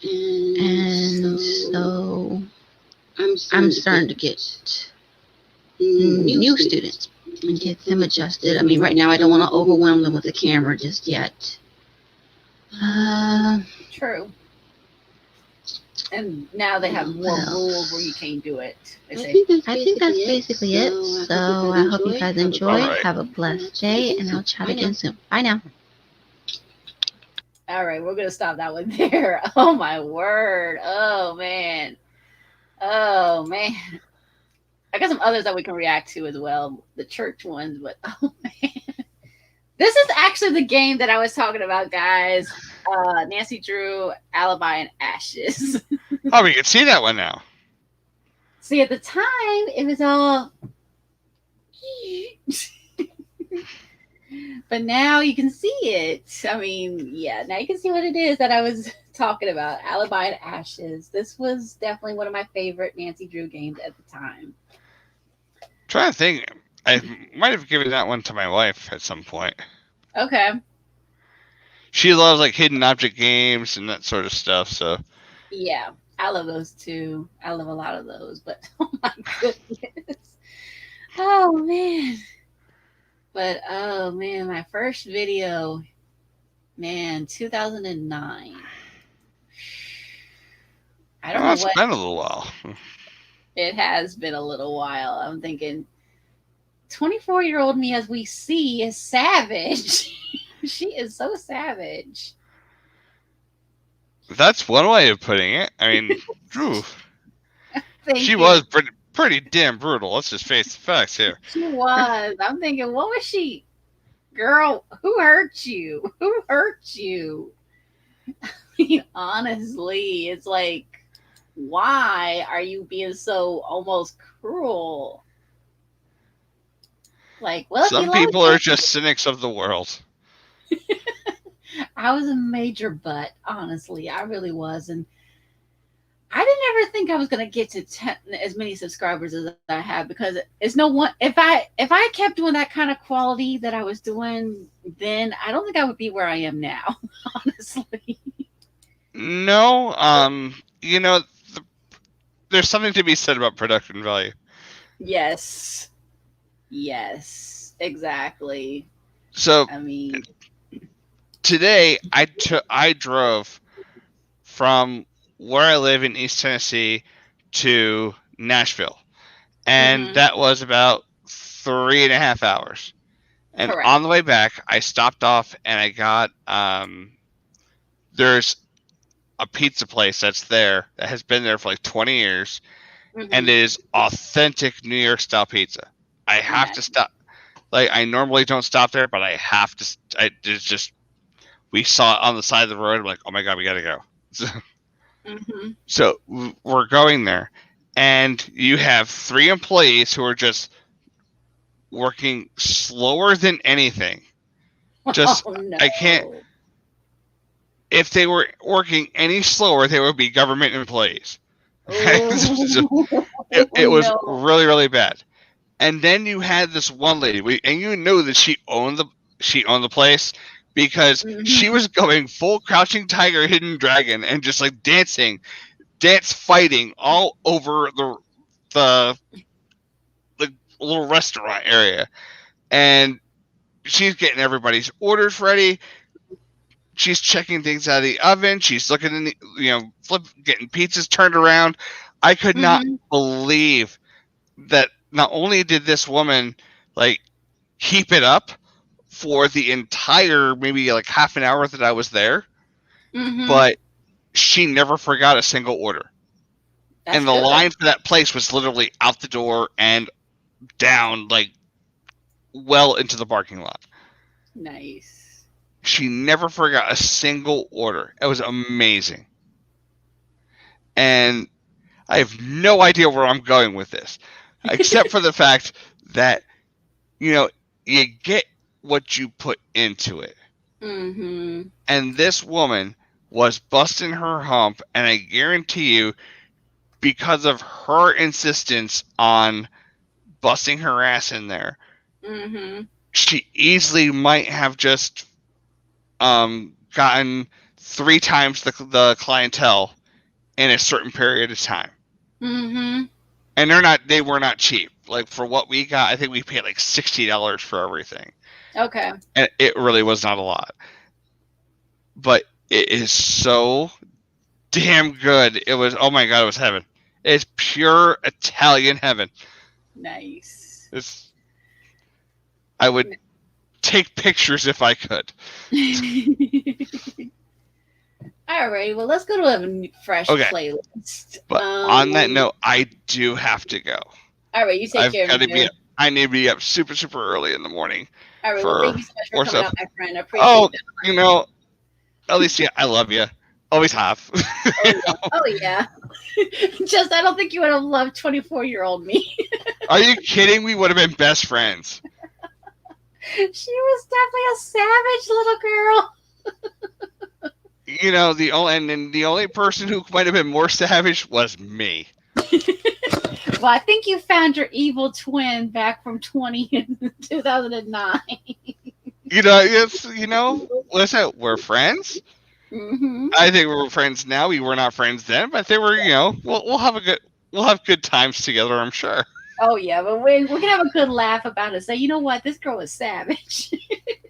And so I'm starting to get new students and get them adjusted. I mean, right now I don't want to overwhelm them with the camera just yet. True. And now they have more rules where you can't do it. I think that's basically it. So I hope you guys enjoy. Have a blessed day, and I'll chat again soon. Bye now. All right, we're going to stop that one there. Oh, my word. Oh, man. I got some others that we can react to as well, the church ones. But oh man, this is actually the game that I was talking about, guys. Nancy Drew, Alibi, and Ashes. Oh, we can see that one now. See, at the time, it was all. But now you can see it. I mean, yeah, now you can see what it is that I was talking about. Alibi and Ashes. This was definitely one of my favorite Nancy Drew games at the time. I'm trying to think. I might have given that one to my wife at some point. Okay. She loves like hidden object games and that sort of stuff. So Yeah, I love those too. I love a lot of those, but oh my goodness. Oh man. But oh man, my first video, man, 2009. I don't know it's what been a little while. it has been a little while. I'm thinking 24-year-old me, as we see, is savage. She is so savage. That's one way of putting it. I mean, Drew, Thank she you. was pretty damn brutal. Let's just face the facts here. She was. I'm thinking, what was she? Girl, who hurt you? Who hurt you? I mean, honestly, it's like, why are you being so almost cruel? Like, well, Some people are just cynics of the world. I was a major butt, honestly. I really was. And I didn't ever think I was going to get to as many subscribers as I have, because it's no one. If I kept doing that kind of quality that I was doing then, I don't think I would be where I am now, honestly. No, you know, there's something to be said about production value. Yes, exactly. So I mean, today I drove from where I live in East Tennessee to Nashville, and that was about 3.5 hours. And correct. on the way back, I stopped off and I got there's a pizza place that's there that has been there for like 20 years, and it is authentic New York style pizza. I have to stop. Like, I normally don't stop there, but I have to. It's just, we saw it on the side of the road. I'm like, oh my god, we gotta go. So we're going there, and you have 3 employees who are just working slower than anything. Just, no. I can't. If they were working any slower, they would be government employees. It was really, really bad. And then you had this one lady, and you know that she owned the place, because she was going full Crouching Tiger, Hidden Dragon, and just like dance fighting all over the little restaurant area, and she's getting everybody's orders ready. She's checking things out of the oven. She's looking in the, getting pizzas turned around. I could not believe that not only did this woman like keep it up for the entire maybe like half an hour that I was there, but she never forgot a single order. And the line for that place was literally out the door and down like well into the parking lot. Nice. She never forgot a single order. It was amazing. And I have no idea where I'm going with this, except for the fact that, you get what you put into it. And this woman was busting her hump, and I guarantee you, because of her insistence on busting her ass in there, she easily might have just gotten 3 times the clientele in a certain period of time. And they were not cheap. Like, for what we got, I think we paid like $60 for everything. Okay. And it really was not a lot. But it is so damn good. It was, oh my god, it was heaven. It's pure Italian heaven. Nice. I would take pictures if I could. Alright, well, let's go to a fresh playlist. But on that note, I do have to go. All right, you take care of me. I need to be up super, super early in the morning. All right, well, thank you so much for coming up, my friend. I appreciate that. You know, Alicia, I love you. Always have. Oh, yeah. Just, I don't think you would have loved 24-year-old me. Are you kidding? We would have been best friends. She was definitely a savage little girl. You know, the only person who might have been more savage was me. Well, I think you found your evil twin back from 2009. Listen, we're friends. Mm-hmm. I think we're friends now. We were not friends then, but they were. We'll have good times together. I'm sure. Oh yeah, but we can have a good laugh about it. Say, you know what, this girl is savage.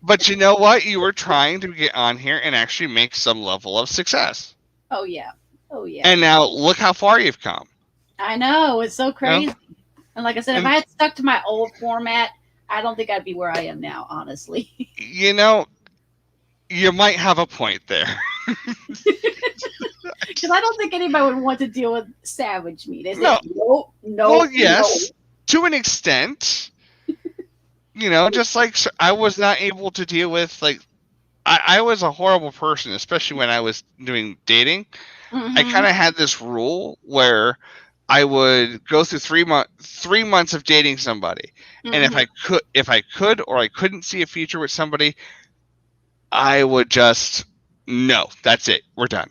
But you know what? You were trying to get on here and actually make some level of success. Oh yeah. And now look how far you've come. I know, it's so crazy. And like I said, if I had stuck to my old format, I don't think I'd be where I am now, honestly. You might have a point there. Because I don't think anybody would want to deal with savage me. They say, no. Well, yes, to an extent. Just like I was not able to deal with, like, I was a horrible person, especially when I was doing dating. Mm-hmm. I kind of had this rule where I would go through 3 months of dating somebody, Mm-hmm. and if I could or I couldn't see a future with somebody, I would just no, that's it, we're done.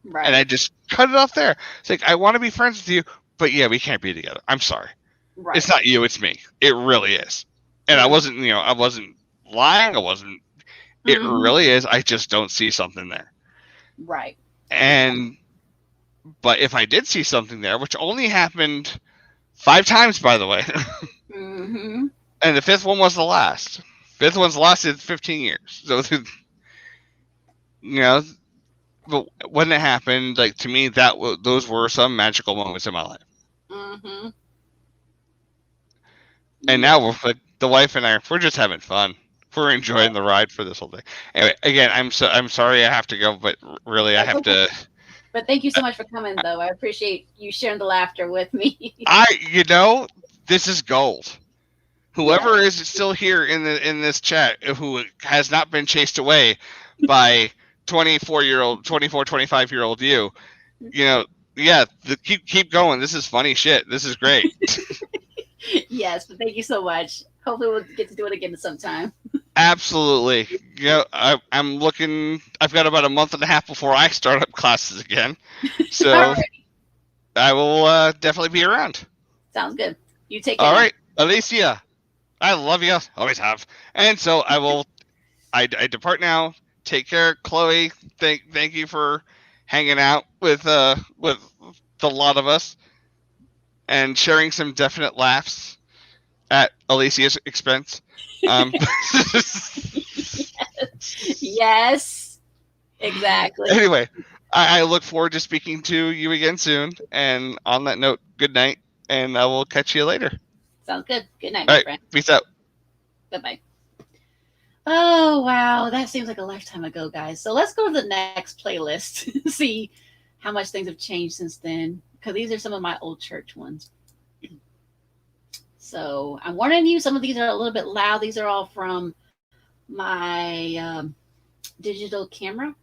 Right. And I just cut it off there. It's like, I want to be friends with you, but yeah, we can't be together. I'm sorry. Right. It's not you, it's me. It really is. And I wasn't lying. It really is. I just don't see something there. Right. But if I did see something there, which only happened 5 times, by the way, Mm-hmm. and the 5th one was the last. 5th one's lasted 15 years. So, but when it happened, like, to me, those were some magical moments in my life. Mm-hmm. And now the wife and we're just having fun. We're enjoying the ride for this whole thing. Anyway, again, I'm sorry I have to go, but really I have to. But thank you so much for coming, though. I appreciate you sharing the laughter with me. This is gold. Whoever is still here in this chat who has not been chased away by 25-year-old you, keep going. This is funny shit. This is great. Yes, but thank you so much. Hopefully we'll get to do it again sometime. Absolutely. I'm looking. I've got about a month and a half before I start up classes again, so I will definitely be around. Sounds good. You take care. All right, Alicia. I love you. Always have. And so I will. I depart now. Take care, Chloe. Thank you for hanging out with the lot of us and sharing some definite laughs at Alicia's expense. Yes, exactly. Anyway, I look forward to speaking to you again soon. And on that note, good night, and I will catch you later. Sounds good. Good night, my friend. Peace out. Bye-bye. Oh, wow. That seems like a lifetime ago, guys. So let's go to the next playlist. See how much things have changed since then. Because these are some of my old church ones. So I'm warning you, some of these are a little bit loud. These are all from my digital camera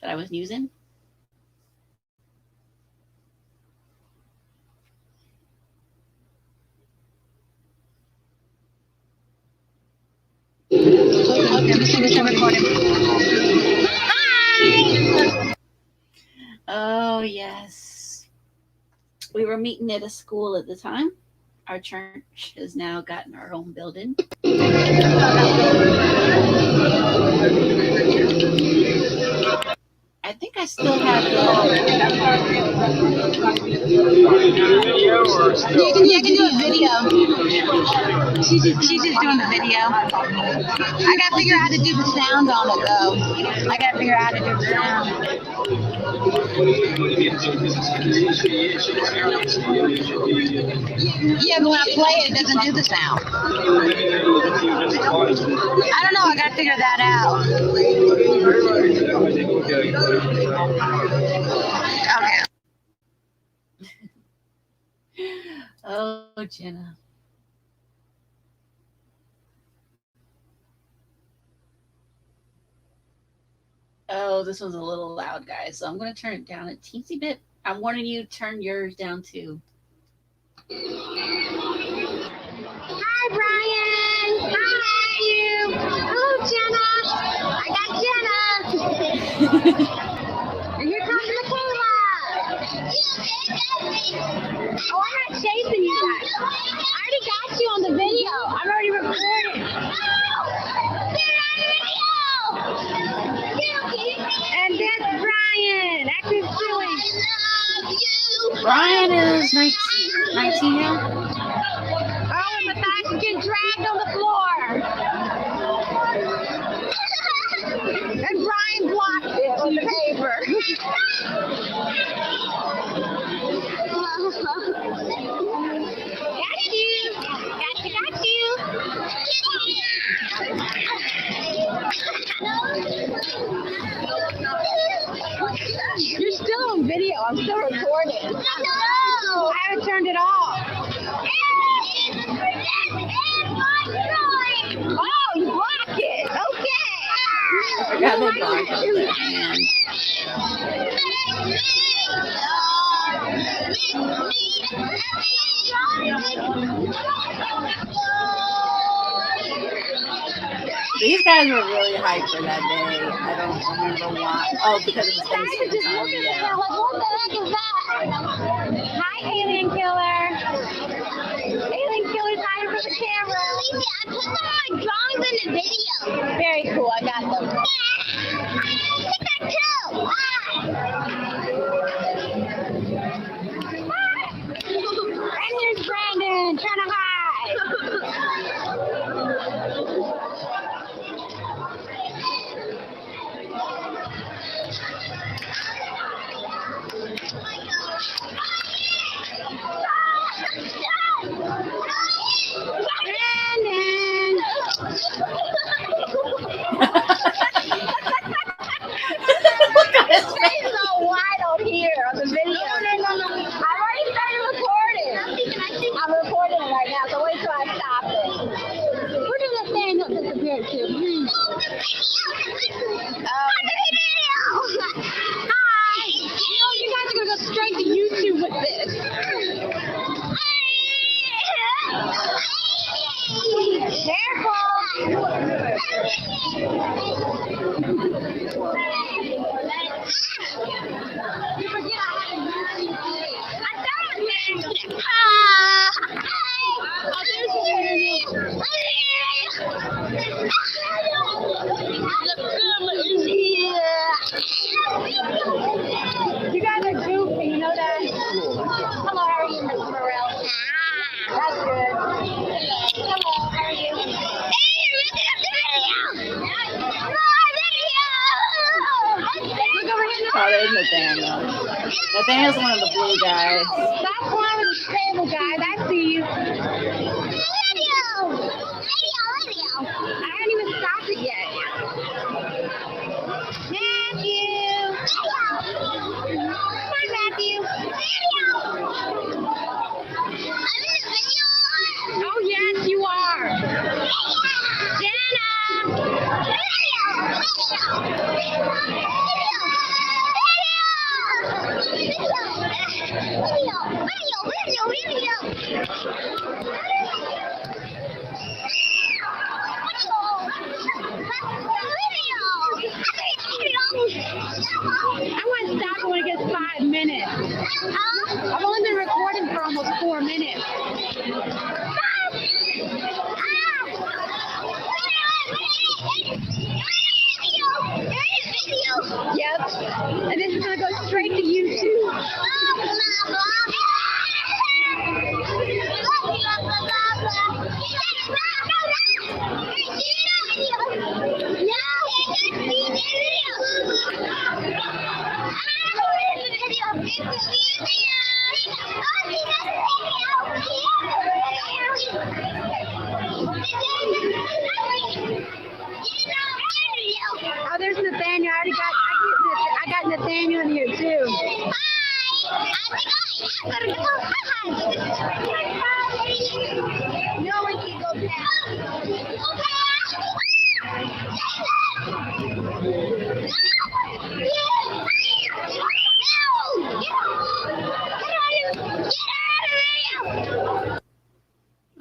that I was using. Oh, yes. We were meeting at a school at the time. Our church has now gotten our own building. I think I still have the... You can do a video. She's just doing the video. I gotta figure out how to do the sound on it, though. I gotta figure out how to do the sound. Yeah, but when I play it, it doesn't do the sound. I don't know. I gotta figure that out. Okay. Oh, Jenna. Oh, this one's a little loud, guys. So I'm going to turn it down a teensy bit. I'm warning you, turn yours down too. Hi, Brian. How are you? Oh, Jenna. I got Jenna. And here comes Michaela. Oh, I'm not chasing you guys. I already got you on the video. I'm already recording. And that's Brian. Active silly. Brian is 19 now. Oh, and the back get dragged on the floor. And Brian blocked it with the paper. Got you. Got you. You're still on video. I'm still recording. No. I haven't turned it off. Oh, you blocked it. Okay. I forgot they blocked it. These guys were really hyped for that day. I don't remember why. Oh, because it was Thanksgiving time. Yeah. What the heck is that? Hi, Alien Killer. Alien Killer's hiding from the camera. I put some of my drawings in the video. Very cool. I got them. Take that too. And there's Brandon trying to hide. Brandon! His face is all wide out here on the video. No. I've already started recording. I'm recording it right now, so wait till I stop it. Where did that thing disappear to? Hi! You guys are going to go straight to YouTube with this. Careful! You guys are goofy, you know that? Hello, how are you, Miss Morel? That's good. Hello, how are you? Hey, you're looking at the video! Look over here. Oh, there's Nathaniel. Nathaniel's one of the blue guys. Stop playing with the table, guys. I see you. Video! I haven't even stopped it yet. Matthew! Come on, Matthew. Oh, yes, you are. Jenna! I want to stop when it gets 5 minutes. I've only been recording for almost 4 minutes. Yep. And this is going to go straight to YouTube. Oh, there's Nathaniel. I got Nathaniel in here too. Hi. No one can go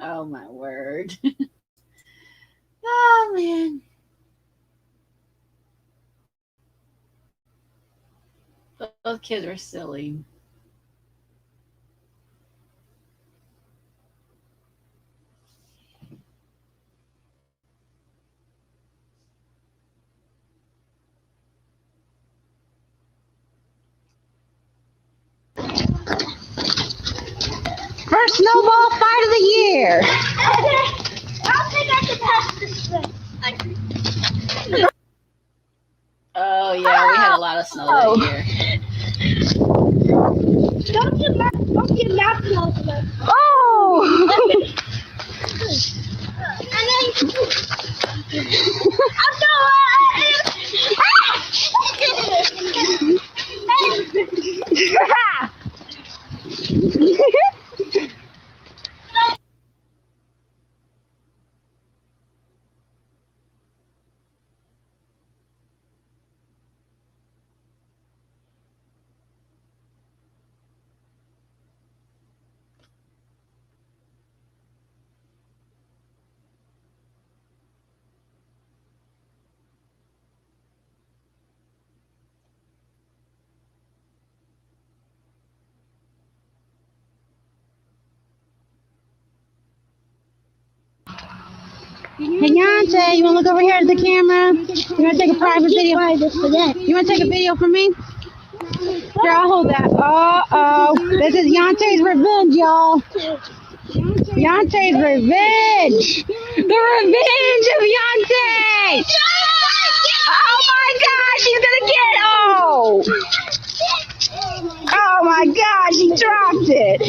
Oh my word. Oh man. Those kids are silly. First snowball fight of the year. I'll think I can pass this thing. Oh yeah, we had a lot of snow that year. Don't get mouth close enough. Oh! And then Hey, Yante, you want to look over here at the camera? You want to take a private video? You want to take a video for me? Here, I'll hold that. Uh-oh. This is Yante's revenge, y'all. Yante's revenge. The revenge of Yante. Oh, my God. She's going to get Oh, my God. She dropped it.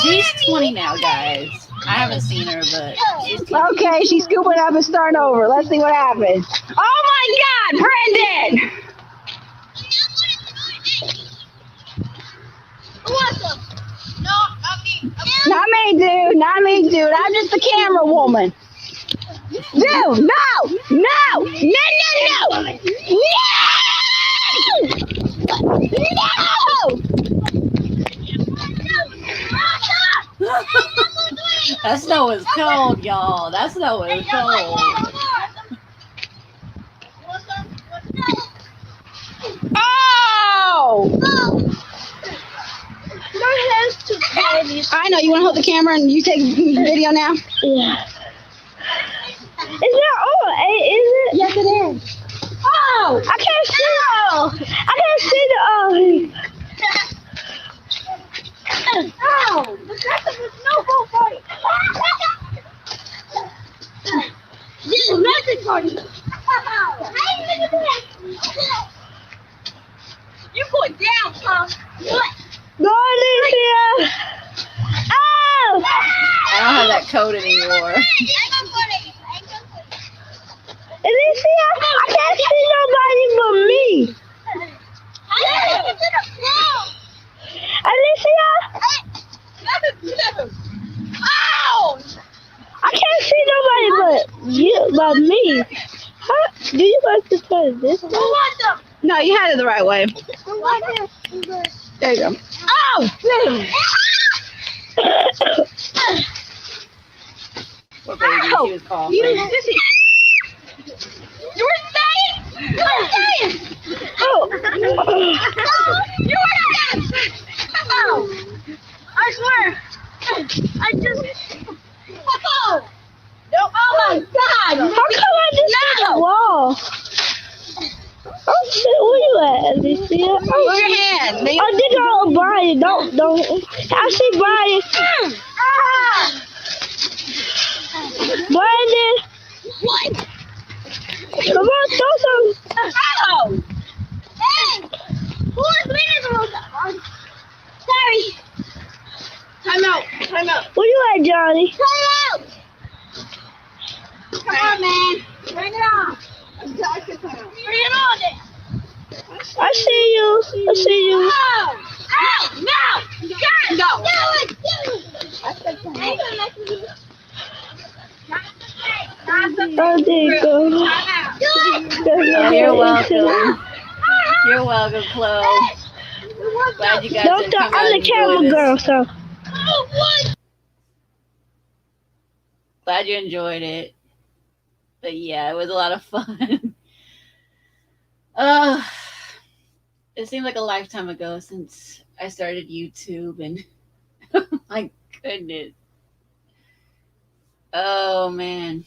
She's 20 now, guys. I haven't seen her, but she's 20. Okay, she's scooping up and starting over. Let's see what happens. Oh my God, Brendan! Not me, dude. Not me, dude. I'm just the camera woman. Dude, no! No! No! No! No! No! That snow is cold, y'all. That snow is cold. Oh! I know. You want to hold the camera and you take video now? Yeah. Is that all? Is it? Yes, it is. Oh! I can't see. I can't see the. Oh! The rest of the snowball party. This is a message party. You're going down, Tom. Go, Alicia. Oh! I don't have that coat anymore. Alicia, I can't see nobody but me. Alicia? Oh! I can't see nobody but me. How, do you like to try this one? No, you had it the right way. There you go. Oh! Poor baby, she was coughing. You were saying? Oh! You were saying? Oh! I swear! I just... Oh! No. Oh my God! How come I just hit the wall? Oh shit, where you at, Alicia? Move your hand. I think I'll Brian. Don't. I see Brian. Brandon. What? Come on, throw some. Oh! Hey! Who is leading the road? Sorry. Time out. Where you at, Johnny? Time out! Come on, man. Bring it on. Bring it on then. I see you. Oh! Oh, no! God, no! Do it! I ain't gonna mess with you. Oh, there you go. Oh, you're welcome. You're welcome, Chloe. Glad you got Don't to talk. come out I'm and the enjoy camera this. girl, so. Glad you enjoyed it. But yeah, it was a lot of fun. It seemed like a lifetime ago since I started YouTube, and oh my goodness. Oh man.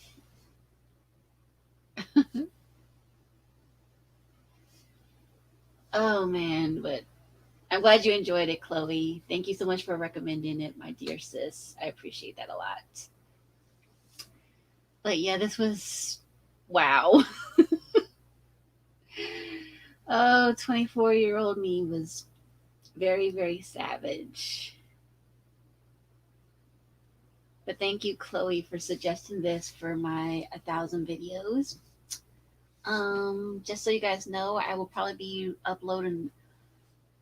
Oh man, but I'm glad you enjoyed it, Chloe. Thank you so much for recommending it, my dear sis. I appreciate that a lot. But yeah, this was wow. Oh, 24-year-old me was very, very savage. But thank you, Chloe, for suggesting this for my 1,000 videos. Just so you guys know, I will probably be uploading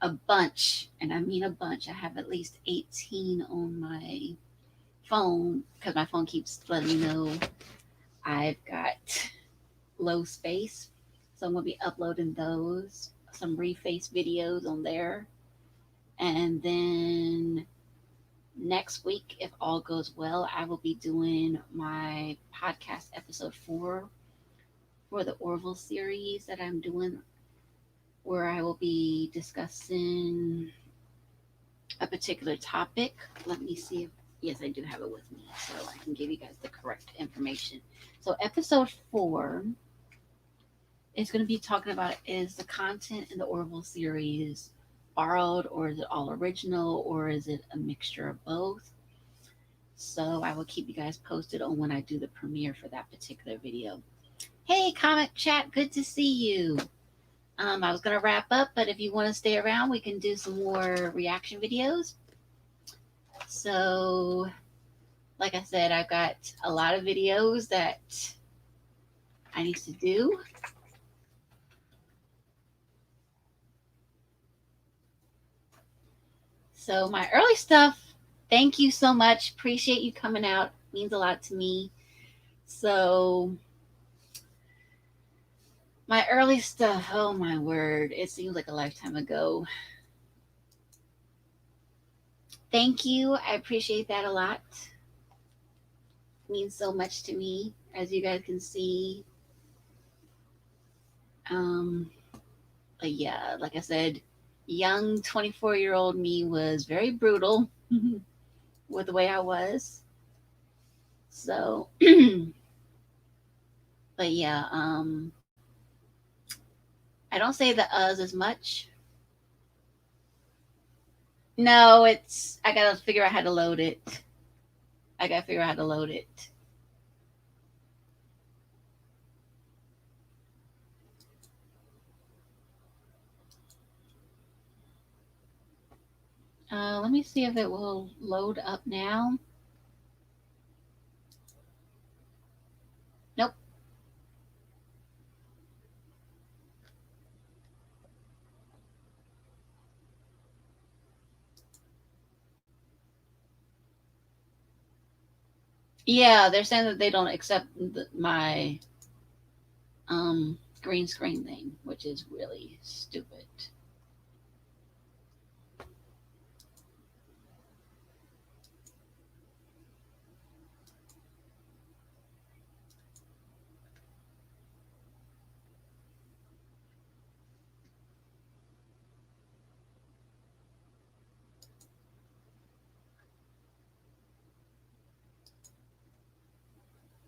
a bunch, and I mean a bunch. I have at least 18 on my phone because my phone keeps letting me know I've got low space. So I'm going to be uploading those, some reface videos on there. And then next week, if all goes well, I will be doing my podcast episode 4 for the Orville series that I'm doing, where I will be discussing a particular topic. Let me see if, yes, I do have it with me, so I can give you guys the correct information. So episode 4 is going to be talking about, is the content in the Orville series borrowed, or is it all original, or is it a mixture of both? So I will keep you guys posted on when I do the premiere for that particular video. Hey, Comic Chat, good to see you. I was going to wrap up, but if you want to stay around, we can do some more reaction videos. So, like I said, I've got a lot of videos that I need to do. So my early stuff, thank you so much. Appreciate you coming out. Means a lot to me. So my early stuff, oh my word, it seems like a lifetime ago. Thank you. I appreciate that a lot. Means so much to me, as you guys can see. But yeah, like I said, young 24-year-old me was very brutal with the way I was. So, but yeah, I don't say the uhs as much. No, it's, I gotta figure out how to load it. I gotta figure out how to load it. Let me see if it will load up now. Nope. Yeah, they're saying that they don't accept my green screen thing, which is really stupid.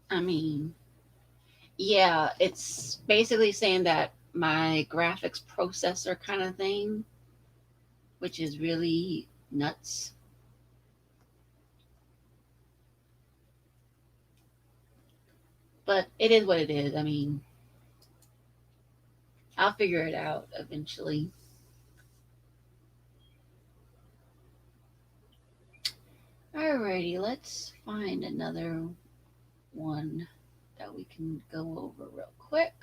I mean, yeah, it's basically saying that my graphics processor kind of thing, which is really nuts. But it is what it is. I mean, I'll figure it out eventually. Alrighty, let's find another one that we can go over real quick.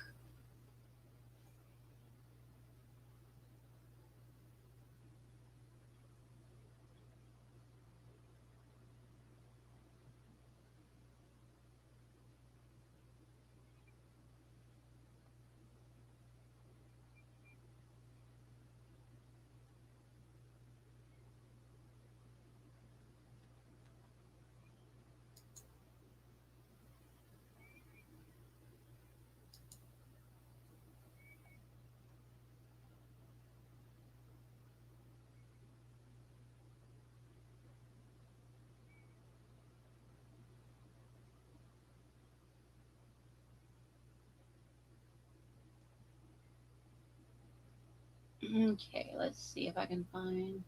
Okay, let's see if I can find.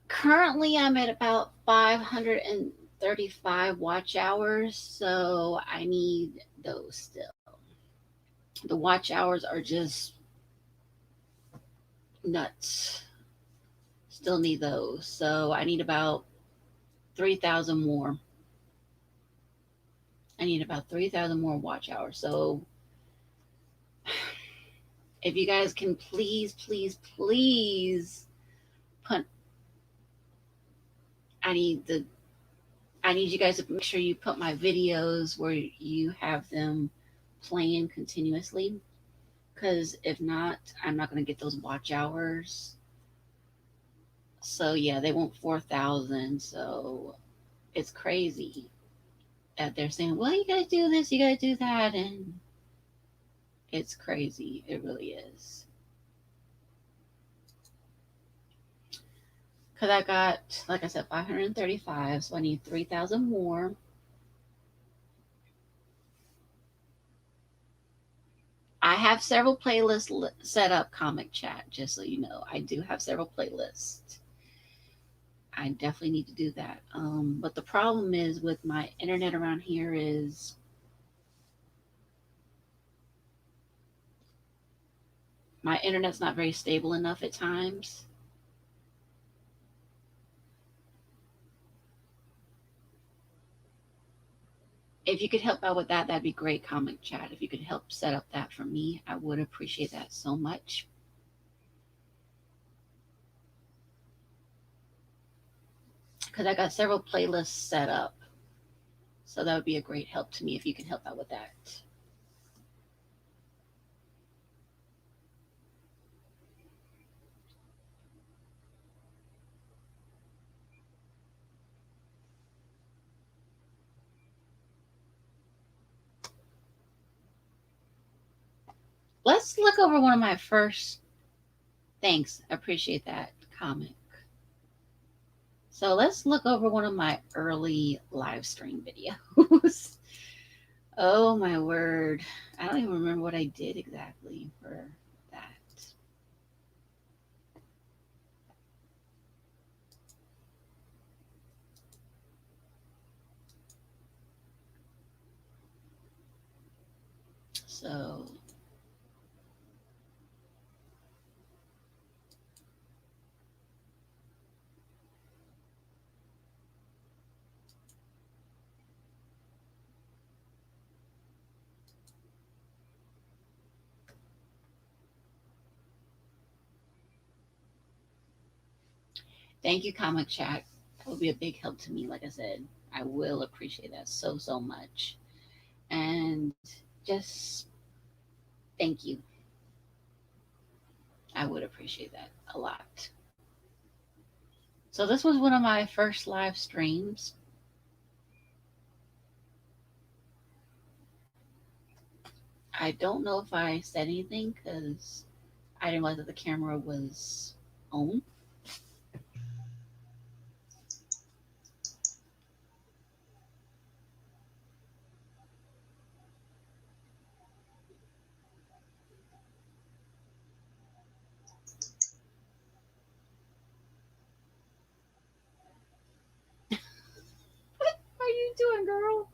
Currently I'm at about 535 watch hours, so I need those still. The watch hours are just nuts. Still need those. So I need about 3,000 more. I need about 3,000 more watch hours. So if you guys can please put, I need you guys to make sure you put my videos where you have them playing continuously, because if not, I'm not going to get those watch hours. So yeah, they want 4,000. So it's crazy that they're saying, well, you gotta do this, you gotta do that, and it's crazy. It really is. Because I got, like I said, 535, so I need 3,000 more. I have several playlists set up, Comic Chat, just so you know. I do have several playlists. I definitely need to do that. But the problem is with my internet around here is my internet's not very stable enough at times. If you could help out with that, that'd be great, Comic Chat. If you could help set up that for me, I would appreciate that so much. Because I got several playlists set up. So that would be a great help to me if you can help out with that. Let's look over one of my first. Thanks. I appreciate that comment. So let's look over one of my early live stream videos. Oh my word. I don't even remember what I did exactly for that. So thank you, Comic Chat. That would be a big help to me. Like I said, I will appreciate that so much. And just thank you. I would appreciate that a lot. So this was one of my first live streams. I don't know if I said anything because I didn't realize that the camera was on. How are you doing, girl?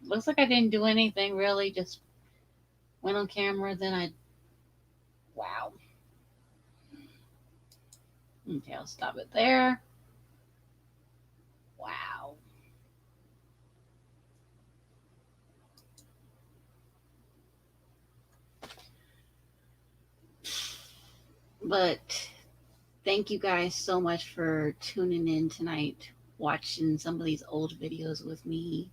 Looks like I didn't do anything really, just went on camera, then wow. Okay, I'll stop it there. Wow. But thank you guys so much for tuning in tonight, watching some of these old videos with me.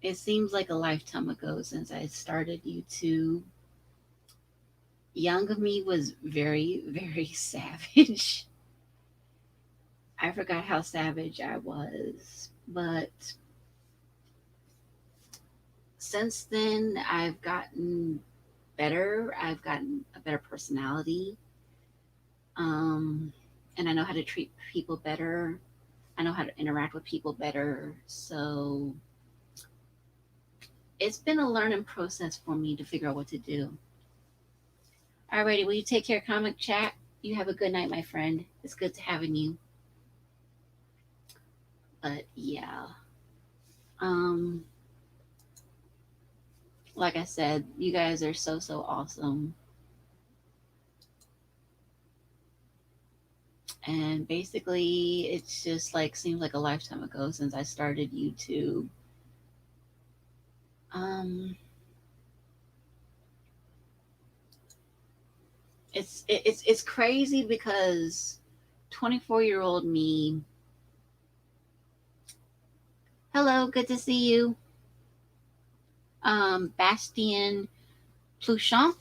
It seems like a lifetime ago since I started YouTube. Young me was very, very savage. I forgot how savage I was. But since then, I've gotten better. I've gotten a better personality. Um, and I know how to treat people better. I know how to interact with people better. So it's been a learning process for me to figure out what to do. Alrighty, will you take care, Comic Chat? You have a good night, my friend. It's good to having you. But yeah. Like I said, you guys are so awesome. And basically, it's just like seems like a lifetime ago since I started YouTube. It's crazy because 24-year-old me. Hello, good to see you. Bastien Pluchon.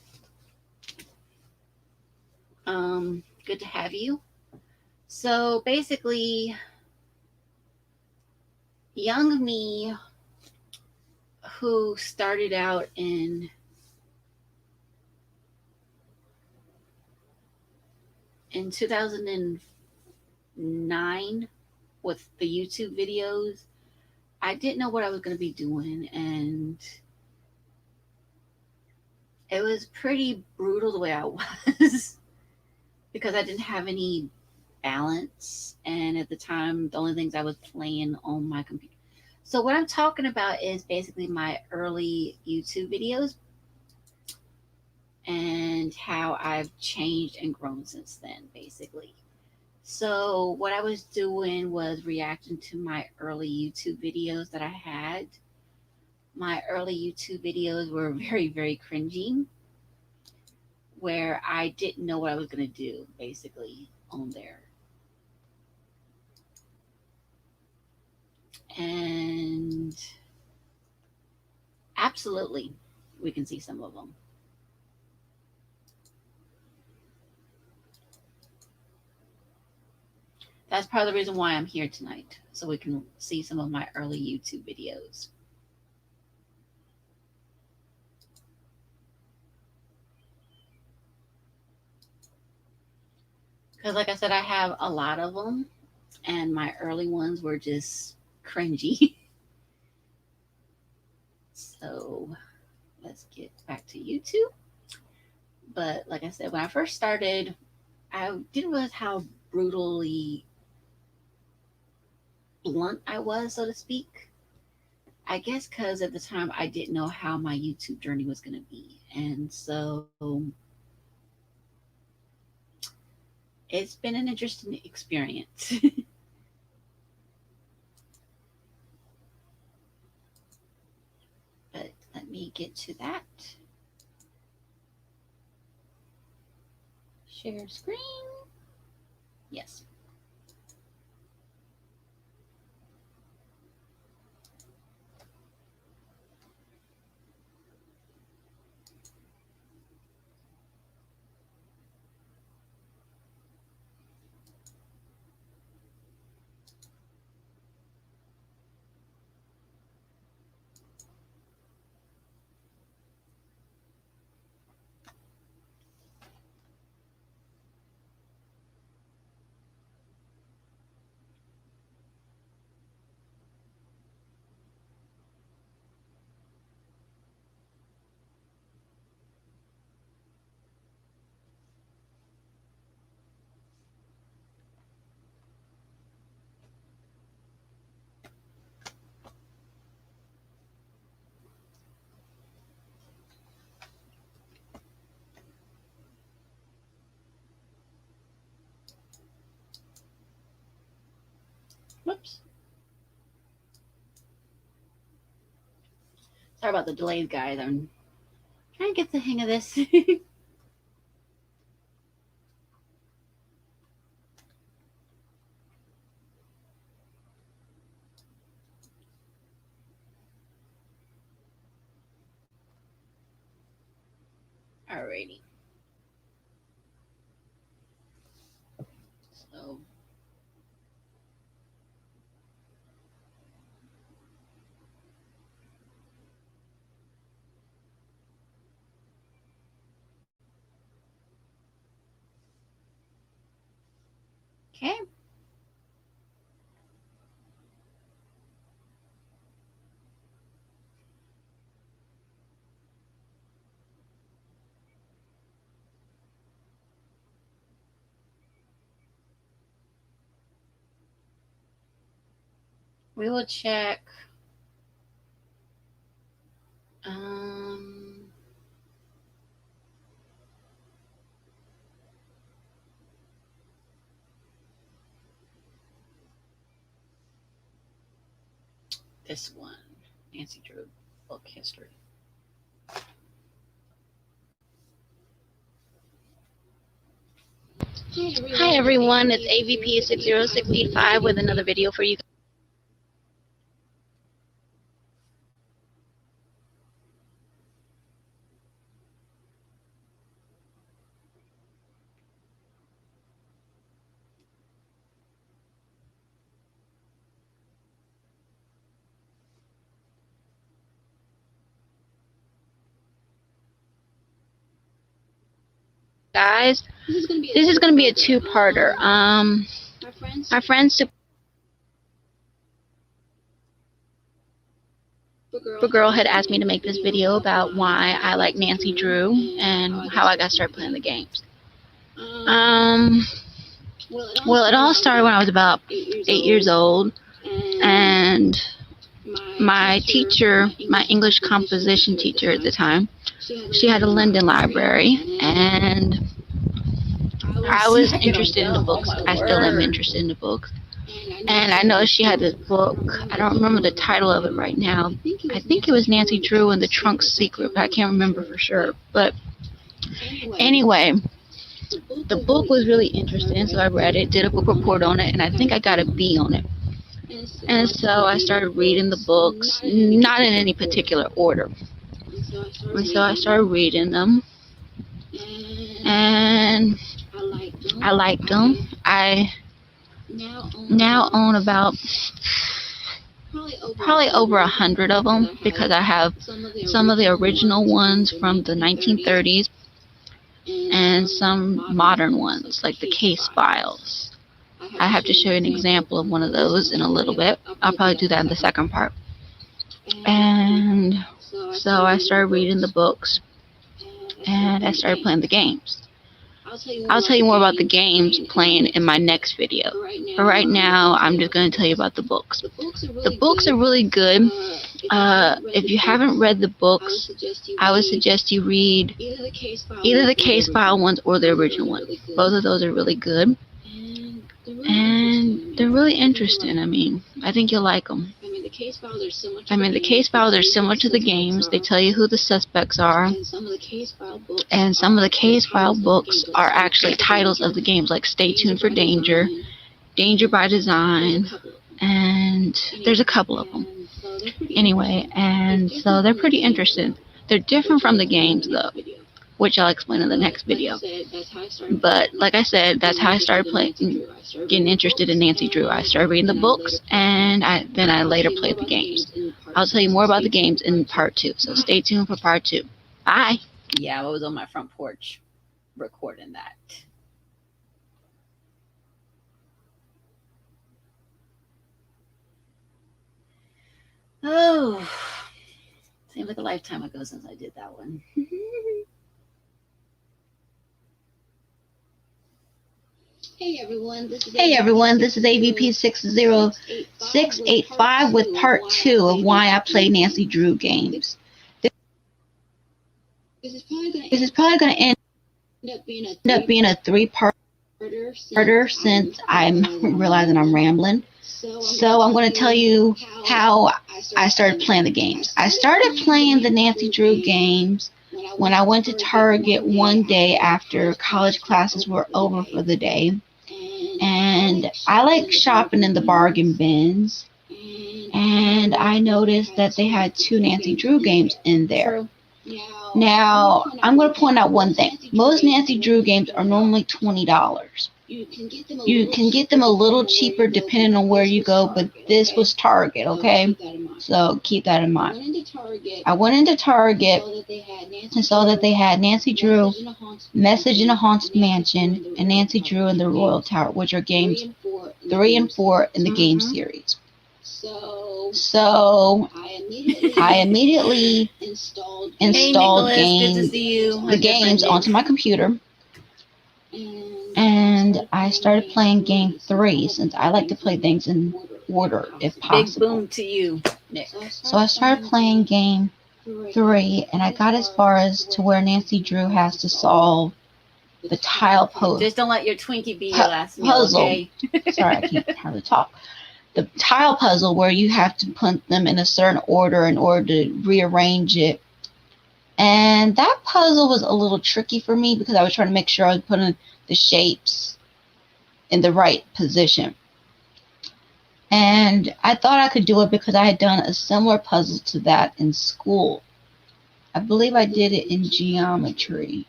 Good to have you. So basically, young me who started out in 2009 with the YouTube videos, I didn't know what I was going to be doing, and it was pretty brutal the way I was because I didn't have any balance, and at the time the only things I was playing on my computer. So what I'm talking about is basically my early YouTube videos and how I've changed and grown since then, basically. So what I was doing was reacting to my early YouTube videos that I had. My early YouTube videos were very, very cringy, where I didn't know what I was going to do, basically, on there. And absolutely, we can see some of them. That's part of the reason why I'm here tonight, so we can see some of my early YouTube videos. Because like I said, I have a lot of them, and my early ones were just cringy. So let's get back to YouTube. But like I said, when I first started, I didn't realize how brutally blunt I was, so to speak. I guess because at the time I didn't know how my YouTube journey was going to be. And so it's been an interesting experience. But let me get to that. Share screen. Yes. Whoops. Sorry about the delays, guys. I'm trying to get the hang of this. Alrighty. So. Okay. We will check. This one, Nancy Drew book history. Hi everyone, it's AVP 60685 with another video for you. Guys, this is going to be a two-parter. My friend Supergirl had asked me to make this video about why I like Nancy Drew and how I got started playing the games. Well, it all started when I was about 8 years old, and my teacher, my English composition teacher at the time, she had a Linden library, and I was interested in the books. I still am interested in the books. And I noticed she had this book. I don't remember the title of it right now. I think it was Nancy Drew and the Trunk Secret, but I can't remember for sure. But anyway, the book was really interesting, so I read it, did a book report on it, and I think I got a B on it. And so I started reading the books, not in any particular order. And so I started reading them, and I liked them. I now own about probably over 100 of them, because I have some of the original ones from the 1930s and some modern ones, like the Case Files. I have to show you an example of one of those in a little bit. I'll probably do that in the second part. And so I started reading the books, and I started playing the games. I'll tell you more about the games playing in my next video. But right now, I'm just going to tell you about the books. The books are really good. If you haven't read the books, I would suggest you read either the Case File ones or the original one. Both of those are really good. And they're really interesting. I mean, I think you'll like them. The case files are similar to the games. They tell you who the suspects are. And some of the case file books are actually titles of the games, like Stay Tuned for Danger, Danger by Design, and there's a couple of them. Anyway, and so they're pretty interesting. They're different from the games, though, which I'll explain in the next video. But like I said, that's how I started getting interested in Nancy Drew. I started reading the books, and then I later played the games. I'll tell you more about the games in part 2, so stay tuned for part 2. Bye. Yeah, I was on my front porch recording that. Oh, seems like a lifetime ago since I did that one. Hey everyone, this is AVP 60685 with part 2 of why I play Nancy Drew games. This is probably going to end up being a 3-parter since I'm realizing I'm rambling. So I'm going to tell you how I started playing the games. I started playing the Nancy Drew games when I went to Target one day after college classes were over for the day. And I like shopping in the bargain bins. And I noticed that they had 2 Nancy Drew games in there. Now, I'm going to point out one thing. Most Nancy Drew games are normally $20. You can get them a little cheaper depending on where you go, but this was Target, okay? So keep that in mind. I went into Target and saw that they had Nancy Drew, Message in a Haunted Mansion, and Nancy Drew and the Royal Tower, which are games 3 and 4 in the game series. So I immediately installed the games onto my computer, and I started playing game 3 since I like to play things in order if possible. Big boom to you, Nick. So I started playing game 3, and I got as far as to where Nancy Drew has to solve the tile puzzle. Just don't let your Twinkie be your last meal, puzzle. okay? Sorry, I can't hardly talk. The tile puzzle where you have to put them in a certain order in order to rearrange it. And that puzzle was a little tricky for me because I was trying to make sure I was putting the shapes in the right position. And I thought I could do it because I had done a similar puzzle to that in school. I believe I did it in geometry.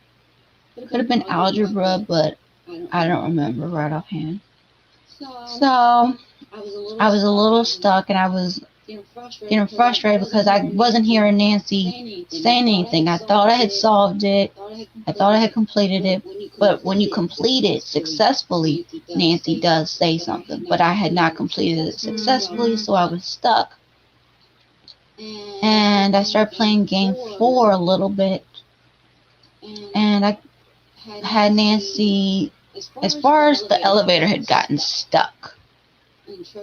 It could have been algebra, but I don't remember right offhand. So I was a little stuck, and I was getting frustrated because I wasn't hearing Nancy saying anything. I thought I had solved it. I thought I had completed it. But when you complete it successfully, Nancy does say something. But I had not completed it successfully, so I was stuck. And I started playing game 4 a little bit. And I had Nancy, as far as the elevator had gotten stuck.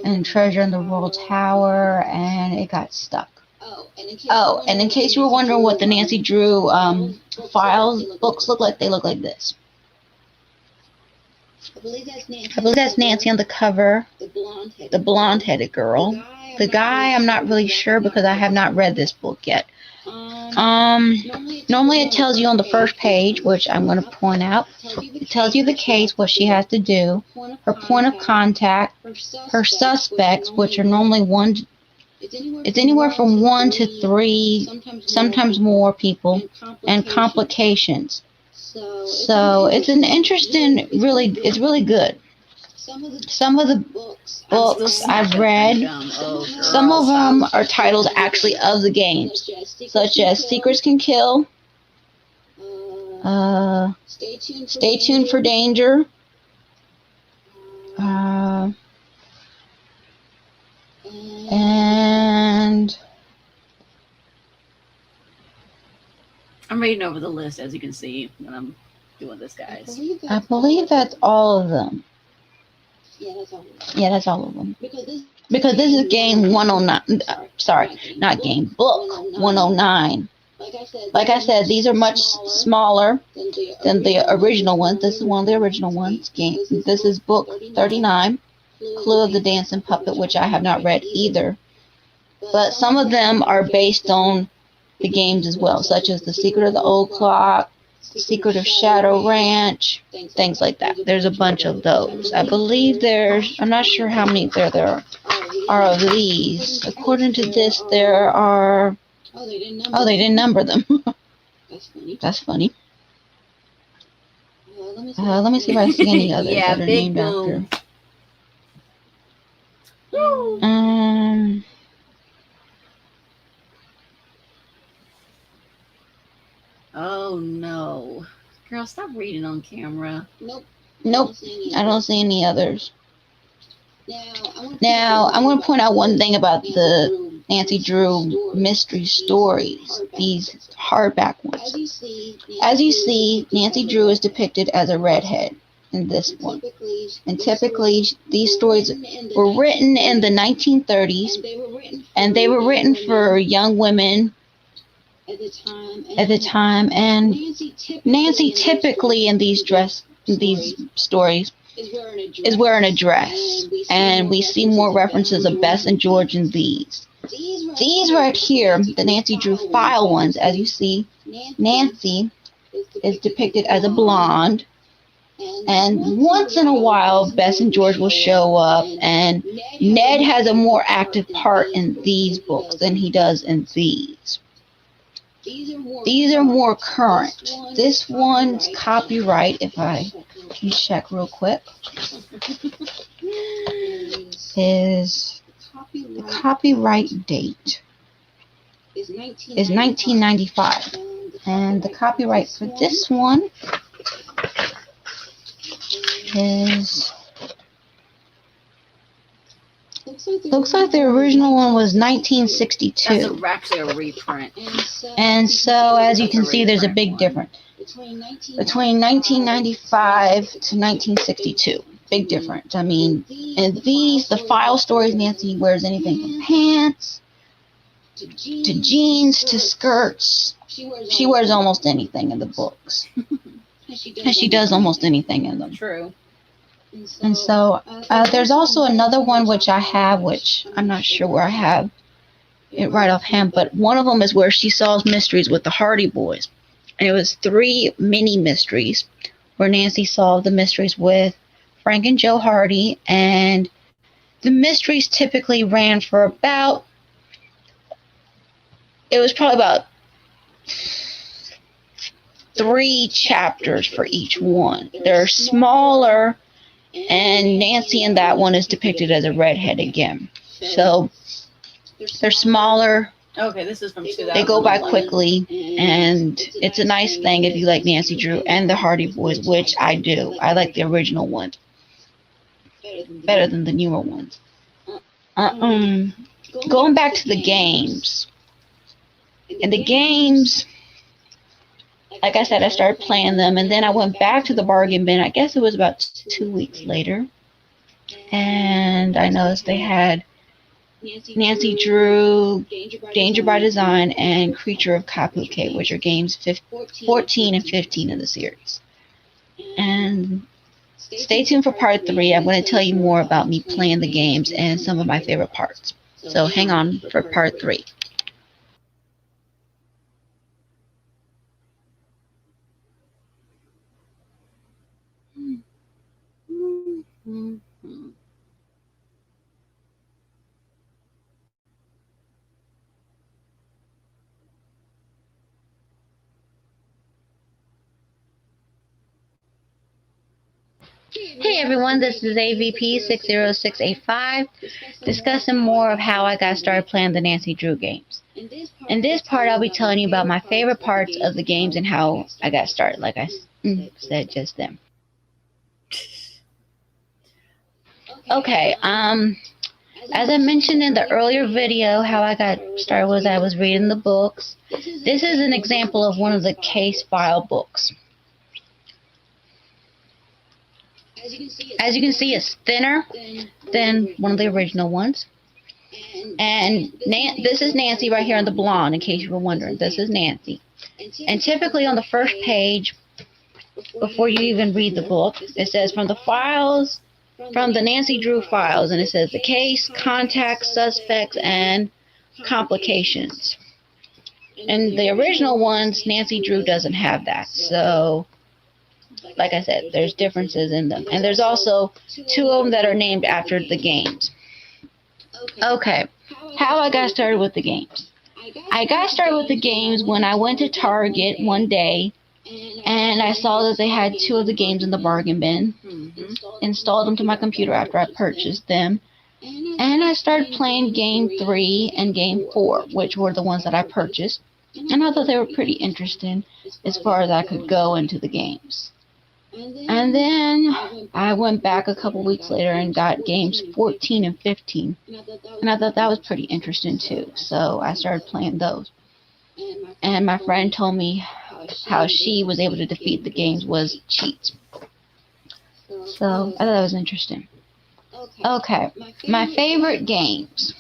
And Treasure in the Royal Tower, and it got stuck. Oh, and in case you were wondering what the Nancy Drew files books look like, they look like this. I believe that's Nancy on the cover, the blonde-headed girl. The guy, I'm not really sure because I have not read this book yet. Normally it tells you on the first page, which I'm going to point out. It tells you the case, what she has to do, her point of contact, her suspects, which are normally it's anywhere from 1 to 3, sometimes more people, and complications. So it's an interesting, it's really good. Some of the books I've read, some of them are titles actually of the games, such as Secrets Can Kill, Stay Tuned for Danger, and I'm reading over the list, as you can see, when I'm doing this, guys. I believe that's all of them. Yeah, that's all of them. Because this is game 109. Sorry, not game, book 109. Like I said, these are much smaller than the original ones. This is one of the original ones. This is book 39, Clue of the Dancing Puppet, which I have not read either. But some of them are based on the games as well, such as The Secret of the Old Clock, Secret of Shadow Ranch, things like that. There's a bunch of those. I believe I'm not sure how many there are of these. According to this, there are, they didn't number them. That's funny. Let me see if I see any others that are named after. Oh no. Girl, stop reading on camera. Nope. I don't see any others. Now, I'm going to point out one thing about the Nancy Drew mystery stories, these hardback ones. As you see, Nancy Drew is depicted as a redhead in this one. And typically, these stories were written in the 1930s, and they were written for young women at the time, and Nancy typically in these stories is wearing a dress, and we see more references of Bess and George in these. These right here, the Nancy Drew file ones, as you see, Nancy is depicted as a blonde, and once in a while Bess and George will show up, and Ned has a more active part in these books than he does in these. These are more current. This one's copyright, if I can check real quick, is the copyright date is 1995. And the copyright for this one is, looks like the original one was 1962. That's actually a reprint. And so, as you can see, there's a big difference between 1995 to 1962. Big difference. I mean, in these, the file stories, Nancy wears anything from pants to jeans to skirts. She wears almost anything in the books. And she does almost anything in them. True. And so, there's also another one which I have, which I'm not sure where I have it right offhand, but one of them is where she solves mysteries with the Hardy Boys. And it was 3 mini mysteries where Nancy solved the mysteries with Frank and Joe Hardy, and the mysteries typically ran for about, it was probably about 3 chapters for each one. They're smaller, and Nancy in that one is depicted as a redhead again. So they're smaller. Okay, this is from 2000. They go by quickly, and it's a nice thing if you like Nancy Drew and the Hardy Boys, which I do. I like the original ones better than the newer ones. Going back to the games. And the games, like I said, I started playing them, and then I went back to the bargain bin. I guess it was about 2 weeks later. And I noticed they had Nancy Drew, Danger by Design, and Creature of Kapuke, which are games 14 and 15 in the series. And stay tuned for part 3. I'm going to tell you more about me playing the games and some of my favorite parts. So hang on for part 3. Hey everyone, this is AVP60685 discussing more of how I got started playing the Nancy Drew games. In this part, I'll be telling you about my favorite parts of the games and how I got started, like I said just then. Okay, as I mentioned in the earlier video, how I got started was I was reading the books. This is an example of one of the case file books. As you can see, it's thinner than one of the original ones. And this is Nancy right here on the blonde, in case you were wondering. This is Nancy. And typically on the first page, before you even read the book, it says from the files, from the Nancy Drew files, and it says the case, contacts, suspects, and complications. In the original ones, Nancy Drew doesn't have that. So, like I said, there's differences in them. And there's also 2 of them that are named after the games. Okay, how I got started with the games. I got started with the games when I went to Target one day, and I saw that they had 2 of the games in the bargain bin. Installed them to my computer after I purchased them. And I started playing Game 3 and Game 4, which were the ones that I purchased. And I thought they were pretty interesting as far as I could go into the games. And then I went back a couple weeks later and got games 14 and 15. And I thought that was pretty interesting too. So I started playing those. And my friend told me how she was able to defeat the games was cheats. So I thought that was interesting. Okay, my favorite games.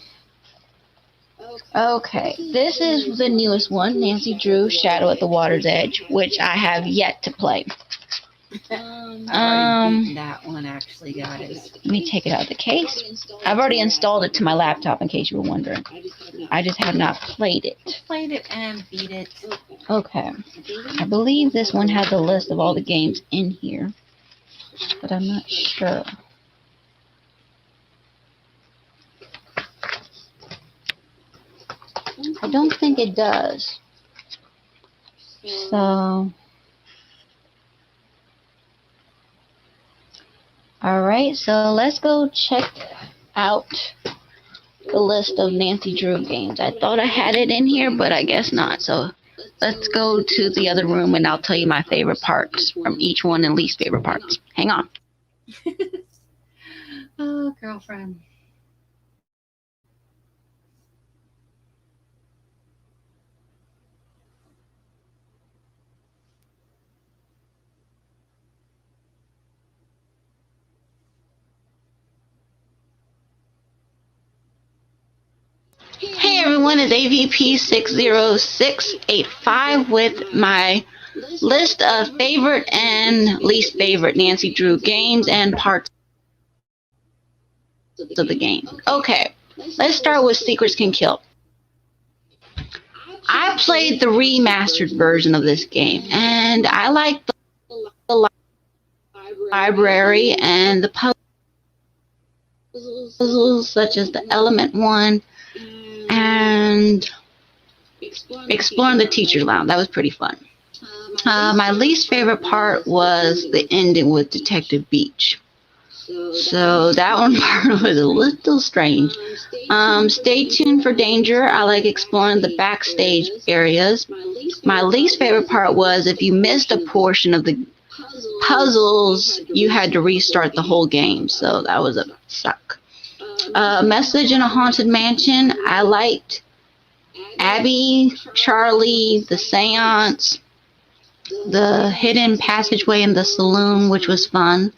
Okay, this is the newest one, Nancy Drew, Shadow at the Water's Edge, which I have yet to play. That one actually, guys. Let me take it out of the case. I've already installed it to my laptop, in case you were wondering. I just have not played it. Played it and beat it. Okay, I believe this one has a list of all the games in here, but I'm not sure. I don't think it does. So, alright, so let's go check out the list of Nancy Drew games. I thought I had it in here, but I guess not. So let's go to the other room and I'll tell you my favorite parts from each one and least favorite parts. Hang on. Oh, girlfriend. Hey everyone, it's AVP60685 with my list of favorite and least favorite Nancy Drew games and parts of the game. Okay, let's start with Secrets Can Kill. I played the remastered version of this game, and I like the library and the puzzles such as the Element one and exploring the teacher's lounge. That was pretty fun. My least favorite part was the ending with Detective Beach. So that one part was a little strange. Stay tuned for danger. I like exploring the backstage areas. My least favorite part was if you missed a portion of the puzzles, you had to restart the whole game. So that was a suck. Message in a Haunted Mansion. I liked Abby, Charlie, the seance, the hidden passageway in the saloon, which was fun.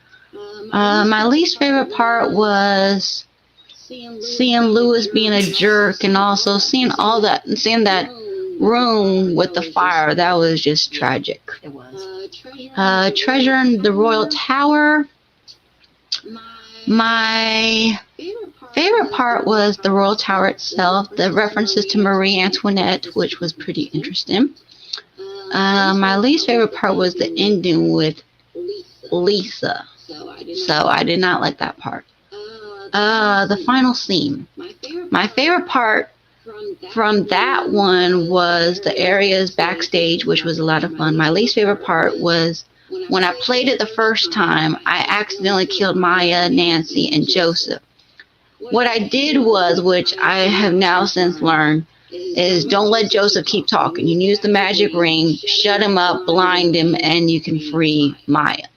My least favorite part was seeing Lewis being a jerk and also seeing that room with the fire. That was just tragic. It was. Treasure in the Royal Tower. My favorite part was the Royal Tower itself, the references to Marie Antoinette, which was pretty interesting. My least favorite part was the ending with Lisa. So I did not like that part. The final scene. My favorite part from that one was the areas backstage, which was a lot of fun. My least favorite part was when I played it the first time, I accidentally killed Maya, Nancy, and Joseph. What I did was, which I have now since learned, is don't let Joseph keep talking. You use the magic ring, shut him up, blind him, and you can free Maya.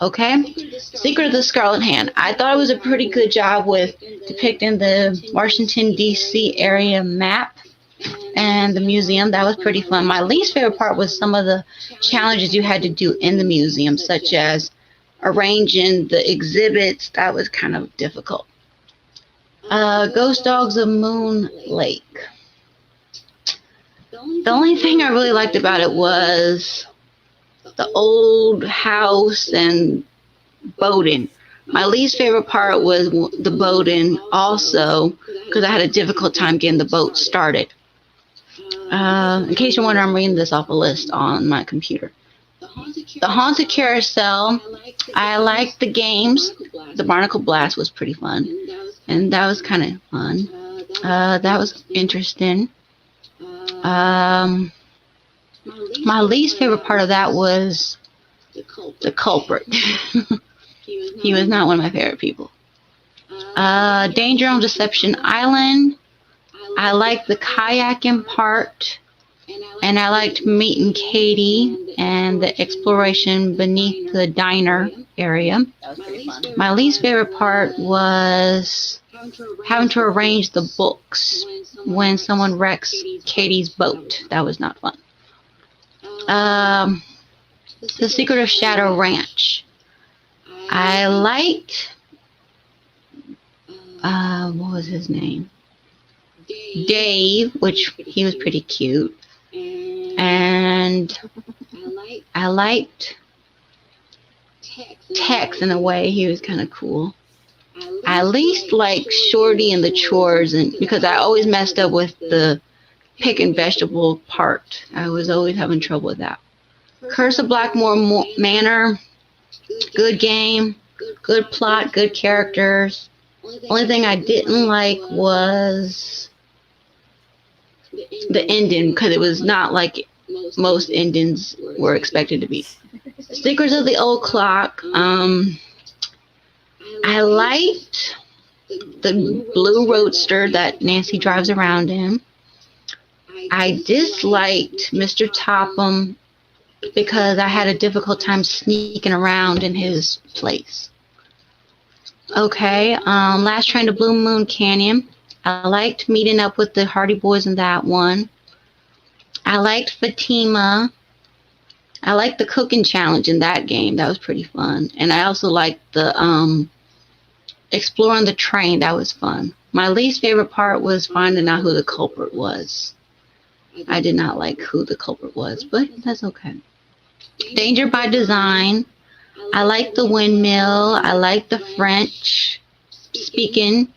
Okay. Secret of the Scarlet Hand. I thought it was a pretty good job with depicting the Washington, D.C. area map and the museum. That was pretty fun. My least favorite part was some of the challenges you had to do in the museum, such as arranging the exhibits. That was kind of difficult. Ghost Dogs of Moon Lake. The only thing I really liked about it was the old house and boating. My least favorite part was the boating also, because I had a difficult time getting the boat started. In case you're wondering, I'm reading this off a list on my computer. The Haunted Carousel. I liked the games. The Barnacle Blast was pretty fun, and that was kind of fun. That was interesting. My least favorite part of that was the culprit. He was not one of my favorite people. Danger on Deception Island. I liked the kayaking part, and I liked meeting Katie and the exploration beneath the diner area. That was pretty fun. My least favorite part was having to arrange the books when someone wrecks Katie's boat. That was not fun. The Secret of Shadow Ranch. I liked, what was his name? Dave, which he was pretty cute. And I liked Tex in a way. He was kind of cool. I least liked Shorty and the chores, and because I always messed up with the picking vegetable part. I was always having trouble with that. Curse of Blackmore Manor. Good game. Good plot. Good characters. Only thing I didn't like was the ending because it was not like most endings were expected to be. Stickers of the Old Clock. I liked the blue roadster that Nancy drives around in. I disliked Mr. Topham because I had a difficult time sneaking around in his place. Okay, Last Train to Blue Moon Canyon. I liked meeting up with the Hardy Boys in that one. I liked Fatima. I liked the cooking challenge in that game. That was pretty fun. And I also liked the exploring the train. That was fun. My least favorite part was finding out who the culprit was. I did not like who the culprit was, but that's okay. Danger by Design. I liked the windmill. I liked the French speaking.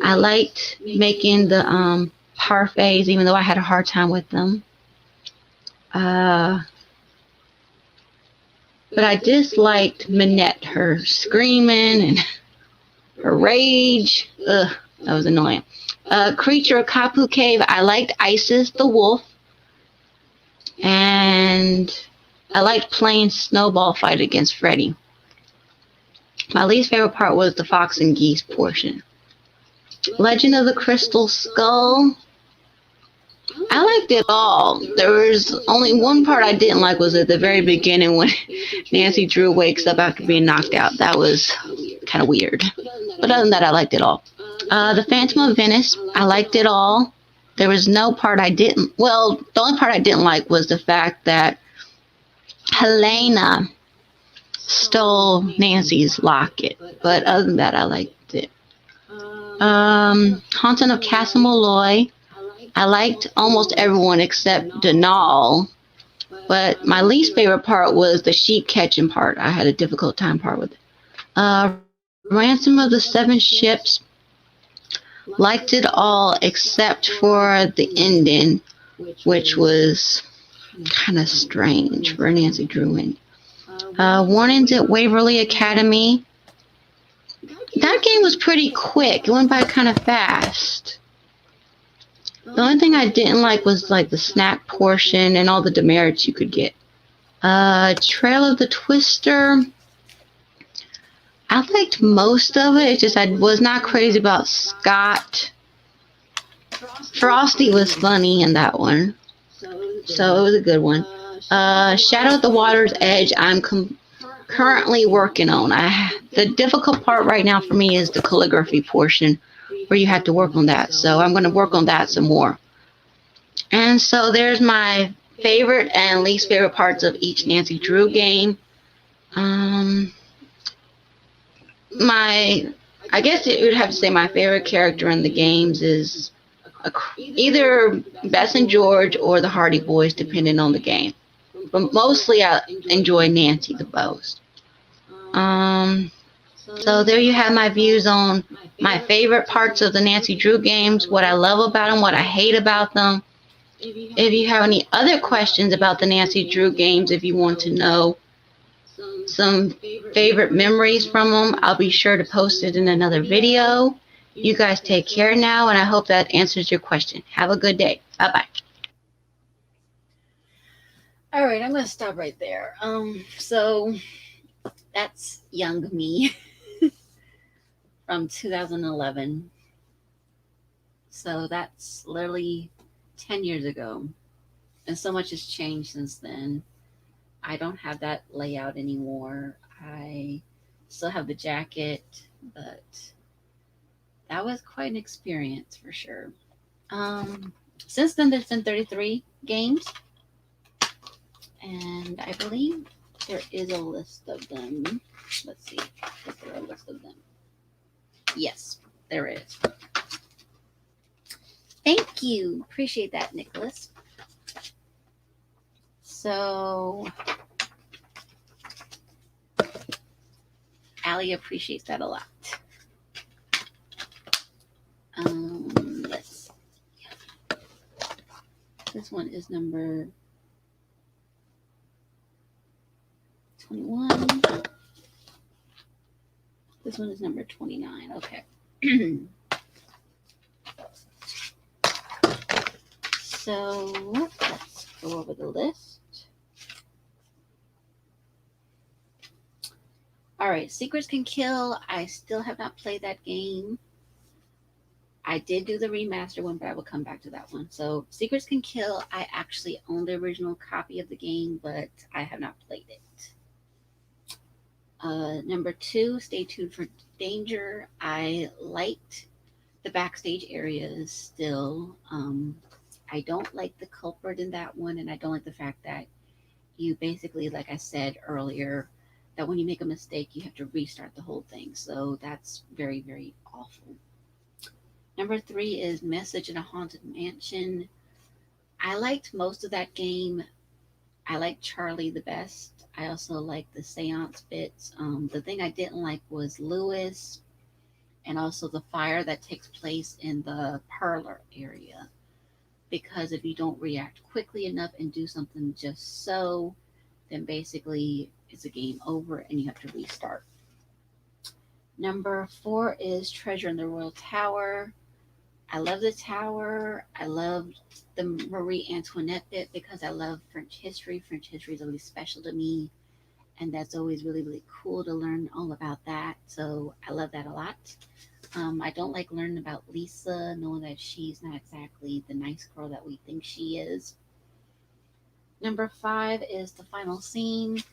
I liked making the parfaits, even though I had a hard time with them. But I disliked Minette, her screaming and her rage. Ugh, that was annoying. Creature of Kapu Cave. I liked Isis the wolf. And I liked playing snowball fight against Freddy. My least favorite part was the fox and geese portion. Legend of the Crystal Skull. I liked it all. There was only one part I didn't like was at the very beginning when Nancy Drew wakes up after being knocked out. That was kind of weird. But other than that, I liked it all. The Phantom of Venice. I liked it all. There was no part I didn't. Well, the only part I didn't like was the fact that Helena stole Nancy's locket. But other than that, I liked it. Haunting of Castle Malloy. I liked almost everyone except Denal. But my least favorite part was the sheep catching part. I had a difficult time part with it. Ransom of the Seven Ships. Liked it all except for the ending, which was kind of strange for Nancy Drew. Warnings at Waverly Academy. That game was pretty quick. It went by kind of fast. The only thing I didn't like was like the snack portion and all the demerits you could get. Trail of the Twister. I liked most of it. It's just I was not crazy about Scott. Frosty was funny in that one, so it was a good one. Shadow at the Water's Edge. I'm currently working on. The difficult part right now for me is the calligraphy portion, where you have to work on that. So I'm going to work on that some more. And so there's my favorite and least favorite parts of each Nancy Drew game. I guess it would have to say my favorite character in the games is either Bess and George or the Hardy Boys, depending on the game. But mostly I enjoy Nancy the most. So there you have my views on my favorite parts of the Nancy Drew games, what I love about them, what I hate about them. If you have any other questions about the Nancy Drew games, if you want to know some favorite memories from them, I'll be sure to post it in another video. You guys take care now, and I hope that answers your question. Have a good day. Bye-bye. All right, I'm going to stop right there. So that's young me from 2011. So that's literally 10 years ago. And so much has changed since then. I don't have that layout anymore. I still have the jacket, but that was quite an experience for sure. Since then, there's been 33 games. And I believe there is a list of them. Let's see. Is there a list of them? Yes, there is. Thank you. Appreciate that, Nicholas. So, Allie appreciates that a lot. Let's see. This one is number 21. This one is number 29. Okay. So let's go over the list. All right, Secrets Can Kill. I still have not played that game. I did do the remaster one, but I will come back to that one. So Secrets Can Kill, I actually own the original copy of the game, but I have not played it. Number 2, Stay Tuned for Danger. I liked the backstage areas still. I don't like the culprit in that one, and I don't like the fact that you basically, like I said earlier, that when you make a mistake, you have to restart the whole thing. So that's very, very awful. Number 3 is Message in a Haunted Mansion. I liked most of that game. I like Charlie the best. I also like the seance bits. The thing I didn't like was Lewis, and also the fire that takes place in the parlor area. Because if you don't react quickly enough and do something just so, then basically it's a game over and you have to restart. Number 4 is Treasure in the Royal Tower. I love the tower. I love the Marie Antoinette bit because I love French history. French history is always special to me, and that's always really, really cool to learn all about that. So I love that a lot. I don't like learning about Lisa, knowing that she's not exactly the nice girl that we think she is. Number 5 is The Final Scene.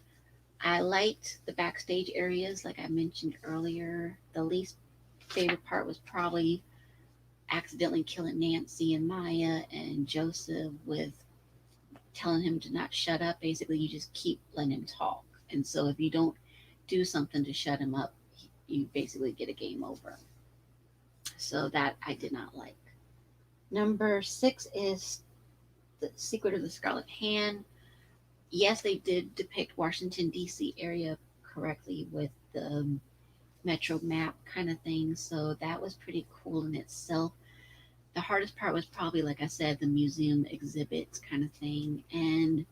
I liked the backstage areas, like I mentioned earlier. The least favorite part was probably accidentally killing Nancy and Maya and Joseph with telling him to not shut up. Basically, you just keep letting him talk. And so if you don't do something to shut him up, you basically get a game over. So that I did not like. Number 6 is The Secret of the Scarlet Hand. Yes, they did depict Washington, D.C. area correctly with the metro map kind of thing. So that was pretty cool in itself. The hardest part was probably, like I said, the museum exhibits kind of thing. And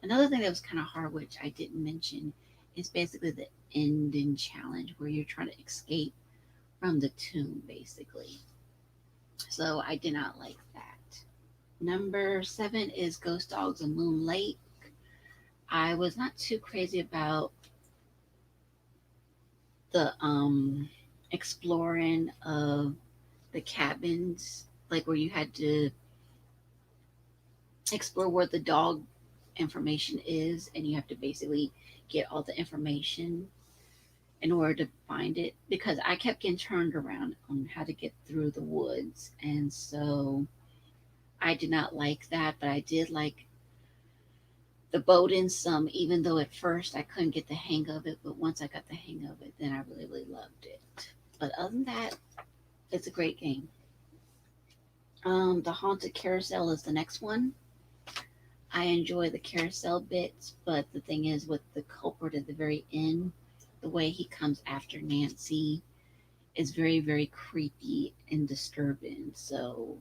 another thing that was kind of hard, which I didn't mention, is basically the ending challenge where you're trying to escape from the tomb, basically. So I did not like that. Number 7 is Ghost Dogs of Moon Lake. I was not too crazy about the exploring of the cabins, like where you had to explore where the dog information is, and you have to basically get all the information in order to find it, because I kept getting turned around on how to get through the woods, and so I did not like that. But I did like the boating some, even though at first I couldn't get the hang of it, but once I got the hang of it, then I really, really loved it. But other than that, it's a great game. The Haunted Carousel is the next one. I enjoy the carousel bits, but the thing is with the culprit at the very end, the way he comes after Nancy is very, very creepy and disturbing. So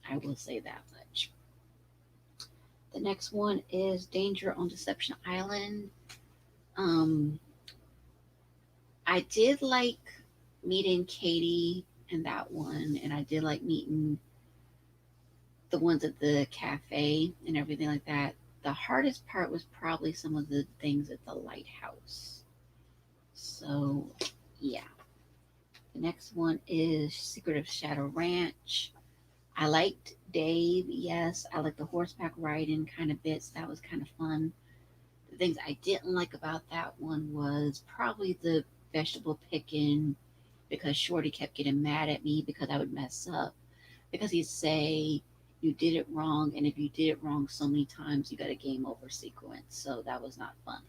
I will say that much. The next one is Danger on Deception Island. I did like meeting Katie in that one, and I did like meeting the ones at the cafe and everything like that. The hardest part was probably some of the things at the lighthouse. So, yeah. The next one is Secret of Shadow Ranch. I liked Dave, yes. I liked the horseback riding kind of bits. That was kind of fun. The things I didn't like about that one was probably the vegetable picking, because Shorty kept getting mad at me because I would mess up. Because he'd say, you did it wrong, and if you did it wrong so many times, you got a game over sequence. So that was not fun.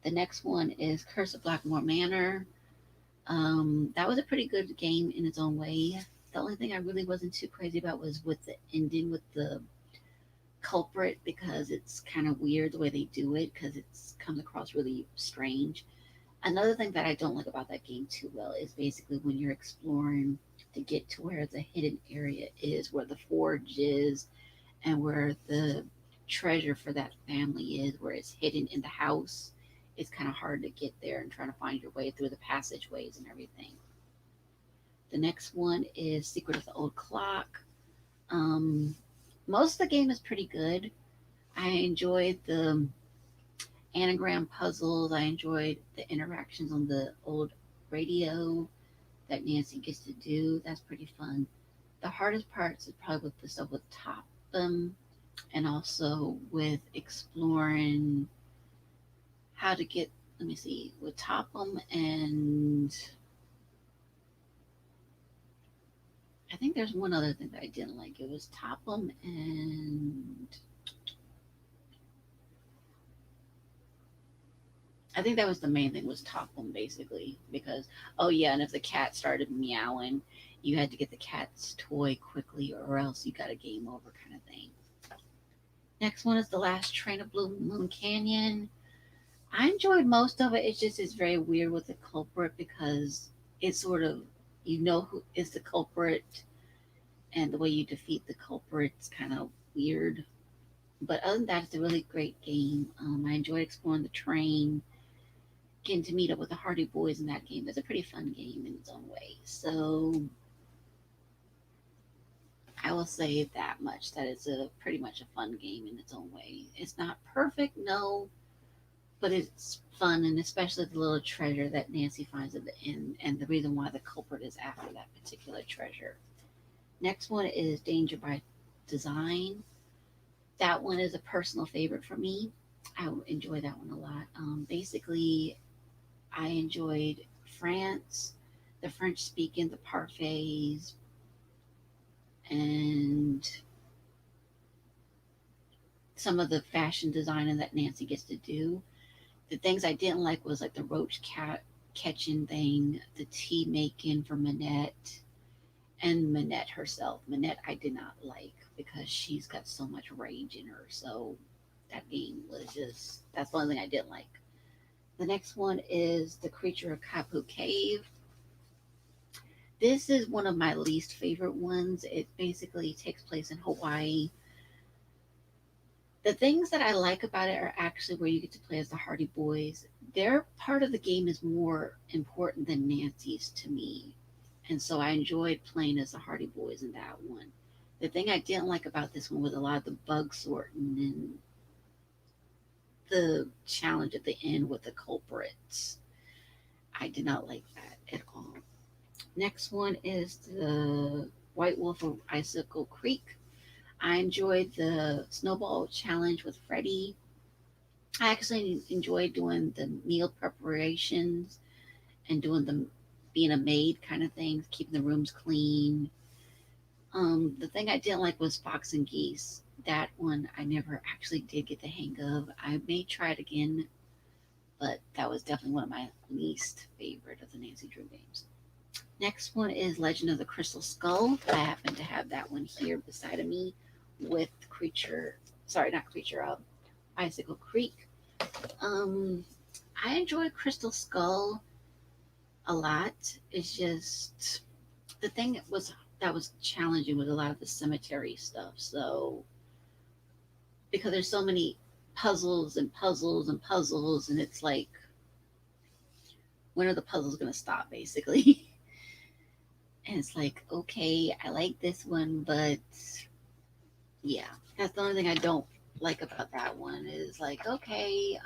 The next one is Curse of Blackmore Manor. That was a pretty good game in its own way. The only thing I really wasn't too crazy about was with the ending with the culprit, because it's kind of weird the way they do it, because it comes across really strange. Another thing that I don't like about that game too well is basically when you're exploring to get to where the hidden area is, where the forge is, and where the treasure for that family is, where it's hidden in the house. It's kind of hard to get there and trying to find your way through the passageways and everything. The next one is Secret of the Old Clock. Most of the game is pretty good. I enjoyed the anagram puzzles. I enjoyed the interactions on the old radio that Nancy gets to do. That's pretty fun. The hardest parts is probably with the stuff with Topham and also with exploring how to get, let me see, with Topham and I think there's one other thing that I didn't like. It was Topham and I think that was the main thing was Topham basically because oh yeah, and if the cat started meowing, you had to get the cat's toy quickly or else you got a game over kind of thing. Next one is The Last Train of Blue Moon Canyon. I enjoyed most of it. It's just it's very weird with the culprit because it's sort of you know who is the culprit and the way you defeat the culprit's kind of weird. But other than that, it's a really great game. I enjoyed exploring the train, getting to meet up with the Hardy Boys in that game. It's a pretty fun game in its own way. So I will say that much that it's a pretty much a fun game in its own way. It's not perfect, no, but it's fun, and especially the little treasure that Nancy finds at the end, and the reason why the culprit is after that particular treasure. Next one is Danger by Design. That one is a personal favorite for me. I enjoy that one a lot. Basically, I enjoyed France, the French speaking, the parfaits, and some of the fashion designing that Nancy gets to do. The things I didn't like was like the roach cat catching thing, the tea making for Manette, and Manette herself. Manette I did not like because she's got so much rage in her. So that game was just that's the only thing I didn't like. The next one is The Creature of Kapu Cave. This is one of my least favorite ones. It basically takes place in Hawaii. The things that I like about it are actually where you get to play as the Hardy Boys. Their part of the game is more important than Nancy's to me. And so I enjoyed playing as the Hardy Boys in that one. The thing I didn't like about this one was a lot of the bug sorting and the challenge at the end with the culprits. I did not like that at all. Next one is the White Wolf of Icicle Creek. I enjoyed the snowball challenge with Freddie. I actually enjoyed doing the meal preparations and doing the being a maid kind of thing, keeping the rooms clean. The thing I didn't like was Fox and Geese. That one I never actually did get the hang of. I may try it again, but that was definitely one of my least favorite of the Nancy Drew games. Next one is Legend of the Crystal Skull. I happen to have that one here beside of me with Icicle Creek. I enjoyed Crystal Skull a lot. It's just the thing that was challenging was a lot of the cemetery stuff. So because there's so many puzzles and puzzles and puzzles, and it's like, when are the puzzles going to stop, basically? And it's like, okay, I like this one, but yeah, that's the only thing I don't like about that one is like, okay,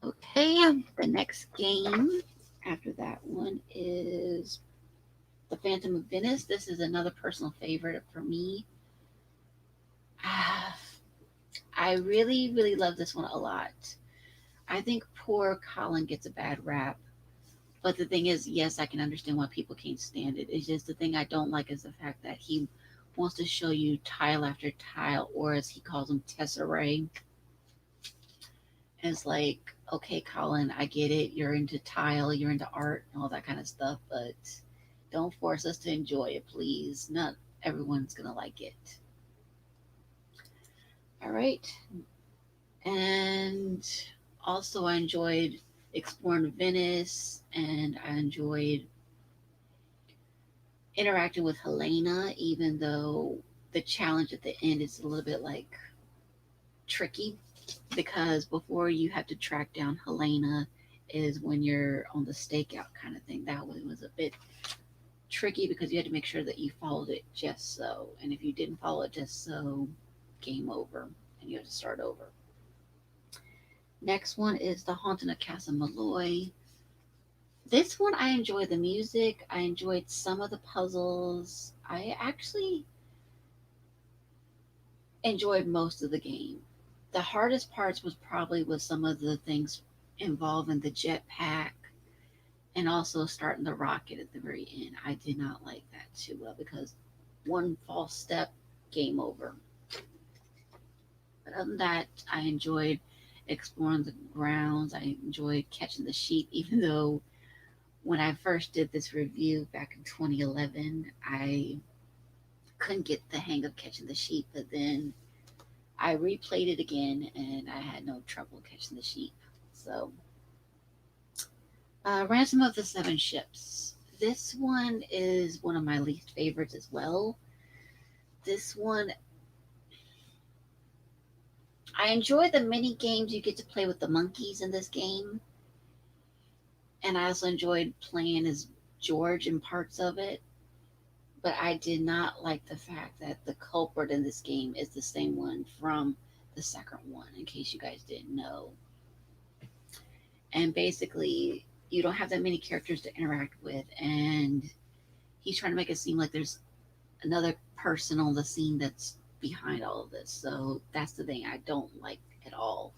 okay, the next game after that one is The Phantom of Venice. This is another personal favorite for me. I really, really love this one a lot. I think poor Colin gets a bad rap. But the thing is, yes, I can understand why people can't stand it. It's just the thing I don't like is the fact that he wants to show you tile after tile, or as he calls them, tesserae. And it's like, okay, Colin, I get it. You're into tile, you're into art and all that kind of stuff, but don't force us to enjoy it, please. Not everyone's going to like it. All right. And also, I enjoyed exploring Venice, and I enjoyed interacting with Helena, even though the challenge at the end is a little bit like tricky because before you have to track down Helena is when you're on the stakeout kind of thing. That one was a bit tricky because you had to make sure that you followed it just so. And if you didn't follow it just so, game over and you have to start over. Next one is The Haunting of Castle Malloy. This one, I enjoyed the music. I enjoyed some of the puzzles. I actually enjoyed most of the game. The hardest parts was probably with some of the things involving the jetpack and also starting the rocket at the very end. I did not like that too well because one false step, game over. But other than that, I enjoyed exploring the grounds. I enjoyed catching the sheep, even though when I first did this review back in 2011, I couldn't get the hang of catching the sheep, but then I replayed it again and I had no trouble catching the sheep. So, Ransom of the Seven Ships. This one is one of my least favorites as well. This one, I enjoy the mini games you get to play with the monkeys in this game. And I also enjoyed playing as George in parts of it. But I did not like the fact that the culprit in this game is the same one from the second one, in case you guys didn't know. And basically, you don't have that many characters to interact with, and he's trying to make it seem like there's another person on the scene that's behind all of this. So that's the thing I don't like at all.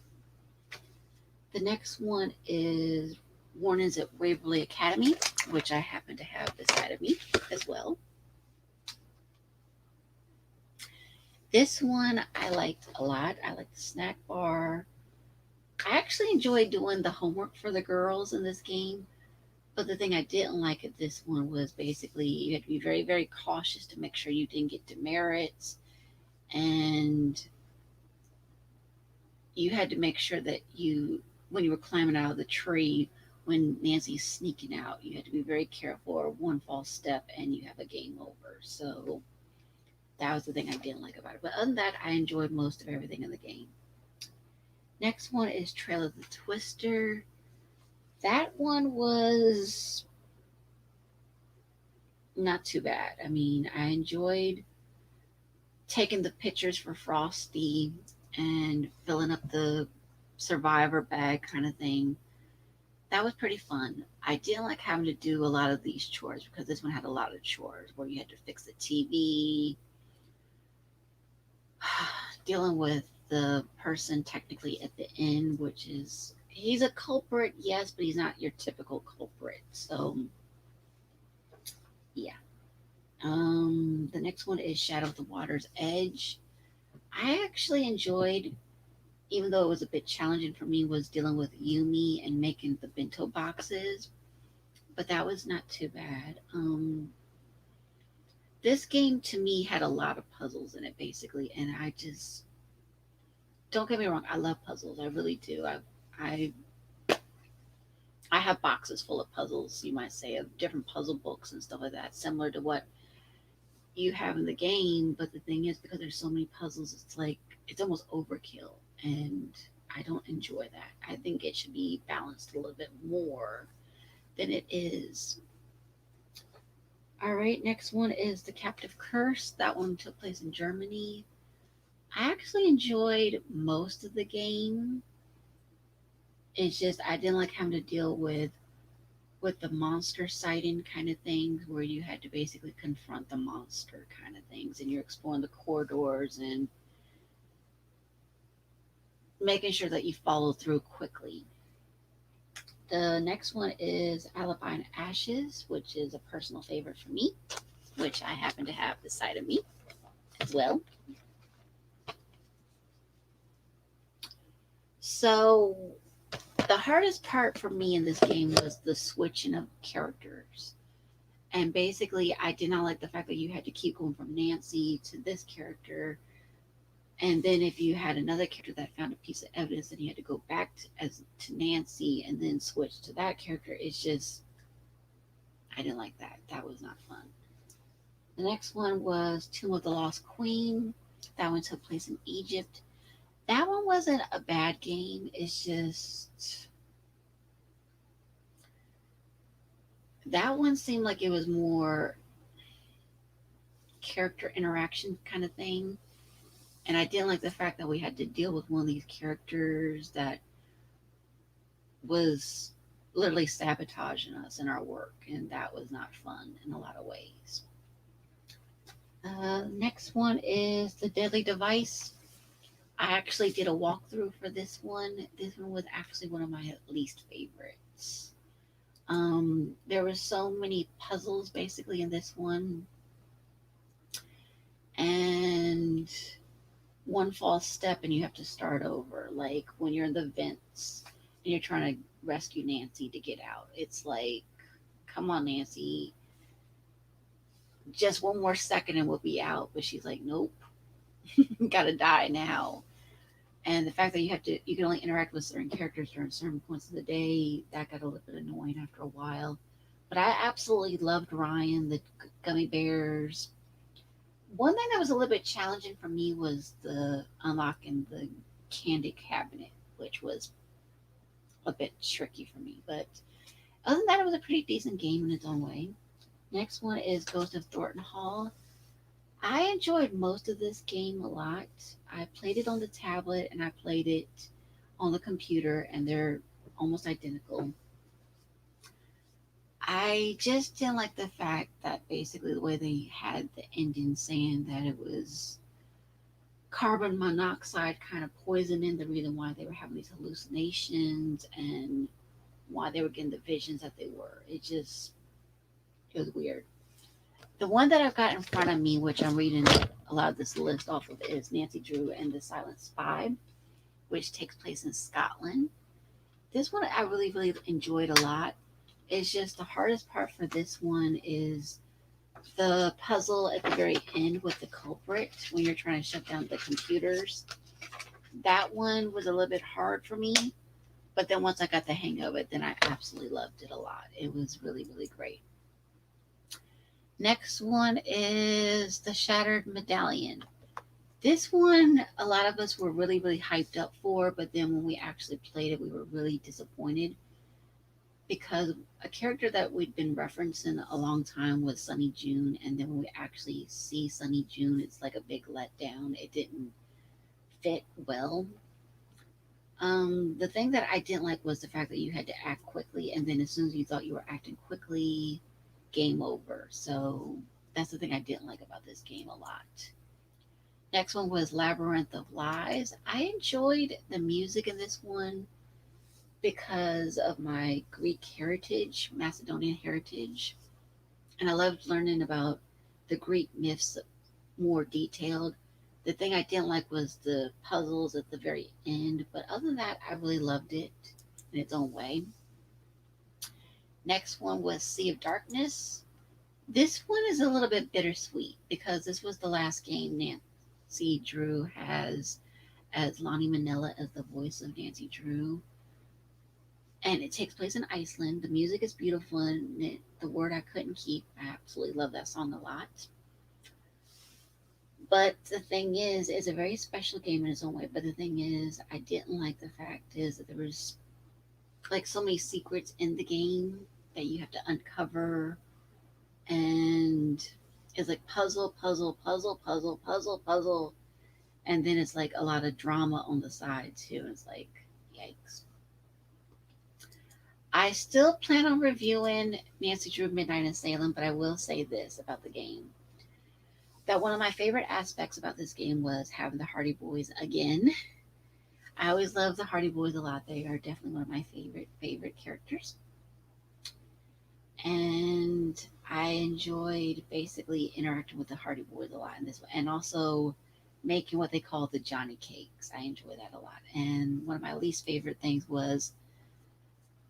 The next one is Warnings at Waverly Academy, which I happen to have beside of me as well. This one I liked a lot. I liked the snack bar. I actually enjoyed doing the homework for the girls in this game. But the thing I didn't like at this one was basically you had to be very, very cautious to make sure you didn't get demerits. And you had to make sure that when you were climbing out of the tree, when Nancy's sneaking out, you had to be very careful, or one false step and you have a game over. So that was the thing I didn't like about it. But other than that, I enjoyed most of everything in the game. Next one is Trail of the Twister. That one was not too bad. I mean, I enjoyed taking the pictures for Frosty and filling up the survivor bag kind of thing. That was pretty fun. I didn't like having to do a lot of these chores because this one had a lot of chores where you had to fix the TV, dealing with the person technically at the end, which is, he's a culprit, yes, but he's not your typical culprit. So, yeah. The next one is Shadow of the Water's Edge. I actually enjoyed, even though it was a bit challenging for me, was dealing with Yumi and making the bento boxes, but that was not too bad. This game to me had a lot of puzzles in it basically, and I just, don't get me wrong, I love puzzles, I really do. I have boxes full of puzzles, you might say, of different puzzle books and stuff like that, similar to what you have in the game. But the thing is, because there's so many puzzles, it's like, it's almost overkill, and I don't enjoy that. I think it should be balanced a little bit more than it is. All right, next one is The Captive Curse. That one took place in Germany. I actually enjoyed most of the game. It's just I didn't like having to deal with the monster sighting kind of things, where you had to basically confront the monster kind of things, and you're exploring the corridors and making sure that you follow through quickly. The next one is Alibi in Ashes, which is a personal favorite for me, which I happen to have beside of me as well. So the hardest part for me in this game was the switching of characters. And basically, I did not like the fact that you had to keep going from Nancy to this character. And then if you had another character that found a piece of evidence, then you had to go back to Nancy and then switch to that character. It's just, I didn't like that. That was not fun. The next one was Tomb of the Lost Queen. That one took place in Egypt. That one wasn't a bad game. It's just, That one seemed like it was more character interaction kind of thing. And I didn't like the fact that we had to deal with one of these characters that was literally sabotaging us in our work. And that was not fun in a lot of ways. Next one is The Deadly Device. I actually did a walkthrough for this one. This one was actually one of my least favorites. There were so many puzzles basically in this one. And one false step and you have to start over. Like when you're in the vents and you're trying to rescue Nancy to get out. It's like, come on, Nancy. Just one more second and we'll be out. But she's like, nope. Gotta die now. And the fact that you can only interact with certain characters during certain points of the day, that got a little bit annoying after a while. But I absolutely loved Ryan, the gummy bears. One thing that was a little bit challenging for me was the unlocking the candy cabinet, which was a bit tricky for me. But other than that, it was a pretty decent game in its own way. Next one is Ghost of Thornton Hall. I enjoyed most of this game a lot. I played it on the tablet and I played it on the computer, and they're almost identical. I just didn't like the fact that basically the way they had the ending saying that it was carbon monoxide kind of poisoning, the reason why they were having these hallucinations and why they were getting the visions that they were. It was weird. The one that I've got in front of me, which I'm reading a lot of this list off of, is Nancy Drew and the Silent Spy, which takes place in Scotland. This one I really, really enjoyed a lot. It's just the hardest part for this one is the puzzle at the very end with the culprit when you're trying to shut down the computers. That one was a little bit hard for me, but then once I got the hang of it, then I absolutely loved it a lot. It was really, really great. Next one is The Shattered Medallion. This one, a lot of us were really, really hyped up for, but then when we actually played it, we were really disappointed because a character that we'd been referencing a long time was Sunny June, and then when we actually see Sunny June, it's like a big letdown. It didn't fit well. The thing that I didn't like was the fact that you had to act quickly, and then as soon as you thought you were acting quickly, game over. So that's the thing I didn't like about this game a lot. Next one was Labyrinth of Lies. I enjoyed the music in this one because of my Greek heritage, Macedonian heritage. And I loved learning about the Greek myths more detailed. The thing I didn't like was the puzzles at the very end. But other than that, I really loved it in its own way. Next one was Sea of Darkness. This one is a little bit bittersweet because this was the last game Nancy Drew has as Lonnie Manella as the voice of Nancy Drew. And it takes place in Iceland. The music is beautiful, and The Word I Couldn't Keep. I absolutely love that song a lot. But the thing is, it's a very special game in its own way. But the thing is, I didn't like the fact is that there was like so many secrets in the game that you have to uncover, and it's like puzzle, and then it's like a lot of drama on the side too. It's like, yikes. I still plan on reviewing Nancy Drew Midnight in Salem, but I will say this about the game. That one of my favorite aspects about this game was having the Hardy Boys again. I always love the Hardy Boys a lot. They are definitely one of my favorite characters. And I enjoyed basically interacting with the Hardy Boys a lot in this one. And also making what they call the Johnny Cakes. I enjoy that a lot. And one of my least favorite things was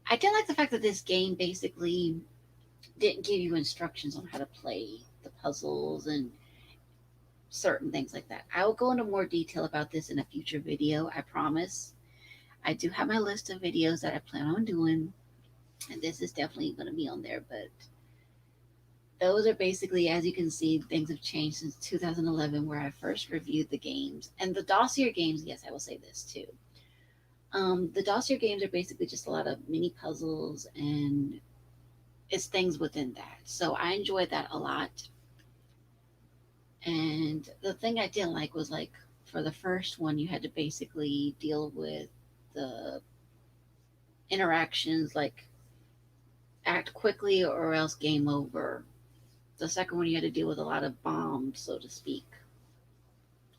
I didn't like the fact that this game basically didn't give you instructions on how to play the puzzles and certain things like that. I will go into more detail about this in a future video, I promise. I do have my list of videos that I plan on doing, and this is definitely going to be on there, but those are basically, as you can see, things have changed since 2011 where I first reviewed the games. And the Dossier games, yes, I will say this too. The Dossier games are basically just a lot of mini puzzles and it's things within that. So I enjoyed that a lot. And the thing I didn't like was like for the first one, you had to basically deal with the interactions, like act quickly or else game over. The second one, you had to deal with a lot of bombs, so to speak,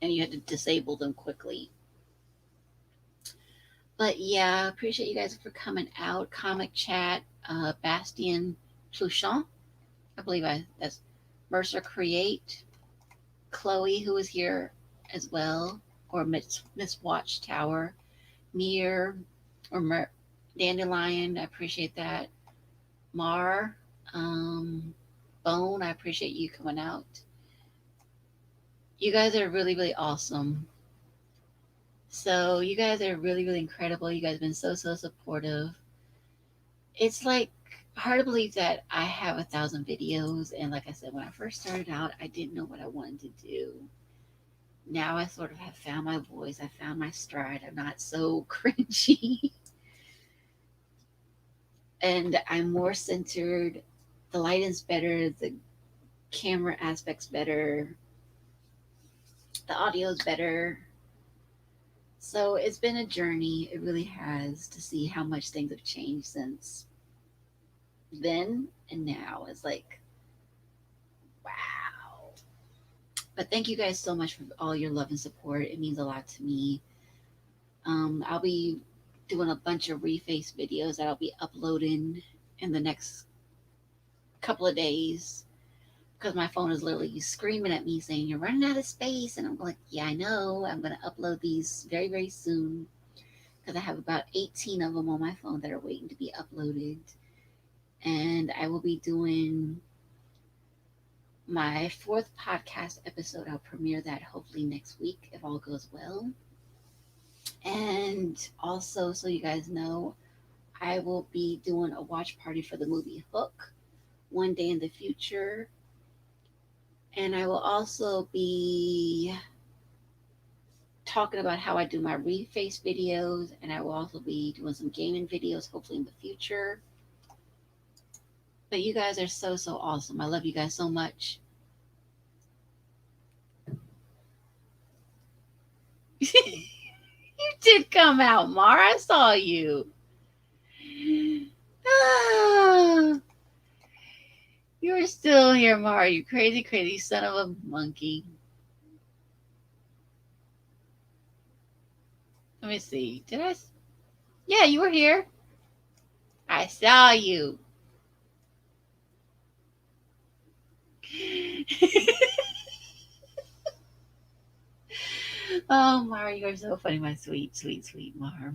and you had to disable them quickly. But yeah, appreciate you guys for coming out. Comic Chat, Bastien Pluchon, I believe that's Mercer Create, Chloe, who was here as well, or Miss Watchtower, Mir, or Dandelion, I appreciate that. Mar, Bone, I appreciate you coming out. You guys are really, really awesome. So you guys are really, really incredible. You guys have been so, so supportive. It's like hard to believe that I have 1,000 videos. And like I said, when I first started out, I didn't know what I wanted to do. Now I sort of have found my voice. I found my stride. I'm not so cringy. And I'm more centered. The lighting's better. The camera aspect's better. The audio's better. So it's been a journey. It really has, to see how much things have changed since then and now. It's like, wow. But thank you guys so much for all your love and support. It means a lot to me. I'll be doing a bunch of reface videos that I'll be uploading in the next couple of days, because my phone is literally screaming at me saying, you're running out of space. And I'm like, yeah, I know. I'm going to upload these very, very soon, because I have about 18 of them on my phone that are waiting to be uploaded. And I will be doing my 4th podcast episode. I'll premiere that hopefully next week if all goes well. And also, so you guys know, I will be doing a watch party for the movie Hook one day in the future. And I will also be talking about how I do my reface videos. And I will also be doing some gaming videos, hopefully in the future. But you guys are so, so awesome. I love you guys so much. You did come out, Mar. I saw you. Ah, you're still here, Mar. You crazy, crazy son of a monkey. Let me see. Did I? Yeah, you were here. I saw you. Oh, Mar, you are so funny, my sweet, sweet, sweet Mar.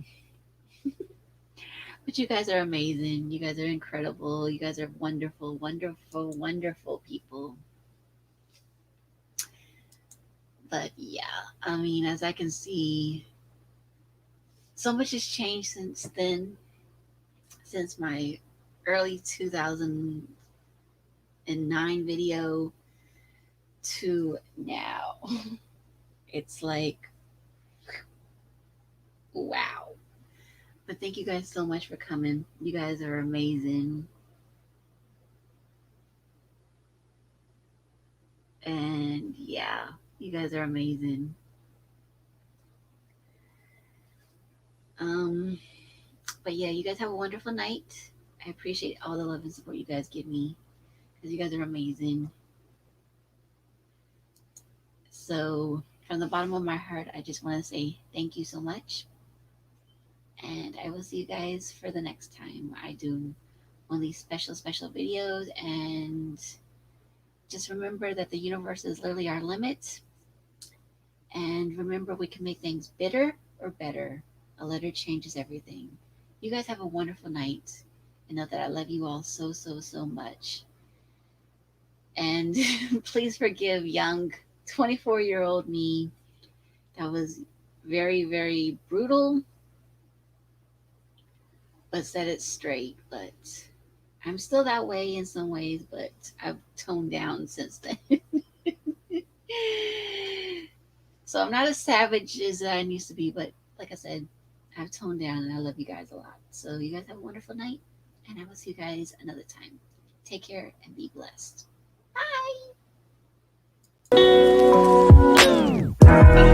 But you guys are amazing. You guys are incredible. You guys are wonderful, wonderful, wonderful people. But yeah, I mean, as I can see, so much has changed since then, since my early 2009 video to now. It's like, wow. But thank you guys so much for coming. You guys are amazing. And yeah, you guys are amazing. But yeah, you guys have a wonderful night. I appreciate all the love and support you guys give me, because you guys are amazing. So from the bottom of my heart, I just want to say thank you so much. And I will see you guys for the next time I do one of these special, special videos. And just remember that the universe is literally our limit. And remember, we can make things bitter or better. A letter changes everything. You guys have a wonderful night. And know that I love you all so, so, so much. And please forgive young 24-year-old me. That was very, very brutal, but said it straight. But I'm still that way in some ways, but I've toned down since then. So I'm not as savage as I used to be, but like I said, I've toned down, and I love you guys a lot. So you guys have a wonderful night, and I will see you guys another time. Take care and be blessed. Bye.